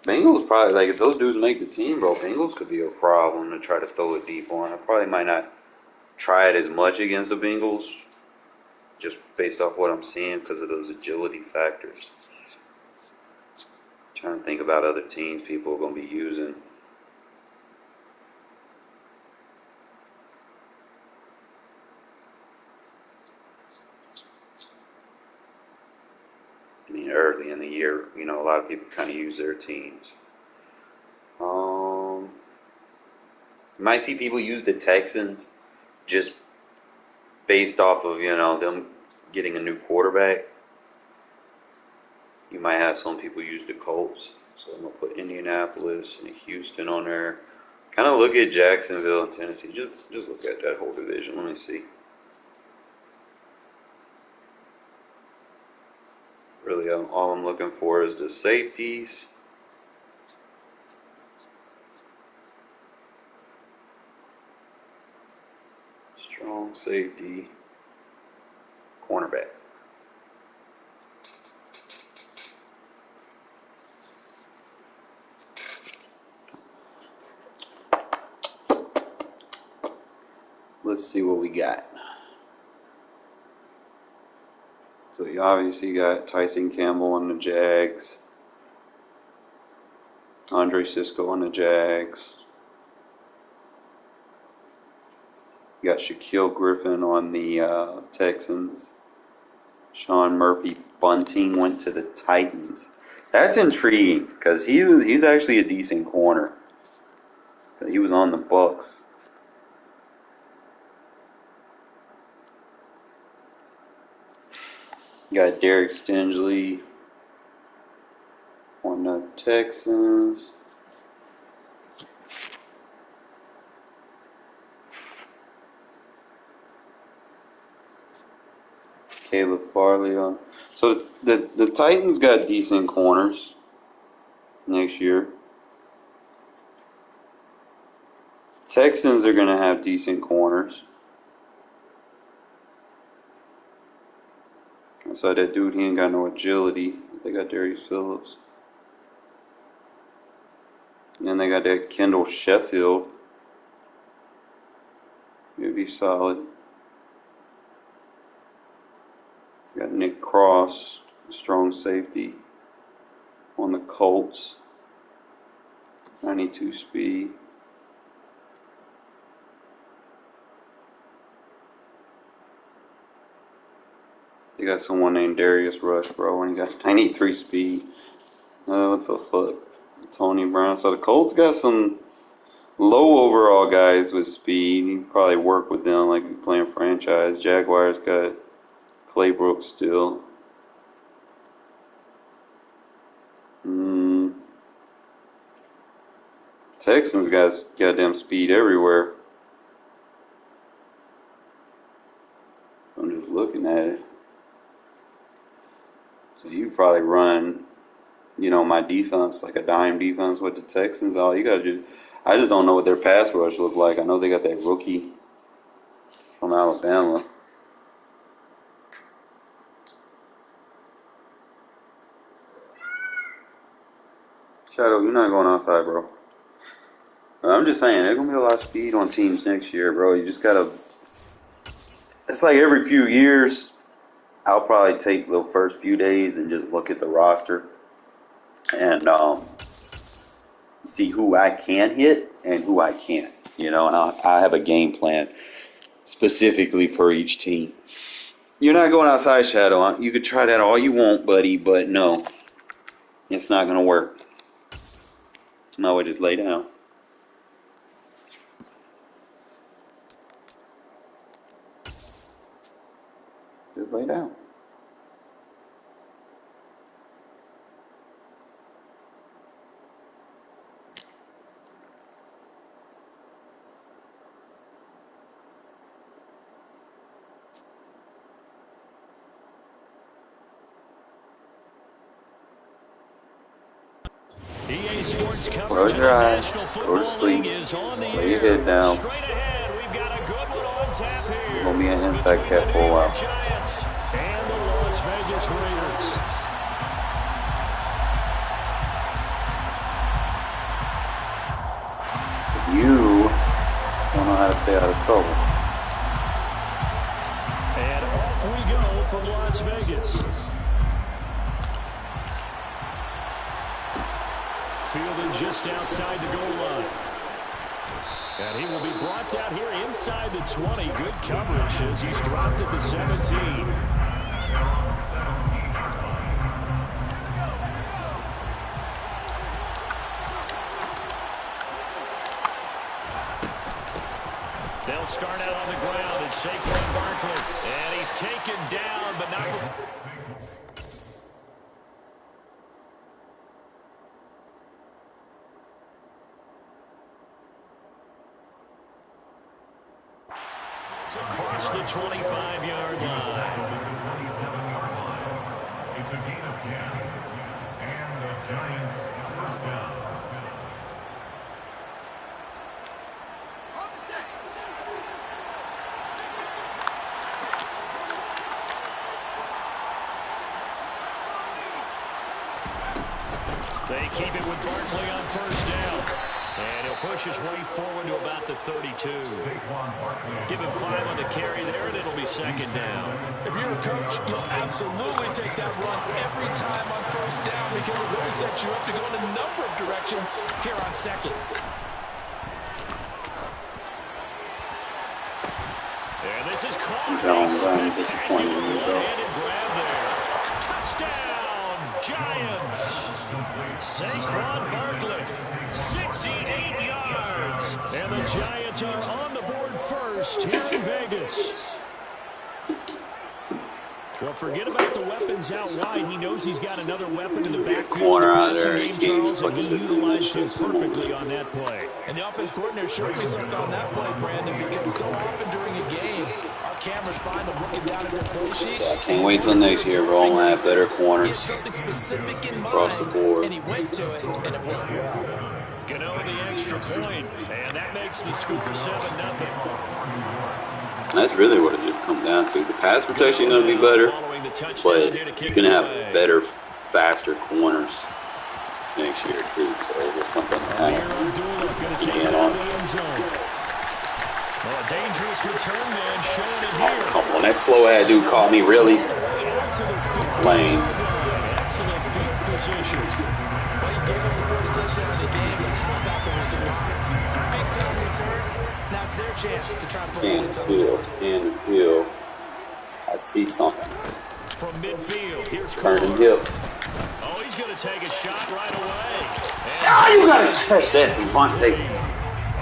Bengals probably, like, if those dudes make the team, bro, Bengals could be a problem to try to throw it deep on. I probably might not try it as much against the Bengals, just based off what I'm seeing because of those agility factors. Trying to think about other teams people are going to be using. I mean, early in the year, you know, a lot of people kind of use their teams. You might see people use the Texans just based off of, you know, them getting a new quarterback. You might have some people use the Colts. So I'm going to put Indianapolis and Houston on there. Kind of look at Jacksonville and Tennessee. Just look at that whole division. Let me see. Really, all I'm looking for is the safeties. Strong safety. Cornerback. Let's see what we got. So you obviously got Tyson Campbell on the Jags. Andre Cisco on the Jags. You got Shaquille Griffin on the Texans. Sean Murphy Bunting went to the Titans. That's intriguing because he's actually a decent corner. He was on the Bucks. You got Derek Stingley on the Texans. Caleb Farley on. So the Titans got decent corners next year. Texans are going to have decent corners. So that dude, he ain't got no agility. They got Darius Phillips. And then they got that Kendall Sheffield. He'll be solid. Got Nick Cross, strong safety on the Colts. 92 speed. They got someone named Darius Rush, bro, and he got 93 speed. What the fuck? Tony Brown. So the Colts got some low overall guys with speed. You can probably work with them like you're playing franchise. Jaguars got Claybrook still. Texans got goddamn speed everywhere. I'm just looking at it. So you probably run, my defense, like a dime defense with the Texans. All you gotta do. I just don't know what their pass rush look like. I know they got that rookie from Alabama. Shadow, you're not going outside, bro. I'm just saying, there's gonna be a lot of speed on teams next year, bro. You just gotta. It's like every few years, I'll probably take the first few days and just look at the roster and see who I can hit and who I can't. And I have a game plan specifically for each team. You're not going outside, Shadow. You could try that all you want, buddy, but no, it's not gonna work. No, just lay down. Just lay down. EA Sports coverage Close of your the eyes. National Go to Football sleep. League is on the Lay your air. head down. Straight ahead, we've got a good one on tap here. You're gonna be an inside cat for a while. Giants and the Las Vegas Raiders. You don't know how to stay out of trouble. And off we go from Las Vegas. Fielded just outside the goal line. And he will be brought down here inside the 20. Good coverage as he's dropped at the 17. They'll start out on the ground and Saquon Barkley. And he's taken down, but not before. Across the 25-yard line. 27-yard line. It's a gain of 10. And the Giants first down. They keep it with Barkley on first down. And he'll push his way forward to about the 32. Give him 5 on the carry there, and it'll be second down. If you're a coach, you'll absolutely take that run every time on first down because it really sets you up to go in a number of directions here on second. And this is caught. Disappointed in you, though. One-handed grab there. Touchdown, Giants. Saquon Barkley, 68 yards. And the Giants are on the board first here in Vegas. Well, forget about the weapons out wide. He knows he's got another weapon in the backfield. Corner out there. Game, Charles, and he utilized him perfectly on that play. And the offense coordinator showed me something on that play, Brandon, because so often during a game, our cameras find them looking down at their play sheet. So I can't wait till next year, bro. I'm gonna have better corners Something specific in across the mind, board. and he went to it, and it worked well. Gano the extra point, and that makes the score 7-0. That's really what it just comes down to. The pass protection is going to be better, but you're going to have better, faster corners next year too. So there's something to add on. Well, a dangerous return man showing it here. Come on, that slow-ass dude caught me, really? Lame. Excellent field position. Well, you gave up the first touchdown of the game, but how about the response? Big time return. Now it's their chance to try to put points on the board. Scan the field. I see something. From midfield, here's Turning hips. Oh, he's going to take a shot right away. Ah, you got to catch that, Devontae.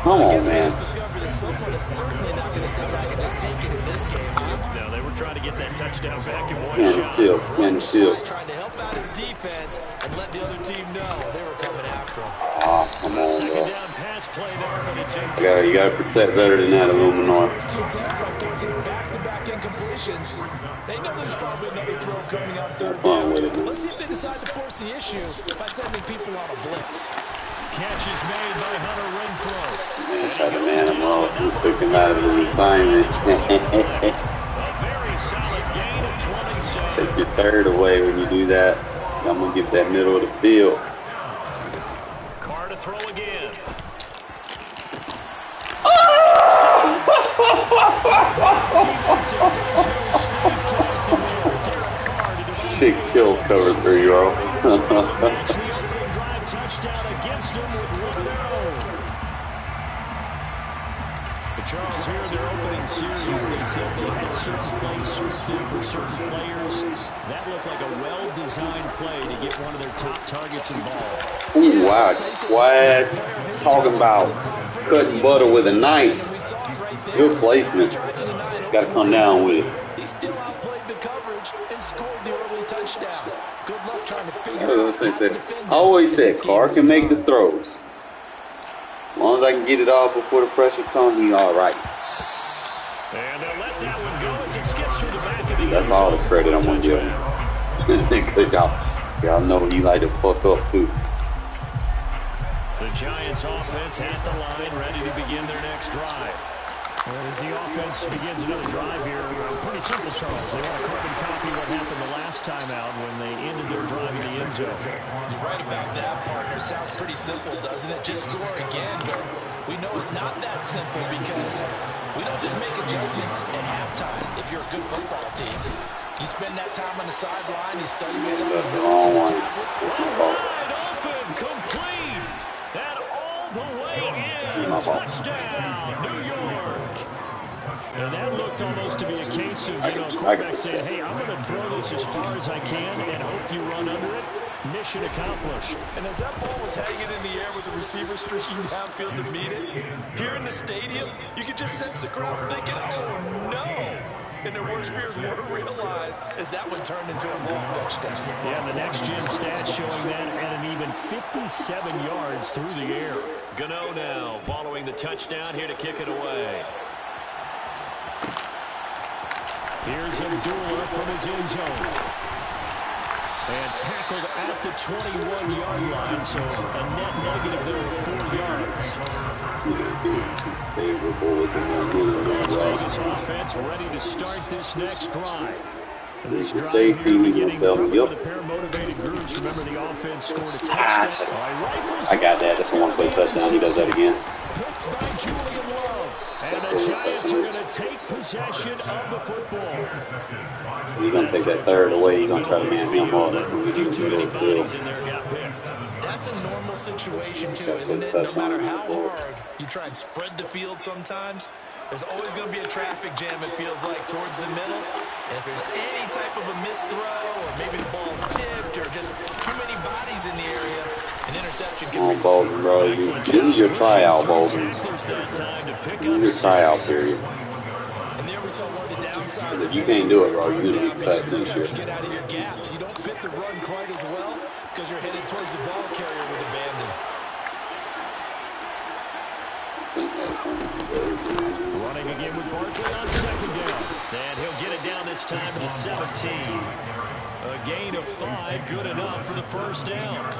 Come on, man. Just discovered that someone is certainly not going to sit back and just take it in this game. No, they were trying to get that touchdown back in one Scan the shot. field, scan the field. Trying to help out his defense and let the other team know they were coming after him. Ah, come on, Second bro. down pass play there, but he takes You got to protect better than that, Illuminor. Back-to-back incompletions. They know there's probably another throw coming up third Fun down. with it, man. Let's see if they decide to force the issue by sending people on a blitz. Catch is made by Hunter Renfrow. Man, tried to man him up. He took him out of his assignment. A very solid gain of 27. Take your third away when you do that. I'm going to get that middle of the field. Carr to throw again. Shit kills cover 3, bro. Charles, here in their opening series, they said they had certain plays scripted for certain players. That looked like a well-designed play to get one of their top targets involved. Ooh, wow. What? Talking about cutting butter with a knife. Good placement. Just got to come down with it. He still outplayed the coverage and scored the early touchdown. Good luck trying to figure I always said Carr can make the throws. As long as I can get it off before the pressure comes, he all right. And they'll let that one go as it skips through the back of the That's all the credit I'm going to give him. Because y'all know he like to fuck up too. The Giants offense at the line, ready to begin their next drive. Well, as the offense begins another drive here, pretty simple, Charles. They want to carbon copy what happened the last time out when they ended their drive in the end zone. You're right about that, partner. Sounds pretty simple, doesn't it? Just score again, but we know it's not that simple because we don't just make adjustments at halftime if you're a good football team. You spend that time on the sideline, you study what's on the notes and the tablet. Wide open, complete, and all the way in. Touchdown, New York. And that looked almost to be a case of, quarterback saying, hey, I'm going to throw this as far as I can and hope you run under it. Mission accomplished. And as that ball was hanging in the air with the receiver streaking downfield to meet it, here in the stadium, you could just sense the crowd thinking, oh, no. And their worst fears weren't realized as that one turned into a long touchdown. Yeah, the next-gen stats showing that at an even 57 yards through the air. Gano now following the touchdown here to kick it away. Here's Abdullah from his end zone. And tackled at the 21-yard line, so a net negative there of 4 yards. Las Vegas offense ready to start this next drive. This drive safety, here he beginning gonna tell me, with the pair-motivated groups. Remember, the offense scored a touchdown. I got that. That's a one-play touchdown. He does that again. Picked by Julian Love. And the Giants are going to take possession of the football. He's going to take that third away. He's going to try to man him all. That's going to be too many bodies in there got picked. That's a normal situation, too, isn't it? No matter how hard you try and spread the field sometimes, there's always going to be a traffic jam, it feels like, towards the middle. And if there's any type of a missed throw, or maybe the ball's tipped, or just too many bodies in the area, an interception can result. Bolden, bro. This is your tryout, Bolden. This is your tryout period. And there we saw one of the downsides. If you can't do it, bro, you're going to be cut this year. Get out of your gaps. You don't fit the run quite as well because you're headed towards the ball carrier with abandon. Running again with Barkley on second down. And he'll get it down this time to the 17. A gain of 5, good enough for the first down.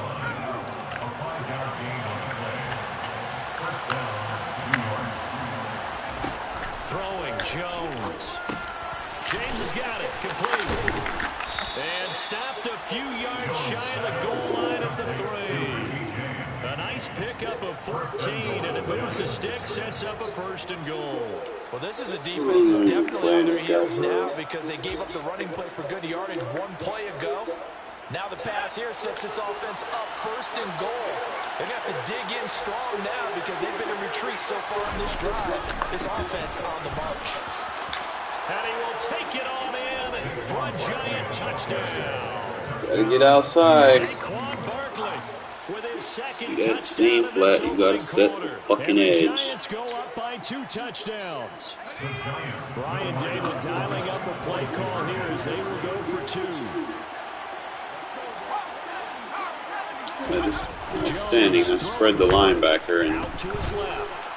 Throwing, Jones. James has got it. Complete. And stopped a few yards shy of the goal line at the 3. A nice pickup of 14, and it moves the stick, sets up a 1st and goal. Well, this is a defense that's definitely on their heels now because they gave up the running play for good yardage one play ago. Now the pass here sets this offense up 1st and goal. They're going to have to dig in strong now because they've been in retreat so far in this drive. This offense on the march. And he will take it on in for a giant touchdown. Gotta get outside. Saquon Barkley with his second You got seam flat, you gotta set the fucking edge. The Giants go up by 2 touchdowns. Brian David dialing up a play call here as they will go for 2. Outstanding. I spread the linebacker and out to his left.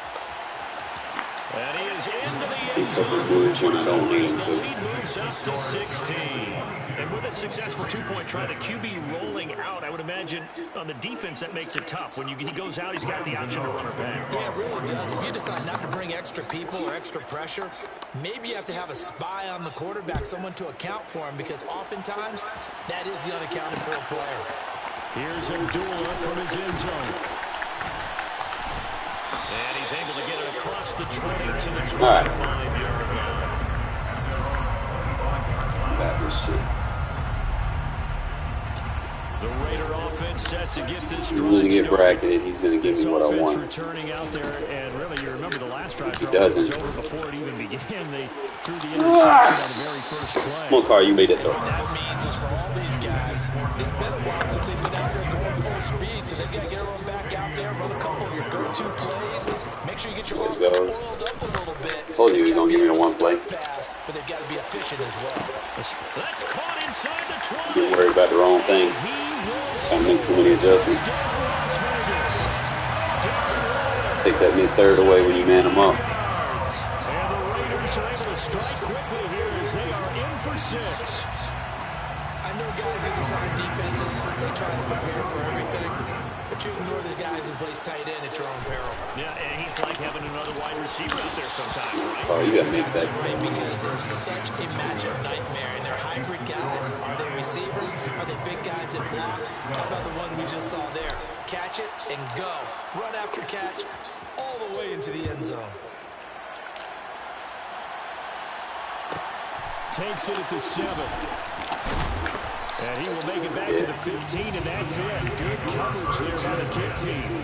And he is into the he end zone moves when I don't need him the to. lead moves up to 16. And with a successful 2-point try, the QB rolling out, I would imagine on the defense that makes it tough. When he goes out, he's got the option to run or pass. Yeah, it really does. If you decide not to bring extra people or extra pressure, maybe you have to have a spy on the quarterback, someone to account for him, because oftentimes that is the unaccounted for player. Here's Abdullah from his end zone. And he's able to get it across the 20 to the 25-yard line. Got this shit. The Raider offense set to get this drive He's going to get started. bracketed. He's going to give me what I want. Returning out there, and really, you remember the last drive He doesn't. was over before it even began. They threw the interception on the very first play. Come on, Carr, you made it throw. What that means is for all these guys, it's been a while since they've been out there going full speed, so they've got to get everyone back out there, run a couple of your go-to plays. Make sure you get your offense oiled up a little bit. Told you he was going to give me the one play. Pass, but they've got to be efficient as well. That's caught inside the 20. Getting worried about the wrong thing. Gotta make too many adjustments. Take that mid-third away when you man them up. And the Raiders are able to strike quickly here as they are in for 6. I know guys who design defenses, they try to prepare for everything, but you ignore the guys who plays tight end at your own peril. Yeah, and he's like having another wide receiver out there sometimes, right? Oh, you gotta make that. Right, because they're such a matchup nightmare, and they're hybrid guys. Are they receivers? Are they big guys that block? How about the one we just saw there? Catch it and go. Run after catch all the way into the end zone. Takes it at the 7. And he will make it back to the 15, and that's it. Good coverage there by the kick team.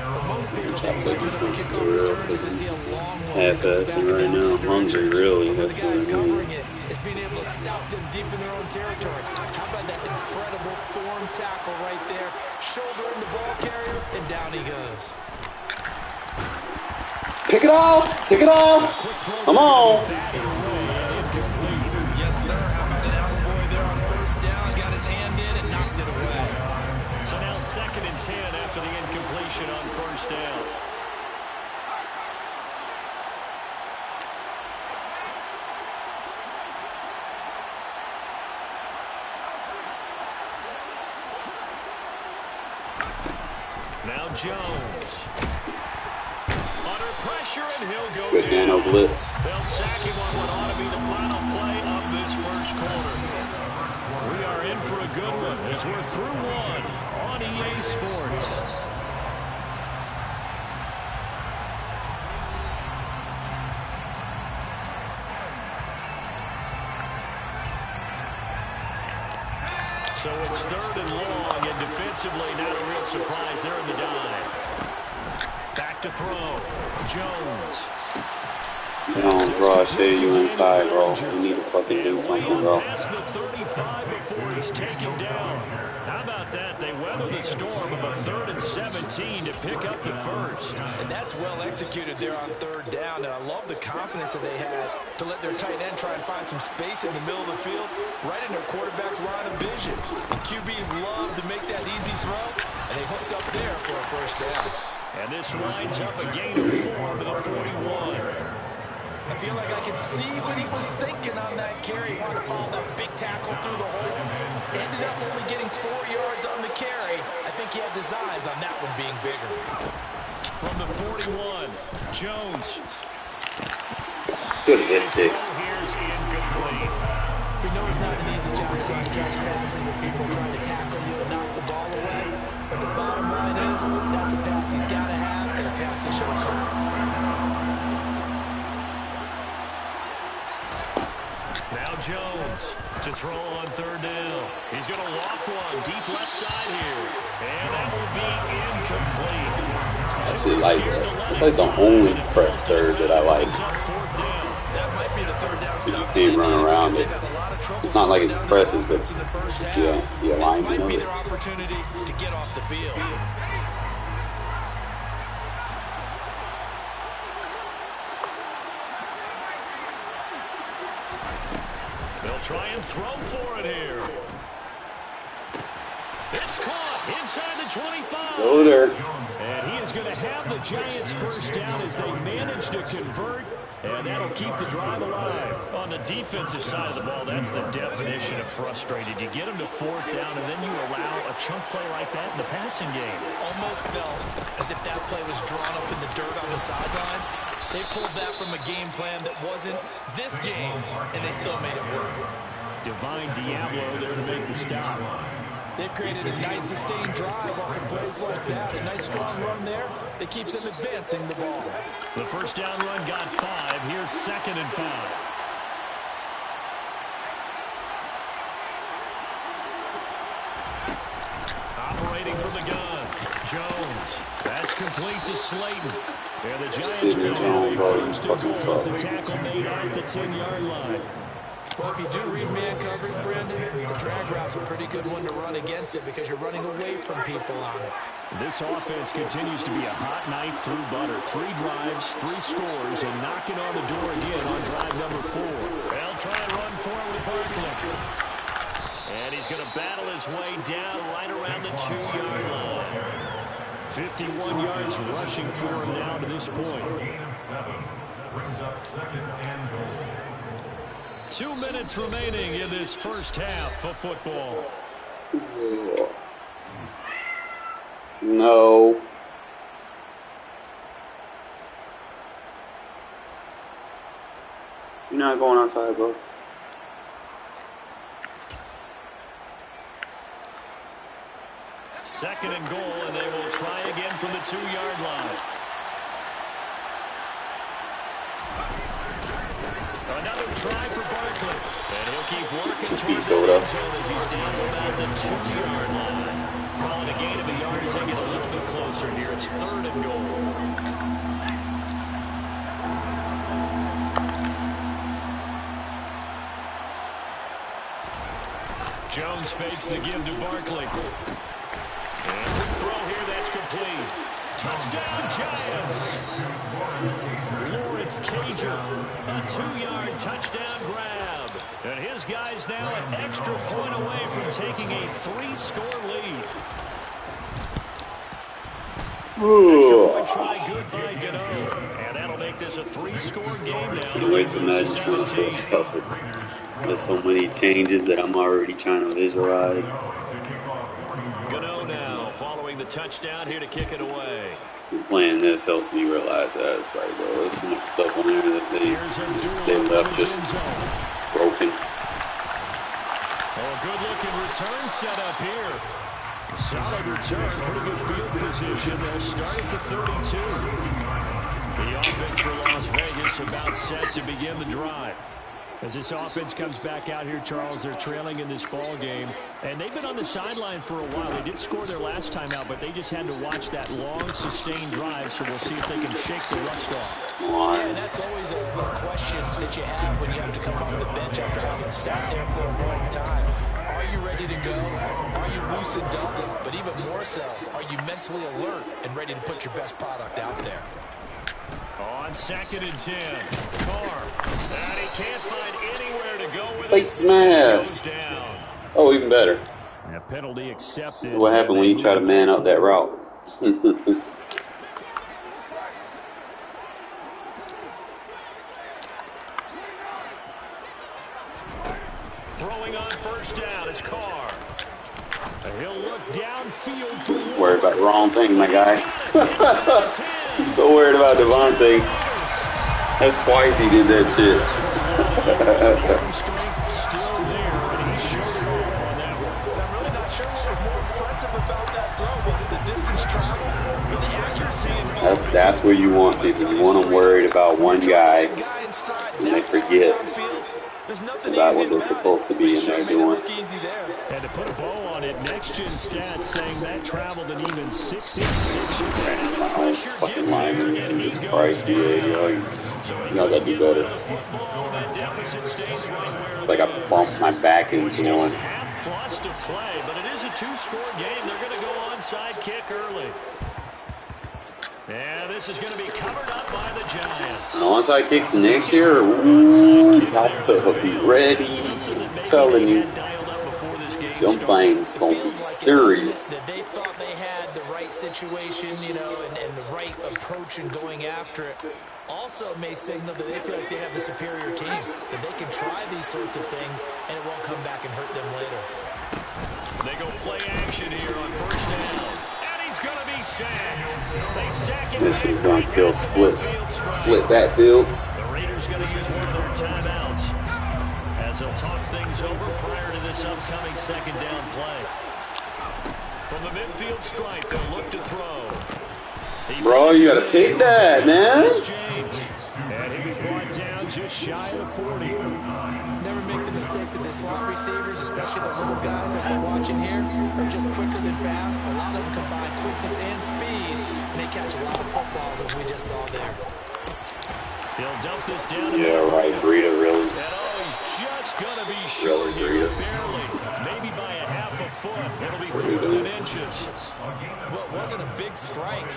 For most people, the excitement of a kickoff return is to see a long one. Half-assing right now. I'm hungry, really. The That's guys what I mean. covering it is being able to stout them deep in their own territory. How about that incredible form tackle right there? Shoulder in the ball carrier, and down he goes. Pick it off! Pick it off! Come on! Yes, sir. How about an attaboy there on first down? Got his hand in and knocked it away. So now 2nd and 10 after the incompletion on first down. Now Jones. Under pressure, and he'll go Good down. nano blitz. They'll sack him on what ought to be the final play of this first quarter. We are in for a good one as we're through one on EA Sports. So it's 3rd and long, and defensively not a real surprise there in the dive. Back to throw. Jones. Down, bro. I say you inside, bro. You need to fucking do something, bro. Past the 35 before he's taken down. How about that? They weather the storm of a 3rd and 17 to pick up the first. And that's well executed there on 3rd down. And I love the confidence that they had to let their tight end try and find some space in the middle of the field, right in their quarterback's line of vision. The QBs love to make that easy throw, and they hooked up there for a first down. And this winds up a gain of 4 to the 41. I feel like I can see what he was thinking on that carry. He wanted to follow that big tackle through the hole. Ended up only getting 4 yards on the carry. I think he had designs on that one being bigger. From the 41, Jones. Good at this six. Here's incomplete. We know it's not an easy job trying to catch passes with people trying to tackle you and knock the ball away. But the bottom line is, that's a pass he's got to have and a pass he should have caught. Now Jones to throw on third down. He's going to loft one deep left side here. And that will be incomplete. I actually like that. It's like the only press third that I like. That might be the third down You stop. can't run around it. It's not like it presses, but the alignment might of be it. their opportunity to get off the field. They'll try and throw for it here. It's caught inside the 25. Go there. And he is going to have the Giants first down as they manage to convert. And that'll keep the drive alive. On the defensive side of the ball, that's the definition of frustrated. You get them to fourth down, and then you allow a chunk play like that in the passing game. Almost felt as if that play was drawn up in the dirt on the sideline. They pulled that from a game plan that wasn't this game, and they still made it work. Divine Diablo there to make the stop. They've created a nice sustained drive off of plays like that. A nice strong run there that keeps them advancing the ball. The first down run got 5. Here's 2nd and 5. Operating from the gun. Jones. That's complete to Slayton. And the Giants are going to have a first and goal as the tackle made at the 10-yard line. Well, if you do read man coverage, Brandon, the drag route's a pretty good one to run against it because you're running away from people on it. This offense continues to be a hot knife through butter. 3 drives, 3 scores, and knocking on the door again on drive number 4. They'll try and run for it with Barkley. And he's going to battle his way down right around the 2-yard line. 51 yards rushing for him now to this point. Gain of 7 brings up 2nd and goal. 2 minutes remaining in this first half of football. No. You're not going outside, bro. Second and goal, and they will try again from the 2-yard line. Another try for Barkley. And he'll keep working towards the end zone as he's down about the 2-yard line. Calling a gain of a yard as they get a little bit closer here. It's 3rd and goal. Jones fakes the give to Barkley. And quick throw here, that's complete. Touchdown, Giants. Lawrence Cager, a 2-yard touchdown grab. And his guys now an extra point away from taking a 3-score lead. Try good by Gano. And that'll make this a 3-score game now. Can't wait till Madden 2012. There's so many changes that I'm already trying to visualize. Gano now following the touchdown here to kick it away. Playing this helps me realize that it's like, bro, there's so much stuff on there that they left just broken. Oh, a good-looking return set up here. Solid return, pretty good field position. They'll start at the 32. The offense for Las Vegas about set to begin the drive. As this offense comes back out here, Charles, they're trailing in this ball game. And they've been on the sideline for a while. They did score their last time out, but they just had to watch that long, sustained drive, so we'll see if they can shake the rust off. Yeah, and that's always a question that you have when you have to come off the bench after having sat there for a long time. Are you ready to go? Are you loosened up? But even more so, are you mentally alert and ready to put your best product out there? On 2nd and 10, Carr. And he can't find anywhere to go with Face mask. Oh, even better. A penalty accepted. What happened when you try to man up that route? Throwing on first down is Carr. He'll look downfield for Just worried about the wrong thing, my guy. I'm so worried about Devontae. That's twice he did that shit. Still there, and he showed it off on that one. I'm really not sure what was more impressive about that throw. Was it the distance traveled or the accuracy involved? That's where you want people. You want them worried about one guy, and they forget about what they're supposed to be in there doing. And to put a bow on it, next-gen stats saying that traveled an even 66 yards. Fucking lineman. Jesus Christ, y'all gotta do better. It's like I bumped my back into one. Plus to play, but it is a two-score game. They're going to go onside kick early. And this is going to be covered up by the Giants. And onside kicks next year? Ooh, y'all better be ready. I'm telling you. Them things going to be serious. That they thought they had the right situation, you know, and the right approach in going after it. Also may signal that they feel like they have the superior team, that they can try these sorts of things, and it won't come back and hurt them later. They go play action here on first down. And he's going to be sacked. They sack him. This is going to kill split backfields. The Raiders going to use one of their timeouts as they'll talk things over prior to this upcoming second down play. From the midfield stripe, they'll look to throw. Bro, you got to pick that, man. And he'll be brought down just shy of the 40. Never make the mistake that the slot receivers, especially the little guys that we're watching here, are just quicker than fast. A lot of them combine quickness and speed, and they catch a lot of footballs, as we just saw there. He'll dump this down. Yeah, right, Breida, really. And he's just going to be short here, barely. Maybe by a half a foot. It'll be 4 inches. Well, it wasn't a big strike,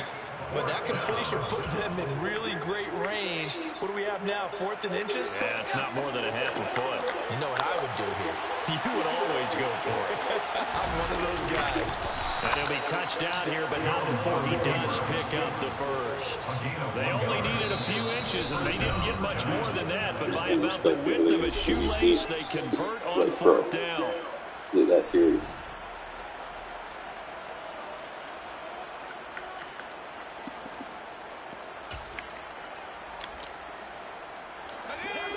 but that completion put them in really great range. What do we have now, 4th and inches? Yeah, it's not more than a half a foot. You know what I would do here? You would always go for it. I'm one of those guys. And he'll be touched out here, but not before he does pick up the first. They only needed a few inches, and they didn't get much more than that. But by about the width of a shoelace, they convert on 4th down. Is it that serious?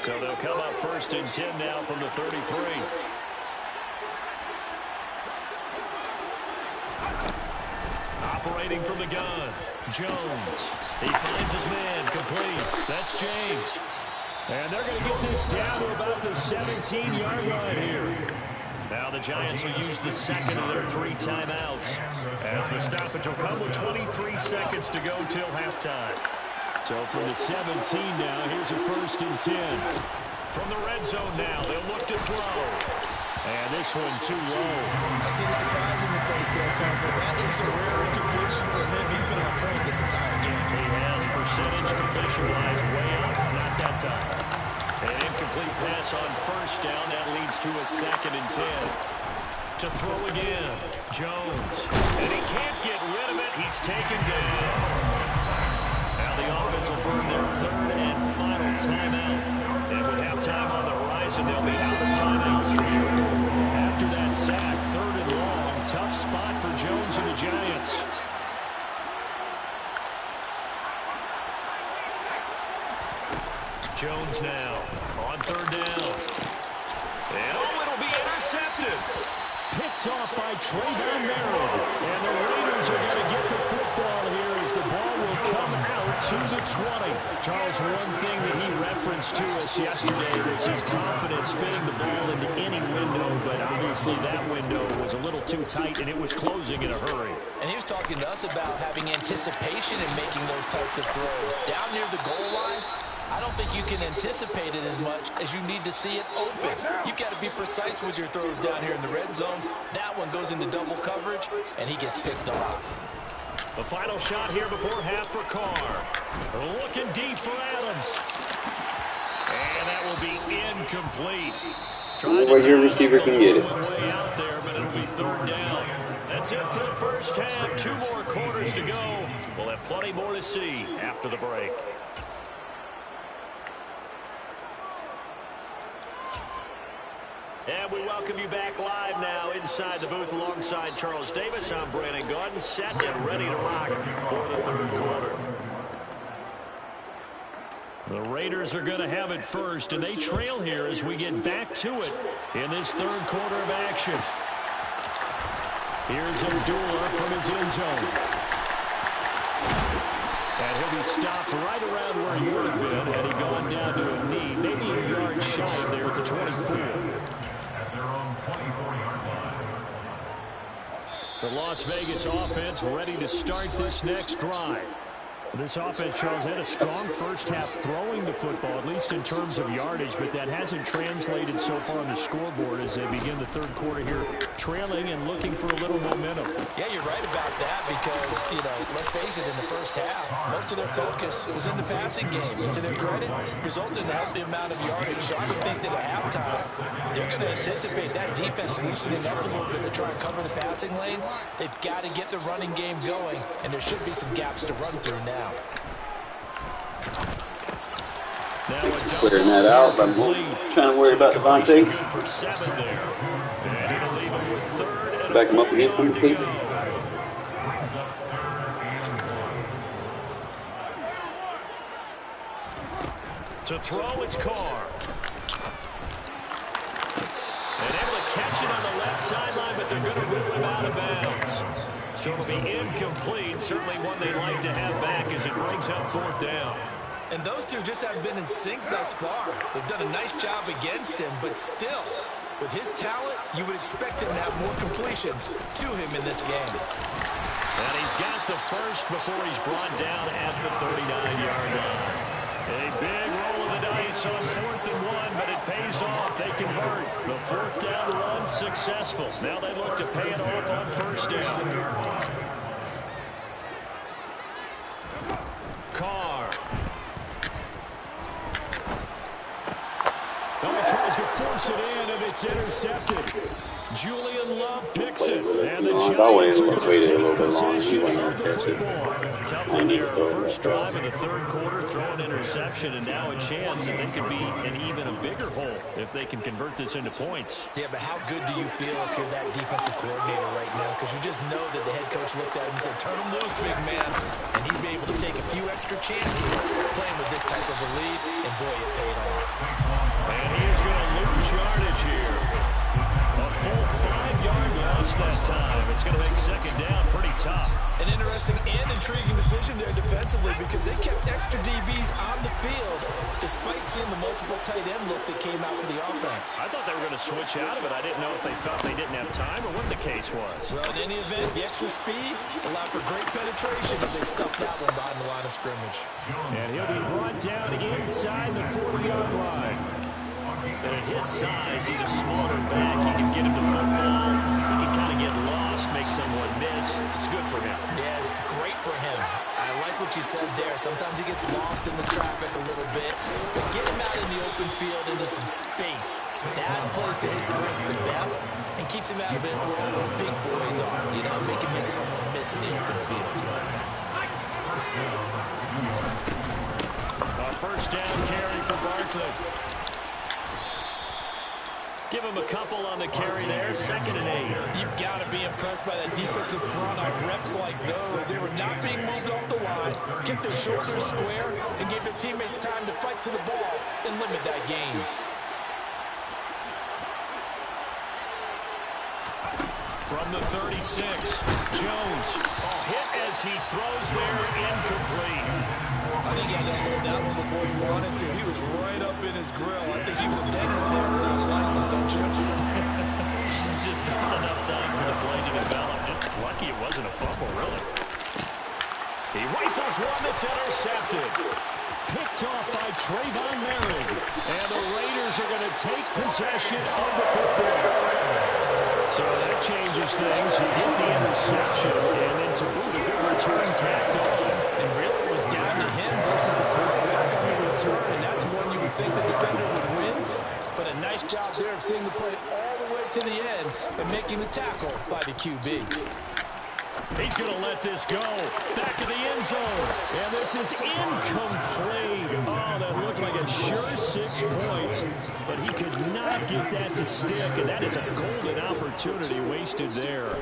So they'll come up 1st and 10 now from the 33. Operating from the gun, Jones. He finds his man, complete. That's James. And they're going to get this down to about the 17-yard line here. Now the Giants will use the second of their 3 timeouts, as the stoppage will come with 23 seconds to go till halftime. So from the 17 now, here's a 1st and 10. From the red zone now, they'll look to throw. And this one too low. I see the surprise in the face there, Carter. That is a rare completion for him. He's been on point this entire game. He has percentage completion-wise way up, not that time. An incomplete pass on 1st down. That leads to a 2nd and 10. To throw again, Jones. And he can't get rid of it. He's taken down. The offense will burn their 3rd and final timeout. And with halftime on the horizon, they'll be out of timeouts here. After that sack, 3rd and long, tough spot for Jones and the Giants. Jones now on 3rd down. And it'll be intercepted. Picked off by Trayvon Merritt. And the Raiders are going to get the football here as the ball will come out to the 20. Charles, one thing that he referenced to us yesterday was his confidence fitting the ball into any window, but obviously that window was a little too tight and it was closing in a hurry. And he was talking to us about having anticipation in making those types of throws. Down near the goal line, I don't think you can anticipate it as much as you need to see it open. You've got to be precise with your throws down here in the red zone. That one goes into double coverage, and he gets picked off. The final shot here before half for Carr. Looking deep for Adams. And that will be incomplete. Where your receiver can get it. Way out there, but it'll be 3rd down. That's it for the first half. 2 more quarters to go. We'll have plenty more to see after the break. And we welcome you back live now inside the booth alongside Charles Davis. I'm Brandon Gordon, set and ready to rock for the 3rd quarter. The Raiders are going to have it first, and they trail here as we get back to it in this third quarter of action. Here's Abdullah from his end zone. And he'll be stopped right around where he would have been had he gone down to a knee, maybe a yard shy there at the 24. At their own 24-yard line. The Las Vegas offense ready to start this next drive. This offense, Charles, had a strong first half throwing the football, at least in terms of yardage, but that hasn't translated so far on the scoreboard as they begin the third quarter here, trailing and looking for a little momentum. Yeah, you're right about that because, let's face it, in the first half, most of their focus was in the passing game. And to their credit, resulted in a healthy amount of yardage. So I would think that at halftime, they're going to anticipate that defense loosening up a little bit to try and cover the passing lanes. They've got to get the running game going, and there should be some gaps to run through now. Clearing that out. I'm trying to worry about Devontae. Back him up again for me, please. To throw, it's Carr. And able to catch it on the left sideline, but they're going to rule him out of bounds. So it'll be incomplete. Certainly one they'd like to have back as it brings up fourth down. And those two just haven't been in sync thus far. They've done a nice job against him, but still, with his talent, you would expect him to have more completions to him in this game. And he's got the first before he's brought down at the 39-yard line. A big roll of the dice on 4th and 1, but it pays off. They convert. The fourth down run successful. Now they look to pay it off on first down. Carr. Now he tries to force it in, and it's intercepted. Julian Love picks it. And the Giants I waited a little bit longer. He went on to catch it. Tough in their first drive in the third quarter, throwing interception, and now a chance that they could be in even a bigger hole if they can convert this into points. Yeah, but how good do you feel if you're that defensive coordinator right now? Because you just know that the head coach looked at him and said, turn him loose, big man. And he'd be able to take a few extra chances playing with this type of a lead, and boy, it paid off. And he's going to lose yardage here. A full 5-yard loss that time. It's going to make second down pretty tough. An interesting and intriguing decision there defensively because they kept extra DBs on the field despite seeing the multiple tight end look that came out for the offense. I thought they were going to switch out of it. I didn't know if they felt they didn't have time or what the case was. Well, in any event, the extra speed allowed for great penetration as they stuffed that one behind the line of scrimmage. And he'll be brought down inside the 40-yard line. And at his size, he's a smaller back. You can get him the football. He can kind of get lost, make someone miss. It's good for him. Yeah, it's great for him. I like what you said there. Sometimes he gets lost in the traffic a little bit. But get him out in the open field into some space. That plays to his strengths the best and keeps him out of it where all the big boys are. Make him make someone miss in the open field. A first down carry for Barkley. Give him a couple on the carry there, 2nd and 8. You've got to be impressed by that defensive front on reps like those. They were not being moved off the line, kept their shoulders square, and gave their teammates time to fight to the ball and limit that gain. From the 36, Jones. Hit as he throws there, incomplete. I think he had to hold that one before he wanted to. He was right up in his grill. I think he was a dentist there without a license, don't you? Just not enough time for the play to develop. Just lucky it wasn't a fumble, really. He rifles one that's intercepted. Picked off by Trayvon Merrick. And the Raiders are going to take possession of the football. So that changes things. You get the interception, and then to boot, a good return tacked on. And really it was down to him versus the quarterback on the return, and that's one you would think the defender would win. But a nice job there of seeing the play all the way to the end and making the tackle by the QB. He's going to let this go. Back in the end zone. And this is incomplete. Oh, that looked like a sure 6 points. But he could not get that to stick. And that is a golden opportunity wasted there.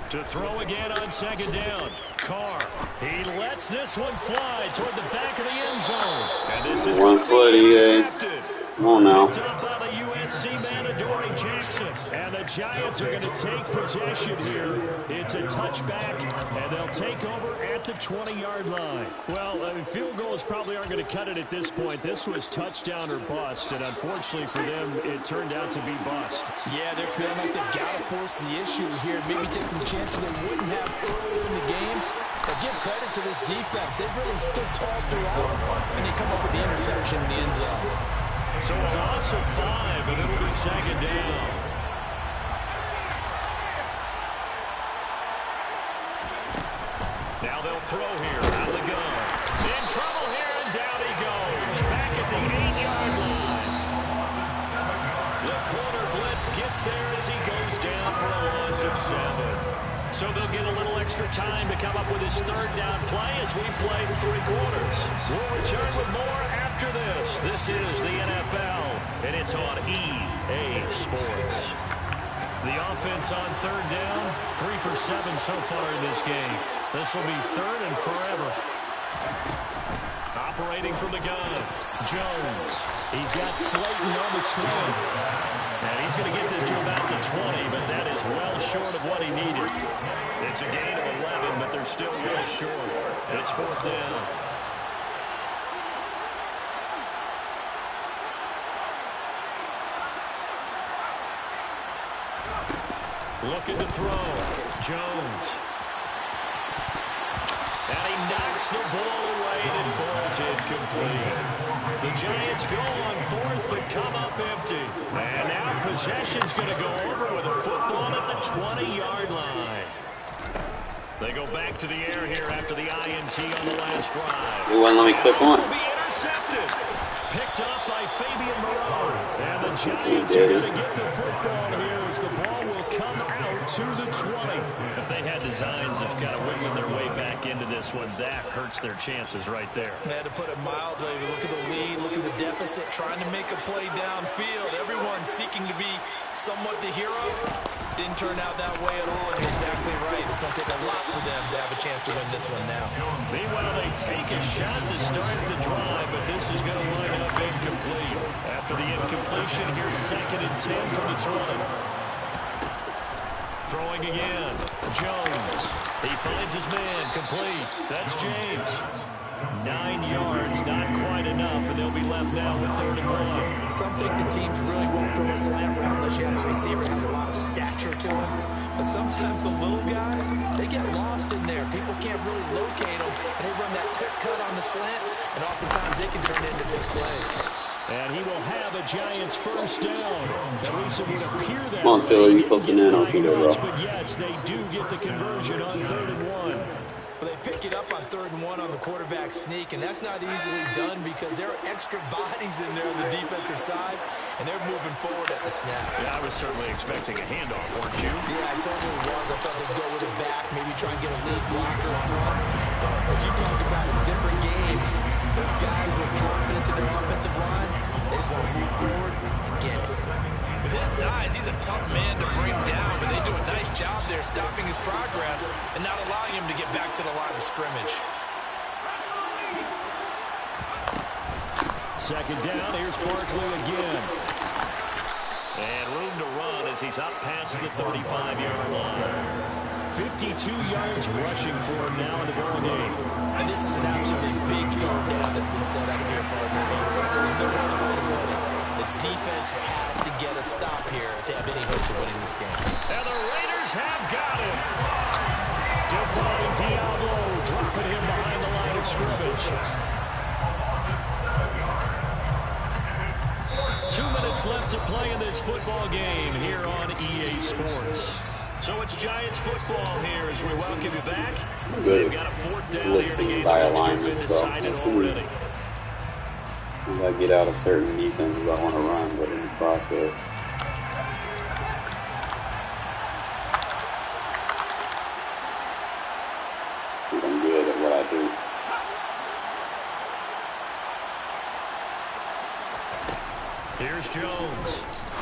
To throw again on second down. Carr. He lets this one fly toward the back of the end zone. And this is one foot, intercepted. Come on now. Picked up by the USC man, Adoree Jackson. And the Giants are going to take possession here. It's a touchback, and they'll take over at the 20-yard line. Well, field goals probably aren't going to cut it at this point. This was touchdown or bust, and unfortunately for them, it turned out to be bust. Yeah, they're feeling like they've got to force the issue here. Maybe take some chances they wouldn't have earlier in the game. But give credit to this defense. They've really stood tall throughout, and they come up with the interception in the end zone. So a loss of 5, and it'll be second down. Now they'll throw here out of the gun. In trouble here, and down he goes. Back at the 8-yard line. The corner blitz gets there as he goes down for a loss of 7. So they'll get a little extra time to come up with his third down play as we play 3 quarters. We'll return with more after this. This is the NFL, and it's on EA Sports. The offense on third down, 3 for 7 so far in this game. This will be third and forever. Operating from the gun, Jones. He's got Slayton on the slant. And he's going to get this to about the 20, but that is well short of what he needed. It's a gain of 11, but they're still well short. It's fourth down. Looking to throw. Jones. And he knocks the ball away and it falls incomplete. The Giants go on fourth but come up empty. And now possession's going to go over with a football at the 20-yard line. They go back to the air here after the INT on the last drive. You wouldn't let me click on. Will be intercepted. Picked up by Fabian Moreau. And the Giants are going to get the football here as the ball will come out to the 20. If they had designs of kind of wiggling their way back into this one, that hurts their chances right there. Had to put it mildly. Look at the lead, look at the deficit, trying to make a play downfield. Everyone seeking to be somewhat the hero. Didn't turn out that way at all, and you're exactly right. It's going to take a lot for them to have a chance to win this one now. Meanwhile, they take a shot to start the drive, but this is going to wind up incomplete. After the incompletion, here's 2nd and 10 from the 20. Throwing again. Jones. He finds his man. Complete. That's James. 9 yards, not quite enough, and they'll be left now with 3rd and 1. Some think the teams really won't throw a slant route unless you have a receiver that has a lot of stature to him. But sometimes the little guys, they get lost in there. People can't really locate them, and they run that quick cut on the slant, and oftentimes they can turn into big plays. And he will have a Giants first down. At least it would appear that. Come on, Taylor, you posting that on Twitter, bro. But yes, they do get the conversion on 3rd and 1. But they pick it up on 3rd and 1 on the quarterback sneak, and that's not easily done because there are extra bodies in there on the defensive side, and they're moving forward at the snap. Yeah, I was certainly expecting a handoff, weren't you? Yeah, I totally was. I thought they'd go with it back, maybe try and get a lead blocker in front. But as you talk about in different games, those guys with confidence in their offensive line, they just want to move forward and get it. With his size, he's a tough man to bring down, but they do a nice job there stopping his progress and not allowing him to get back to the line of scrimmage. 2nd down, here's Barkley again. And room to run as he's up past the 35-yard line. 52 yards rushing for him now in the ball game. And this is an absolutely big third down that's been set up here, partner. There's no other way to put it. The defense has to get a stop here if they have any hopes of winning this game. And the Raiders have got him. Defying Diablo, dropping him behind the line of scrimmage. 2 minutes left to play in this football game here on EA Sports. So it's Giants football here as we welcome you back. Good. They've got a 4th down here to Blitzing get by the alignments, bro. decided As soon as I get out of certain defenses, I want to run, but in the process.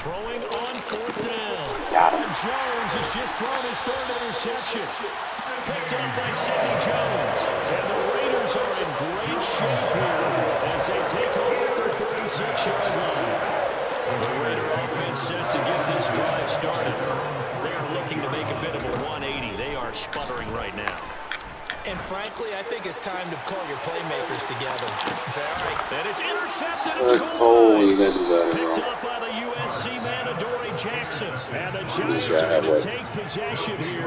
Throwing on 4th down. Got him. Jones has just thrown his 3rd interception. Picked up by Sidney Jones. And the Raiders are in great shape here as they take over at their 36-yard line. The Raider offense set to get this drive started. They are looking to make a bit of a 180. They are sputtering right now. And frankly, I think it's time to call your playmakers together and say, all right. And it's intercepted. Oh, you got to do better, Picked bro. up by the USC man, Adoree Jackson. And the Giants are going to take possession here.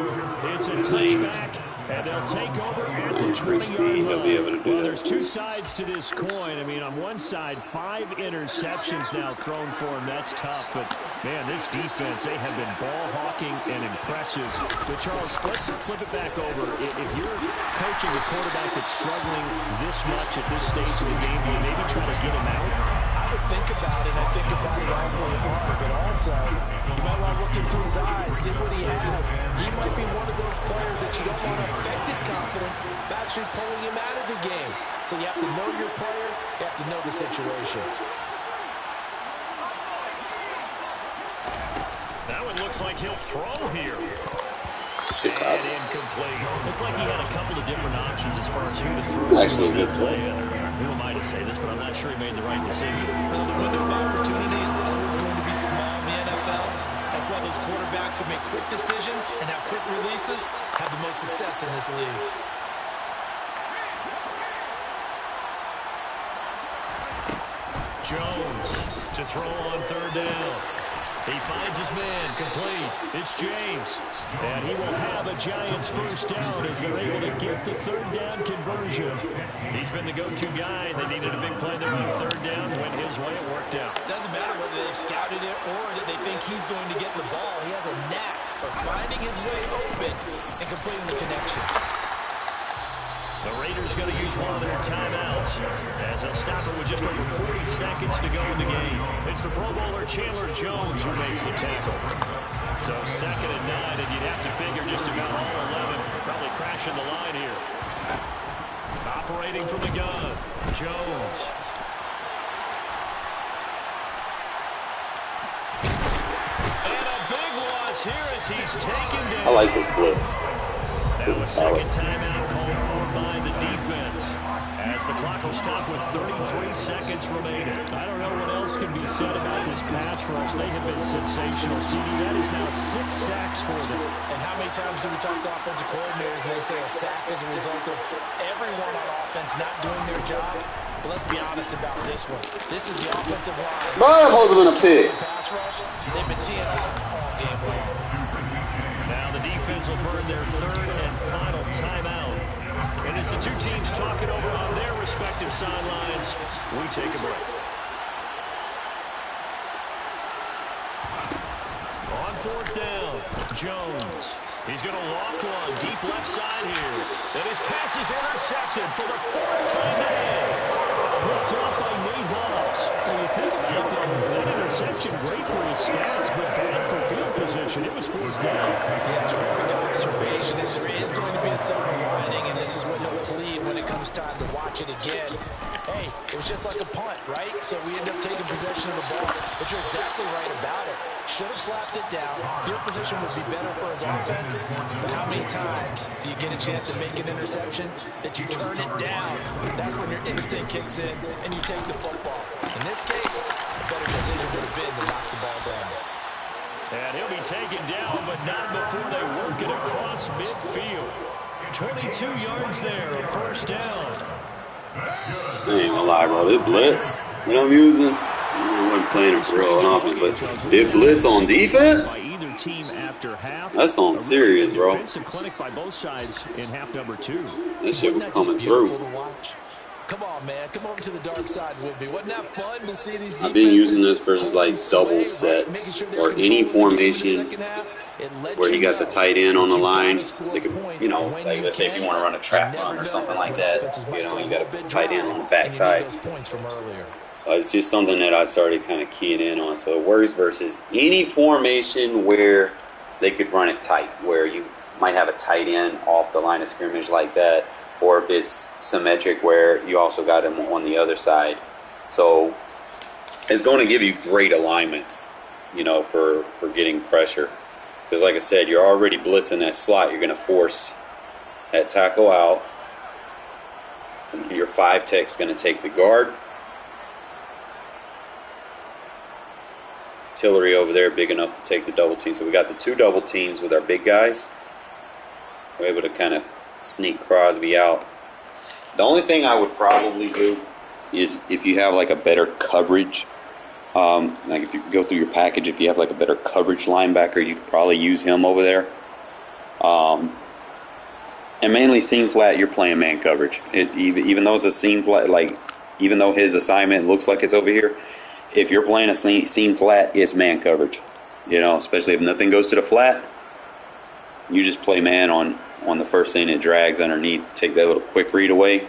It's a touchback, and they'll take over at the 20-yard He'll be able to line. do Well, that. there's two sides to this coin. I mean, on one side, 5 interceptions now thrown for him. That's tough. But, man, this defense, they have been ball-hawking and impressive. But, Charles, let's flip it back over. If you're coaching a quarterback that's struggling this much at this stage of the game, do you maybe try to get him out? I would think about it. I think about it awfully hard, but also you might want to look into his eyes, see what he has. He might be one of those players that you don't want to affect his confidence by actually pulling him out of the game. So you have to know your player. You have to know the situation. That one looks like he'll throw here. And incomplete. Looked like he had a couple of different options as far as who to throw to actually a good play. Who am I to say this, but I'm not sure he made the right decision. Well, the window of opportunity is always going to be small in the NFL. That's why those quarterbacks who make quick decisions and have quick releases have the most success in this league. Jones to throw on 3rd down. He finds his man, complete. It's James. And he will have a Giants 1st down as they're able to get the 3rd down conversion. He's been the go-to guy. They needed a big play there on 3rd down. Went his way. It worked out. Doesn't matter whether they scouted it or that they think he's going to get the ball. He has a knack for finding his way open and completing the connection. The Raiders going to use one of their timeouts as they'll stop it with just over 40 seconds to go in the game. It's the Pro Bowler Chandler Jones who makes the tackle. So 2nd and 9, and you'd have to figure just about all 11 probably crashing the line here. Operating from the gun, Jones. And a big loss here as he's taken down. I like this blitz. Now a second timeout called for by the defense as the clock will stop with 33 seconds remaining. I don't know what else can be said about this pass rush. They have been sensational. CD, that is now 6 sacks for them. And how many times do we talk to offensive coordinators and they say a sack is a result of everyone on offense not doing their job? But let's be honest about this one. This is the offensive line. Bro, holds him in a pig. Pass rush, they've been teeing off all game long. Now the defense will burn their 3rd and final timeout. And as the two teams talk it over on their respective sidelines, we take a break. On 4th down, Jones. He's going to loft one deep left side here. And his pass is intercepted for the 4th time today. Picked off by Nate Hobbs. When you think about that interception, great for his stats, but bad for field position. It was 4th down. Yeah, terrific observation. And there is going to be a silver lining, and this is what he'll plead when it comes time to watch it again. Hey, it was just like a punt, right? So we end up taking possession of the ball. But you're exactly right about it. Should have slapped it down. Field position would be better for his offense. But how many times do you get a chance to make an interception that you turn it down? That's when your instinct kicks in and you take the football. In this case, a better decision would have been to knock the ball down. And he'll be taken down, but not before they work it across midfield. 22 yards there, a 1st down. I ain't gonna lie, bro. This blitz that I'm using, I wasn't playing it for real on offense, but did blitz on defense? By either team after half. That's on serious, bro. Defensive clinic by both sides in half number 2. That shit was Wasn't that coming just beautiful through. to watch? Come on, man. Come over to the dark side with me. Wasn't that fun to see these defenses? I've been using this versus like double sets or any formation where you got the tight end on the line. They could, you know, like let's say if you want to run a trap run or something like that, you know, you got a tight end on the backside. So it's just something that I started kind of keying in on. So it works versus any formation where they could run it tight, where you might have a tight end off the line of scrimmage like that, or if it's symmetric where you also got him on the other side. So it's going to give you great alignments for getting pressure. Because like I said, you're already blitzing that slot. You're going to force that tackle out. And your 5 tech's going to take the guard. Tillery over there big enough to take the double team. So we got the 2 double teams with our big guys. We're able to kind of sneak Crosby out. The only thing I would probably do is if you have like a better coverage, like if you go through your package, if you have like a better coverage linebacker, you could probably use him over there. And mainly seam flat, you're playing man coverage. Even though it's a seam flat, like even though his assignment looks like it's over here, if you're playing a seam flat, it's man coverage. Especially if nothing goes to the flat, you just play man on the first thing that drags underneath. Take that little quick read away.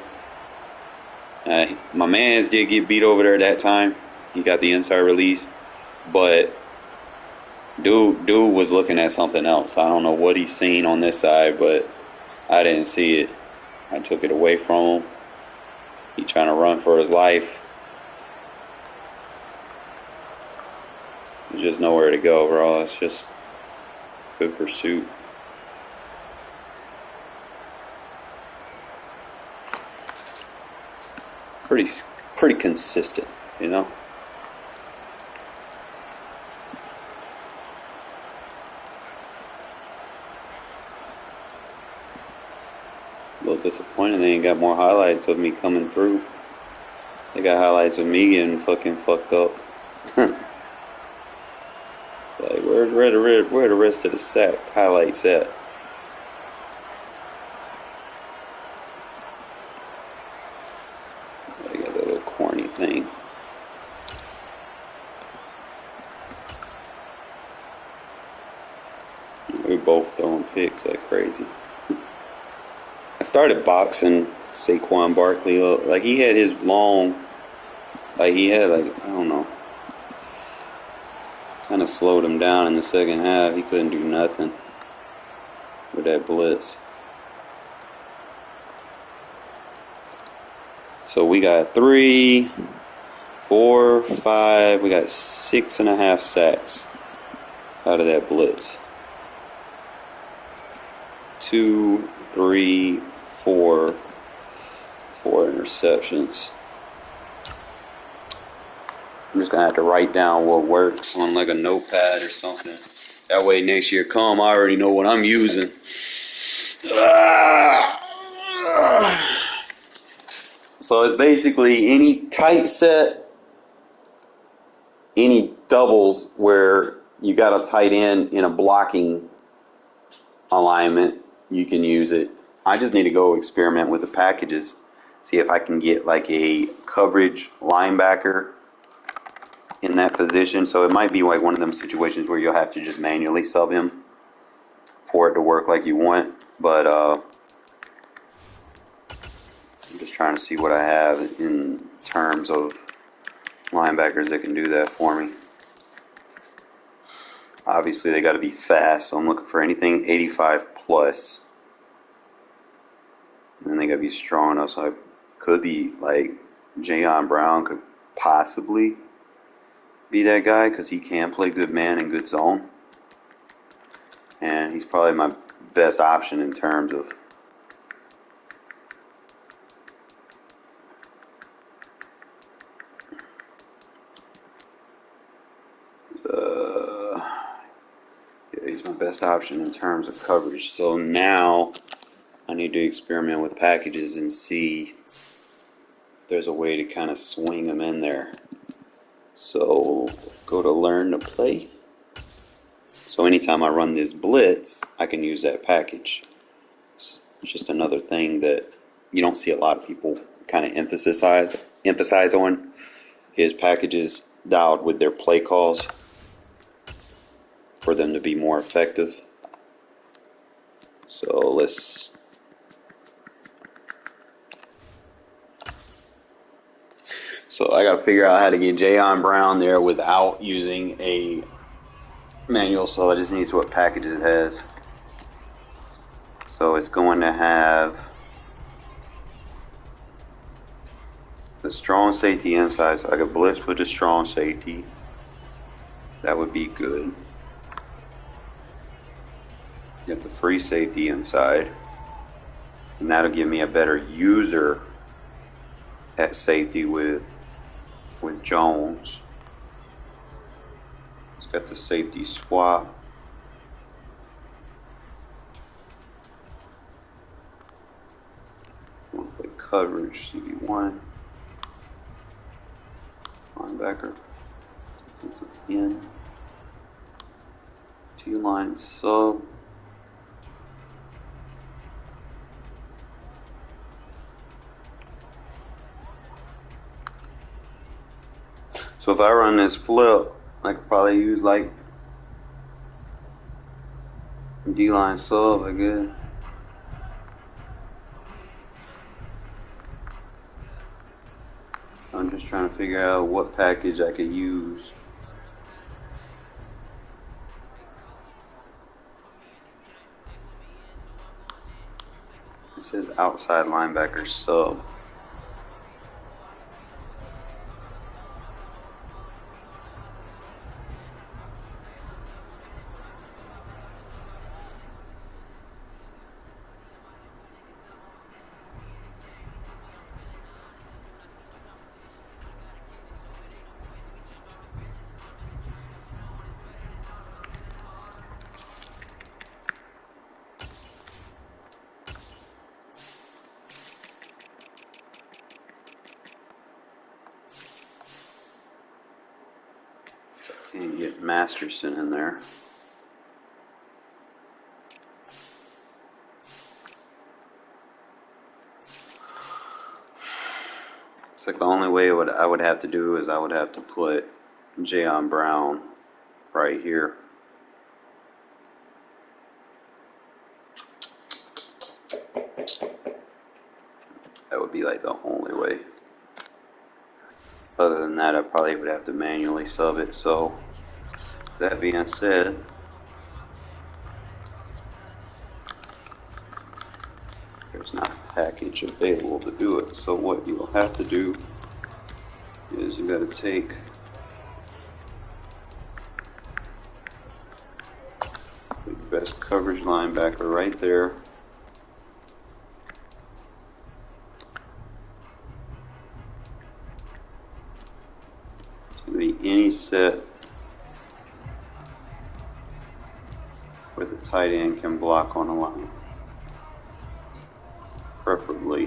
My mans did get beat over there that time. He got the inside release, but dude was looking at something else. I don't know what he's seen on this side, but I didn't see it. I took it away from him. He trying to run for his life. There's just nowhere to go, bro. It's just good pursuit. Pretty consistent, A little disappointed they ain't got more highlights of me coming through. They got highlights of me getting fucking fucked up. It's like, where the rest of the sack highlights at? They got that little corny thing. We both throwing picks like crazy. I started boxing Saquon Barkley up. Like he had his long, I don't know, kind of slowed him down in the second half. He couldn't do nothing with that blitz. So we got 3, 4, 5. We got 6.5 sacks out of that blitz. 2, 3, 4 interceptions. I'm just gonna have to write down what works on like a notepad or something. That way next year come, I already know what I'm using. So it's basically any tight set, any doubles where you got a tight end in a blocking alignment, you can use it. I just need to go experiment with the packages, see if I can get like a coverage linebacker in that position. So it might be like one of them situations where you'll have to just manually sub him for it to work like you want. But I'm just trying to see what I have in terms of linebackers that can do that for me. Obviously they got to be fast, so I'm looking for anything 85 plus. And then they got to be strong enough, so I could be like Jayon Brown could possibly be that guy because he can play good man and good zone. And he's probably my best option in terms of he's my best option in terms of coverage. So now I need to experiment with packages and see if there's a way to kind of swing them in there. So go to learn to play. So anytime I run this blitz, I can use that package. It's just another thing that you don't see a lot of people kind of emphasize on is packages dialed with their play calls for them to be more effective. So I got to figure out how to get Jayon Brown there without using a manual, so I just need to see what packages it has. So it's going to have the strong safety inside, so I can blitz with the strong safety. That would be good. Get the free safety inside. And that'll give me a better user at safety with Jones. It's got the safety swap. We'll play coverage, CB1. Linebacker. Defensive end. T-line sub. So if I run this flip, I could probably use like D-line sub, I guess. I'm just trying to figure out what package I could use. It says outside linebacker sub. Can't get Masterson in there. It's like the only way I would have to do is I would have to put Jayon Brown right here. That would be like the only way. Other than that, I probably would have to manually sub it. So, that being said, there's not a package available to do it. So what you'll have to do is you got to take the best coverage linebacker right there. Any set where the tight end can block on a line, preferably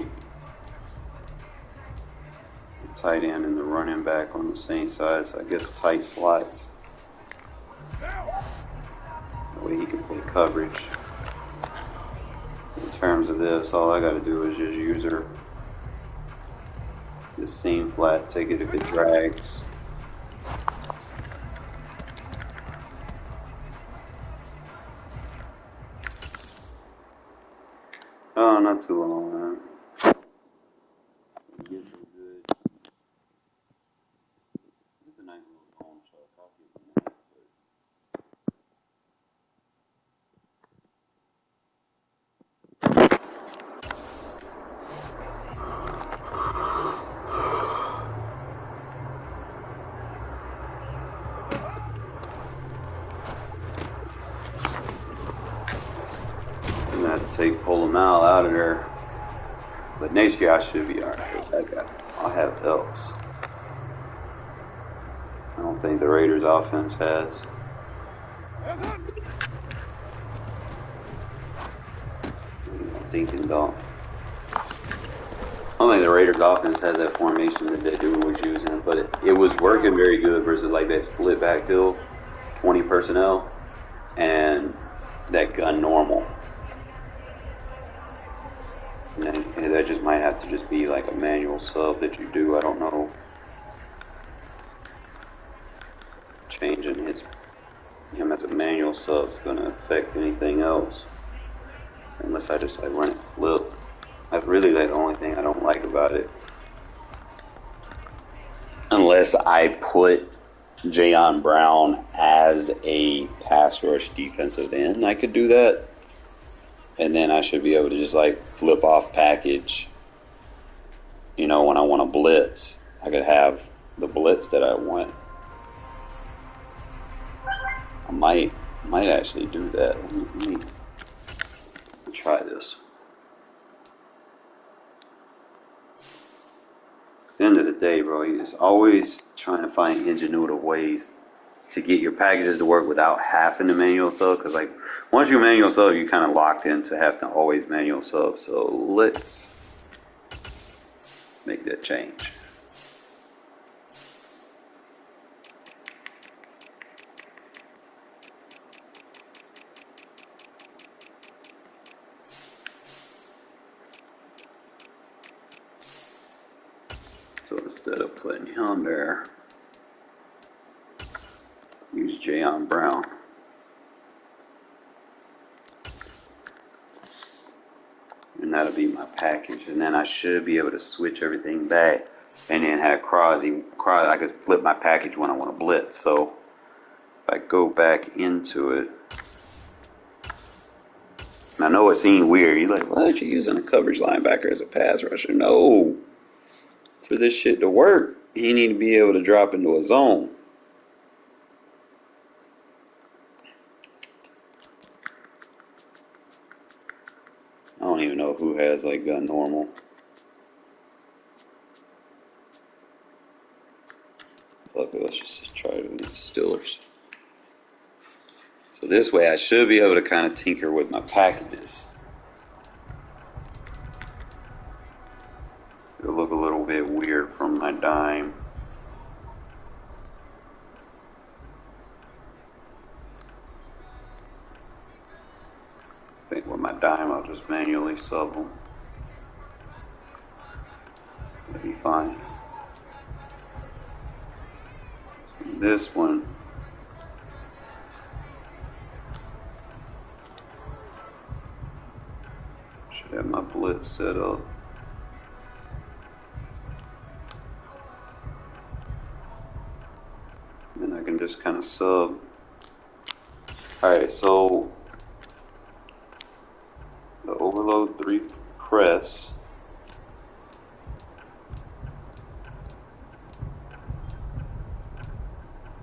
the tight end and the running back on the same side, so I guess tight slots. That way he can play coverage. In terms of this, all I got to do is just use her the seam flat, take it if it drags. Oh, not too long, man. It gets real good. It's a nice little bone shot. I'll give him that. I'm gonna have to pull him out of there. But next year I should be alright. I'll have helps. I don't think the Raiders offense has. Thinking dog. I don't think the Raiders offense has that formation that that dude was using, but it was working very good versus like that split backfield, 20 personnel, and that gun normal. And that just might have to just be like a manual sub that you do. I don't know. Changing him as a manual sub is going to affect anything else. Unless I just like run it flip. That's really like the only thing I don't like about it. Unless I put Jayon Brown as a pass rush defensive end, I could do that. And then I should be able to just like flip off package. You know, when I want to blitz, I could have the blitz that I want. I might actually do that. Let me try this. At the end of the day, bro, you're just always trying to find ingenuitive ways to get your packages to work without having to manual sub. Because like once you manual sub, you're kind of locked into having to always manual sub. So let's make that change. So instead of putting him there, use Jayon Brown. And that'll be my package. And then I should be able to switch everything back and then have Crosby. I could flip my package when I want to blitz. So if I go back into it, and I know it seems weird. You're like, what? You're using a coverage linebacker as a pass rusher? No. For this shit to work, he need to be able to drop into a zone. I don't even know who has like gun normal. Fuck it, let's just try it against the Steelers. So this way I should be able to kind of tinker with my packages. It'll look a little bit weird from my dime. I think with my dime I'll just manually sub them. That'll be fine. This one, should have my blitz set up. Then I can just kind of sub. Alright, so the overload 3 press.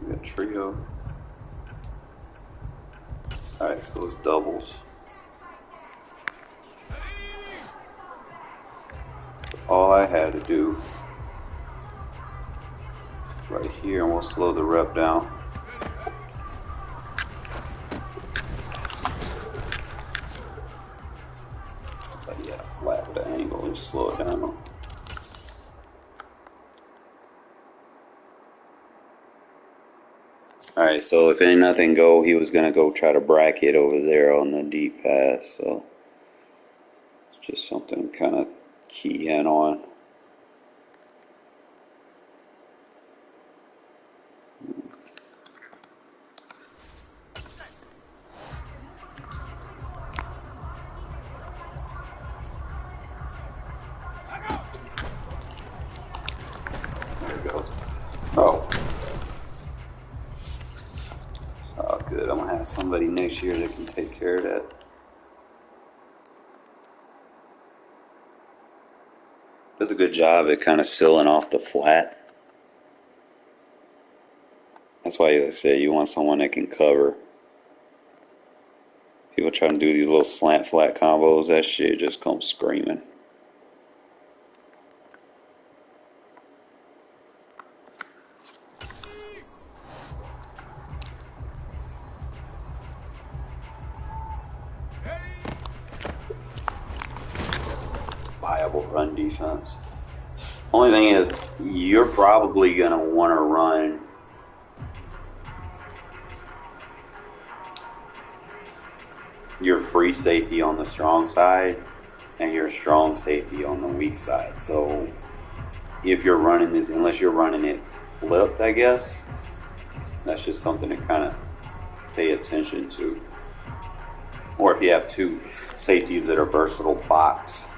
We got trio. Alright, so it's doubles. All I had to do right here, and we'll slow the rep down. It's like, yeah, flat with an angle, just slow it down. Alright, so if ain't nothing go, he was going to go try to bracket over there on the deep pass. So it's just something kind of key in on. There it goes. Oh. Oh, good. I'm going to have somebody next year that can take care of that. Does a good job at kind of sealing off the flat. That's why I say you want someone that can cover. People try to do these little slant flat combos, that shit just comes screaming. Viable run defense. Only thing is, you're probably going to want to run your free safety on the strong side and your strong safety on the weak side. So if you're running this, unless you're running it flipped, I guess, that's just something to kind of pay attention to. Or if you have two safeties that are versatile box.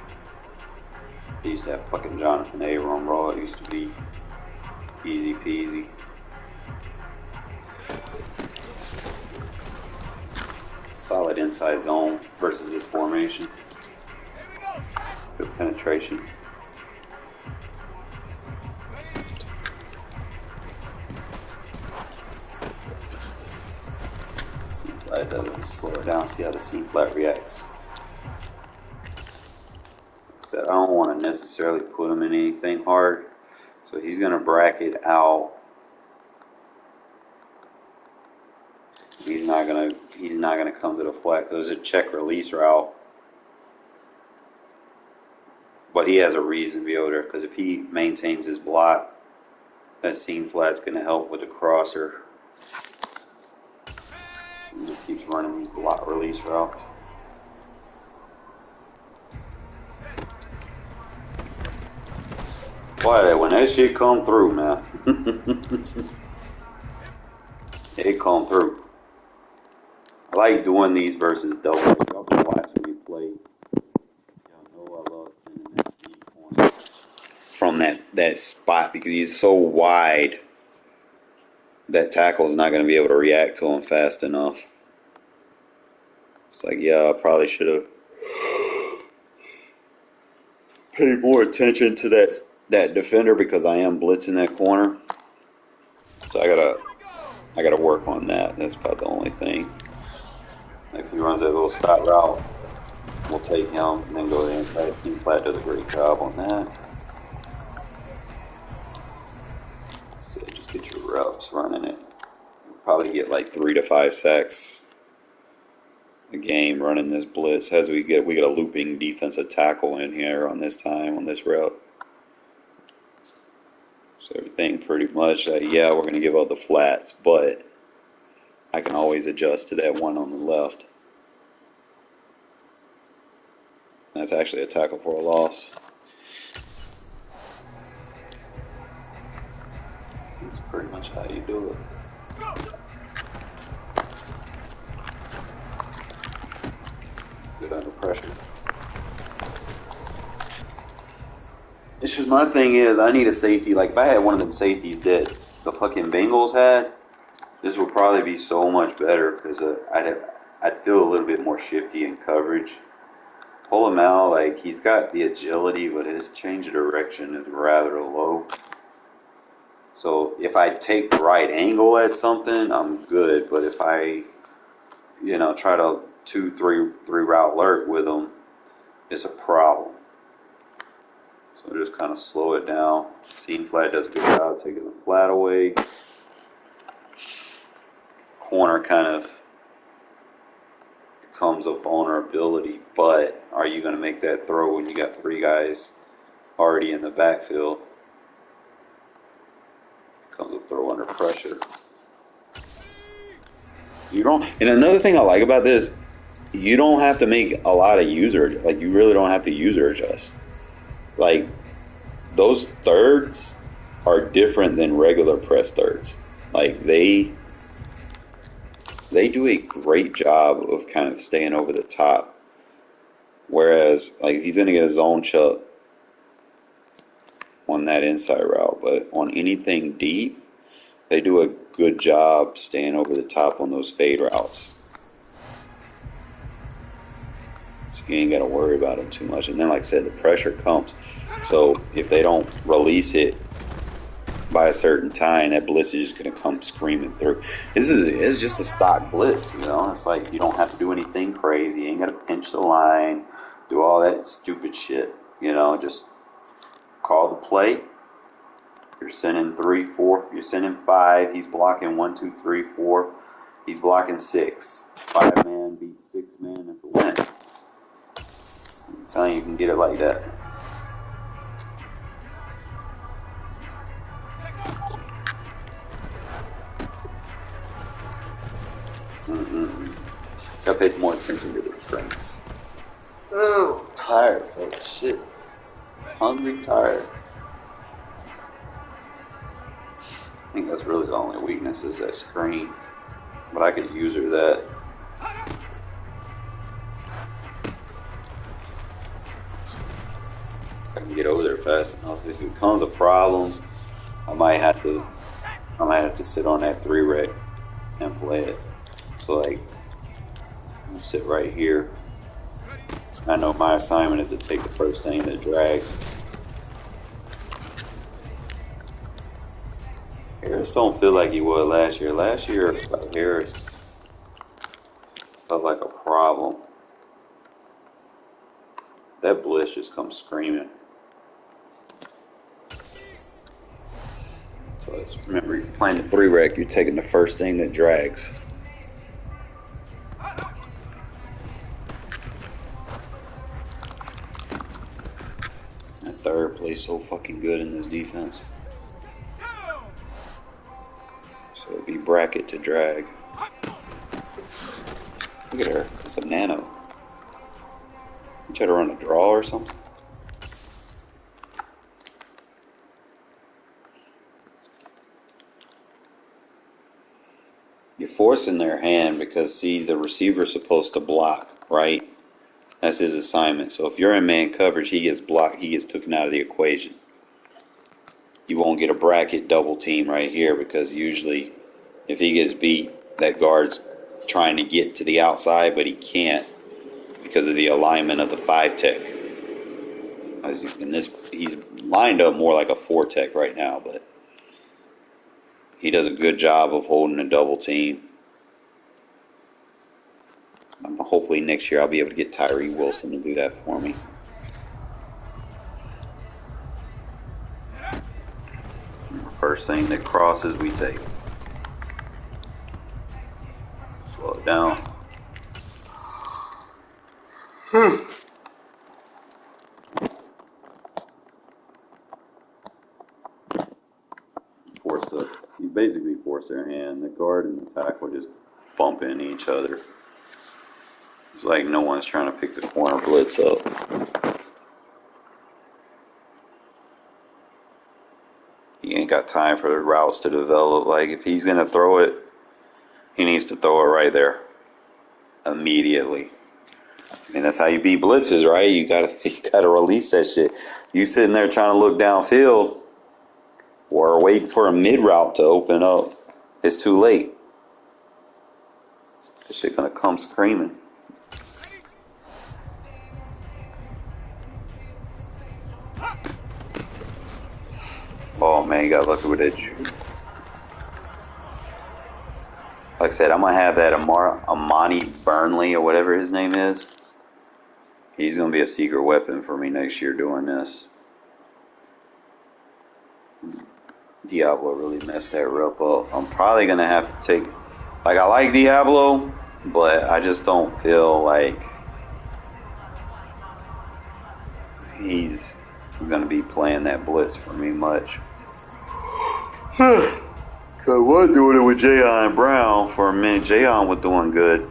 I used to have fucking Jonathan Abram, bro. It used to be easy peasy. Solid inside zone versus this formation. Good penetration. let's slow it down, see how the seam flat reacts. So I don't want to necessarily put him in anything hard. So he's going to bracket out. He's not gonna come to the flat. There's a check release route. But he has a reason to be over there, because if he maintains his block, that seam flat's going to help with the crosser. He just keeps running these block release routes. Boy, when that shit come through, man. It come through. I like doing these versus doubles. Y'all been watching me play. Y'all know I love sending that speed corner from that spot, because he's so wide that tackle's not going to be able to react to him fast enough. It's like, yeah, I probably should have paid more attention to that defender, because I am blitzing that corner. So I gotta work on that. That's about the only thing. If he runs that little stop route, we'll take him and then go to the inside. Team Flat does a great job on that. So just get your reps running it. You'll probably get like 3 to 5 sacks a game running this blitz. As we get a looping defensive tackle in here on this route. So everything pretty much, yeah, we're going to give out the flats, but I can always adjust to that one on the left. That's actually a tackle for a loss. That's pretty much how you do it. Good under pressure. It's just, my thing is, I need a safety. Like, if I had one of them safeties that the fucking Bengals had, this would probably be so much better, because I'd feel a little bit more shifty in coverage. Pull him out, like, he's got the agility, but his change of direction is rather low. So if I take the right angle at something, I'm good. But if I, try to 2-3 route lurk with him, it's a problem. So just kind of slow it down. Seam flat does a good job taking the flat away. Corner kind of comes up vulnerability, but are you going to make that throw when you got 3 guys already in the backfield? Comes up throw under pressure. And another thing I like about this, you don't have to make a lot of you really don't have to user adjust. Like, those thirds are different than regular press thirds. Like, they do a great job of kind of staying over the top. Whereas, like, he's going to get a zone chuck on that inside route, but on anything deep, they do a good job staying over the top on those fade routes. So you ain't got to worry about them too much. And then, like I said, the pressure comes. So if they don't release it by a certain time, that blitz is just going to come screaming through. It's just a stock blitz, It's like you don't have to do anything crazy. You ain't got to pinch the line, do all that stupid shit. Just call the play. You're sending 3, 4. You're sending 5. He's blocking 1, 2, 3, 4. He's blocking 6. 5 man beats 6 man. That's a win. I'm telling you, you can get it like that. Gotta pay more attention to the strengths. Oh, tired, folks. Shit. Hungry, tired. I think that's really the only weakness is that screen. But I could user that. I can get over there fast enough. If it becomes a problem, I might have to sit on that 3 rec and play it. So, like, I'll sit right here. I know my assignment is to take the first thing that drags. Harris don't feel like he was last year. Last year, Harris Felt like a problem. That blitz just comes screaming. So it's, remember, you're playing the 3-rec, you're taking the first thing that drags. That third plays so fucking good in this defense. So it'd be bracket to drag. Look at her. It's a nano. You try to run a draw or something? You're forcing their hand because, see, the receiver's supposed to block, right? That's his assignment. So if you're in man coverage, he gets blocked. He gets taken out of the equation. You won't get a bracket double team right here because usually if he gets beat, that guard's trying to get to the outside, but he can't because of the alignment of the 5-tech. In this, he's lined up more like a 4-tech right now, but he does a good job of holding a double team. Hopefully next year I'll be able to get Tyree Wilson to do that for me. First thing that crosses, we take. Slow it down. You basically force their hand. The guard and the tackle just bump into each other. It's like no one's trying to pick the corner blitz up. He ain't got time for the routes to develop. Like, if he's going to throw it, he needs to throw it right there. Immediately. I mean, that's how you beat blitzes, right? You gotta release that shit. You sitting there trying to look downfield or waiting for a mid route to open up, it's too late. This shit gonna come screaming. Oh man, you got lucky with that juke. Like I said, I'm gonna have that Amani Burnley or whatever his name is. He's gonna be a secret weapon for me next year doing this. Diablo really messed that rep up. I'm probably gonna have to take. Like, I like Diablo, but I just don't feel like he's gonna be playing that blitz for me much. Cause I was doing it with Jayon Brown for a minute. Jayon was doing good.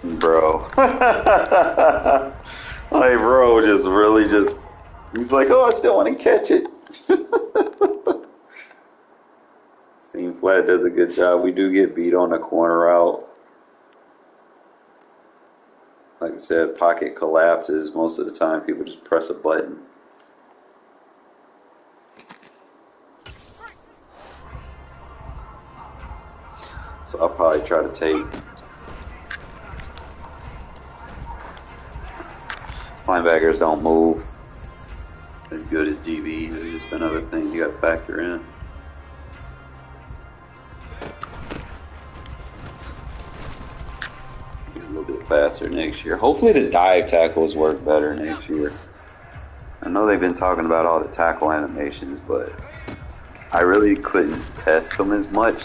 Bro. Like, bro, he's like, oh, I still want to catch it. Seam Flat does a good job. We do get beat on the corner out. Like I said, pocket collapses. Most of the time, people just press a button. So I'll probably try to take. Linebackers don't move as good as DBs. It's just another thing you got to factor in. Get a little bit faster next year. Hopefully the dive tackles work better next year. I know they've been talking about all the tackle animations, but I really couldn't test them as much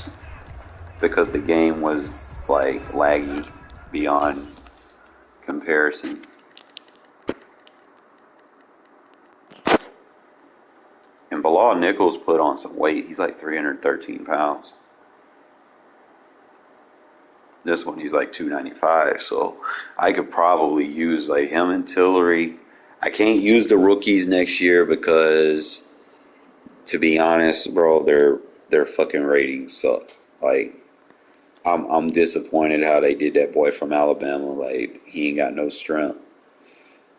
because the game was like laggy beyond comparison. And Bilal Nichols put on some weight. He's like 313 pounds. This one, he's like 295. So I could probably use like him and Tillery. I can't use the rookies next year because, to be honest, bro, their fucking ratings suck. Like, I'm disappointed how they did that boy from Alabama. Like, he ain't got no strength.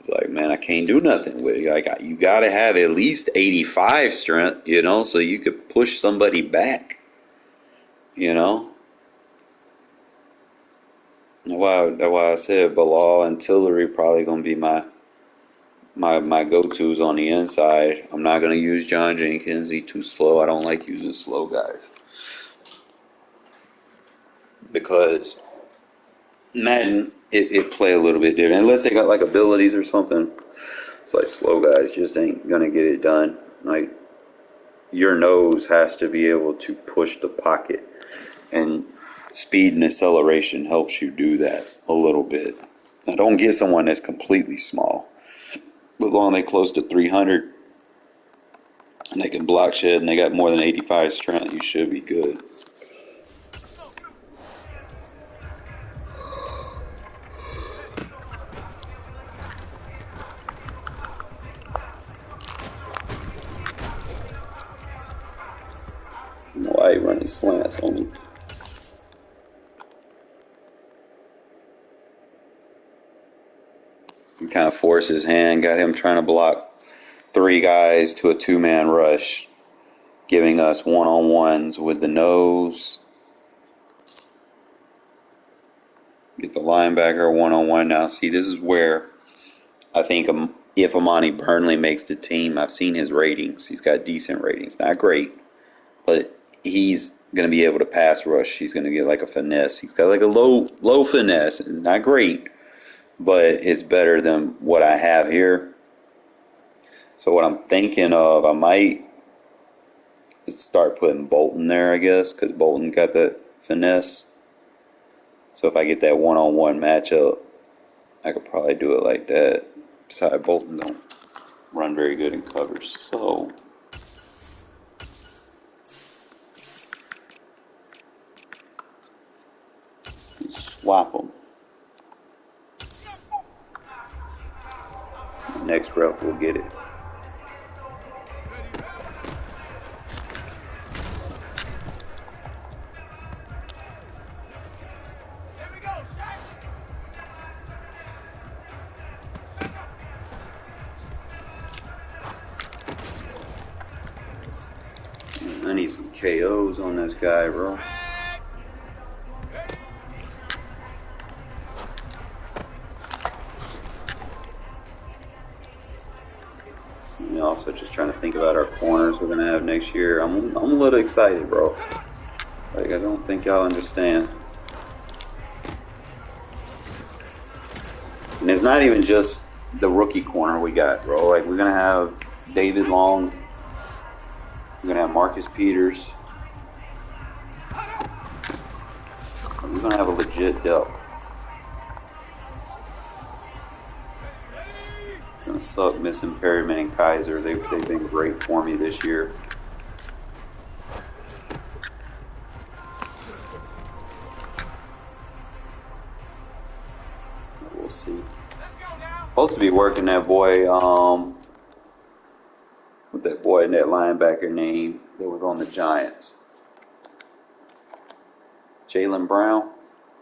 It's like, man, I can't do nothing with it. Like, you got to have at least 85 strength, you know, so you could push somebody back, you know. That's why I said Bilal and Tillery probably going to be my my go-tos on the inside. I'm not going to use John Jenkins. He's too slow. I don't like using slow guys. Because Madden, it play a little bit different. Unless they got like abilities or something. It's like slow guys just ain't going to get it done. Like, your nose has to be able to push the pocket. And speed and acceleration helps you do that a little bit. Now, don't get someone that's completely small. But long they close to 300 and they can block shed and they got more than 85 strength, you should be good. Why you running slants on me? He kind of forced his hand, got him trying to block 3 guys to a 2-man rush, giving us one-on-ones with the nose. Get the linebacker one-on-one now. See, this is where I think if Amani Burnley makes the team, I've seen his ratings. He's got decent ratings. Not great, but he's going to be able to pass rush. He's going to get like a finesse. He's got like a low finesse. Not great, but it's better than what I have here. So what I'm thinking of, I might start putting Bolton there, I guess, because Bolton got that finesse. So if I get that one-on-one matchup, I could probably do it like that. Besides, Bolton don't run very good in covers. So swap them. Next rep will get it. I need some KOs on this guy, bro. And also just trying to think about our corners we're gonna have next year. I'm a little excited, bro. Like, I don't think y'all understand. And it's not even just the rookie corner we got, bro. Like, we're gonna have David Long. We're gonna have Marcus Peters. We're gonna have a legit depth. It's gonna suck missing Perryman and Kaiser. They've been great for me this year. We'll see. Supposed to be working that boy. What's that boy in that linebacker name that was on the Giants? Jalen Brown.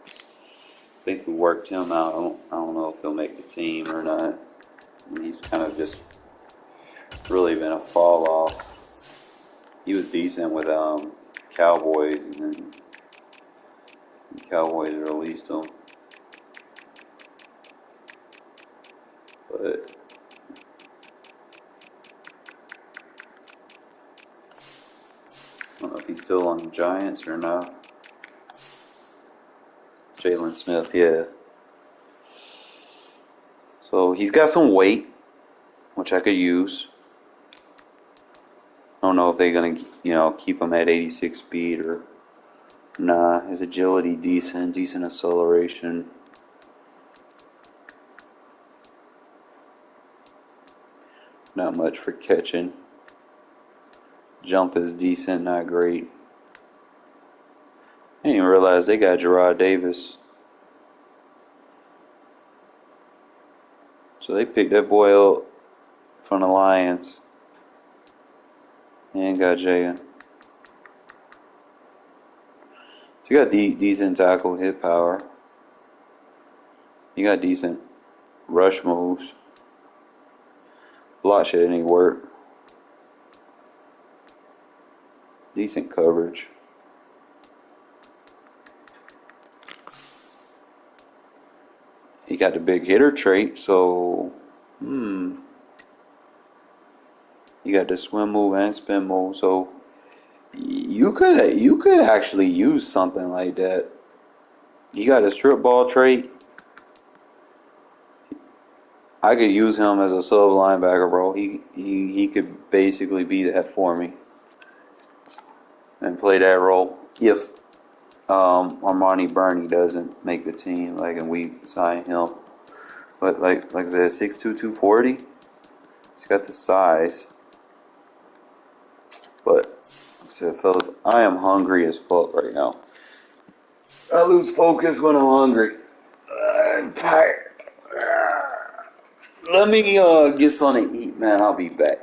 I think we worked him out. I don't know if he'll make the team or not. I mean, he's kind of just really been a fall off. He was decent with Cowboys, and then the Cowboys released him. But I don't know if he's still on the Giants or not. Jalen Smith, yeah. So he's got some weight, which I could use. I don't know if they're gonna, keep him at 86 speed or nah. His agility decent acceleration. Not much for catching. Jump is decent, not great. I didn't even realize they got Gerard Davis. So they picked that boy up from the Lions. And got Jaden. So you got decent tackle hit power. You got decent rush moves. Block shit ain't work. Decent coverage. He got the big hitter trait, so You got the swim move and spin move, so you could actually use something like that. You got a strip ball trait. I could use him as a sub linebacker, bro. He could basically be that for me and play that role if Armani Burney doesn't make the team, like, and we sign him. But like I said, 6'2", 240. He's got the size. But like I said, fellas, I am hungry as fuck right now. I lose focus when I'm hungry. I'm tired. Let me get something to eat, man. I'll be back.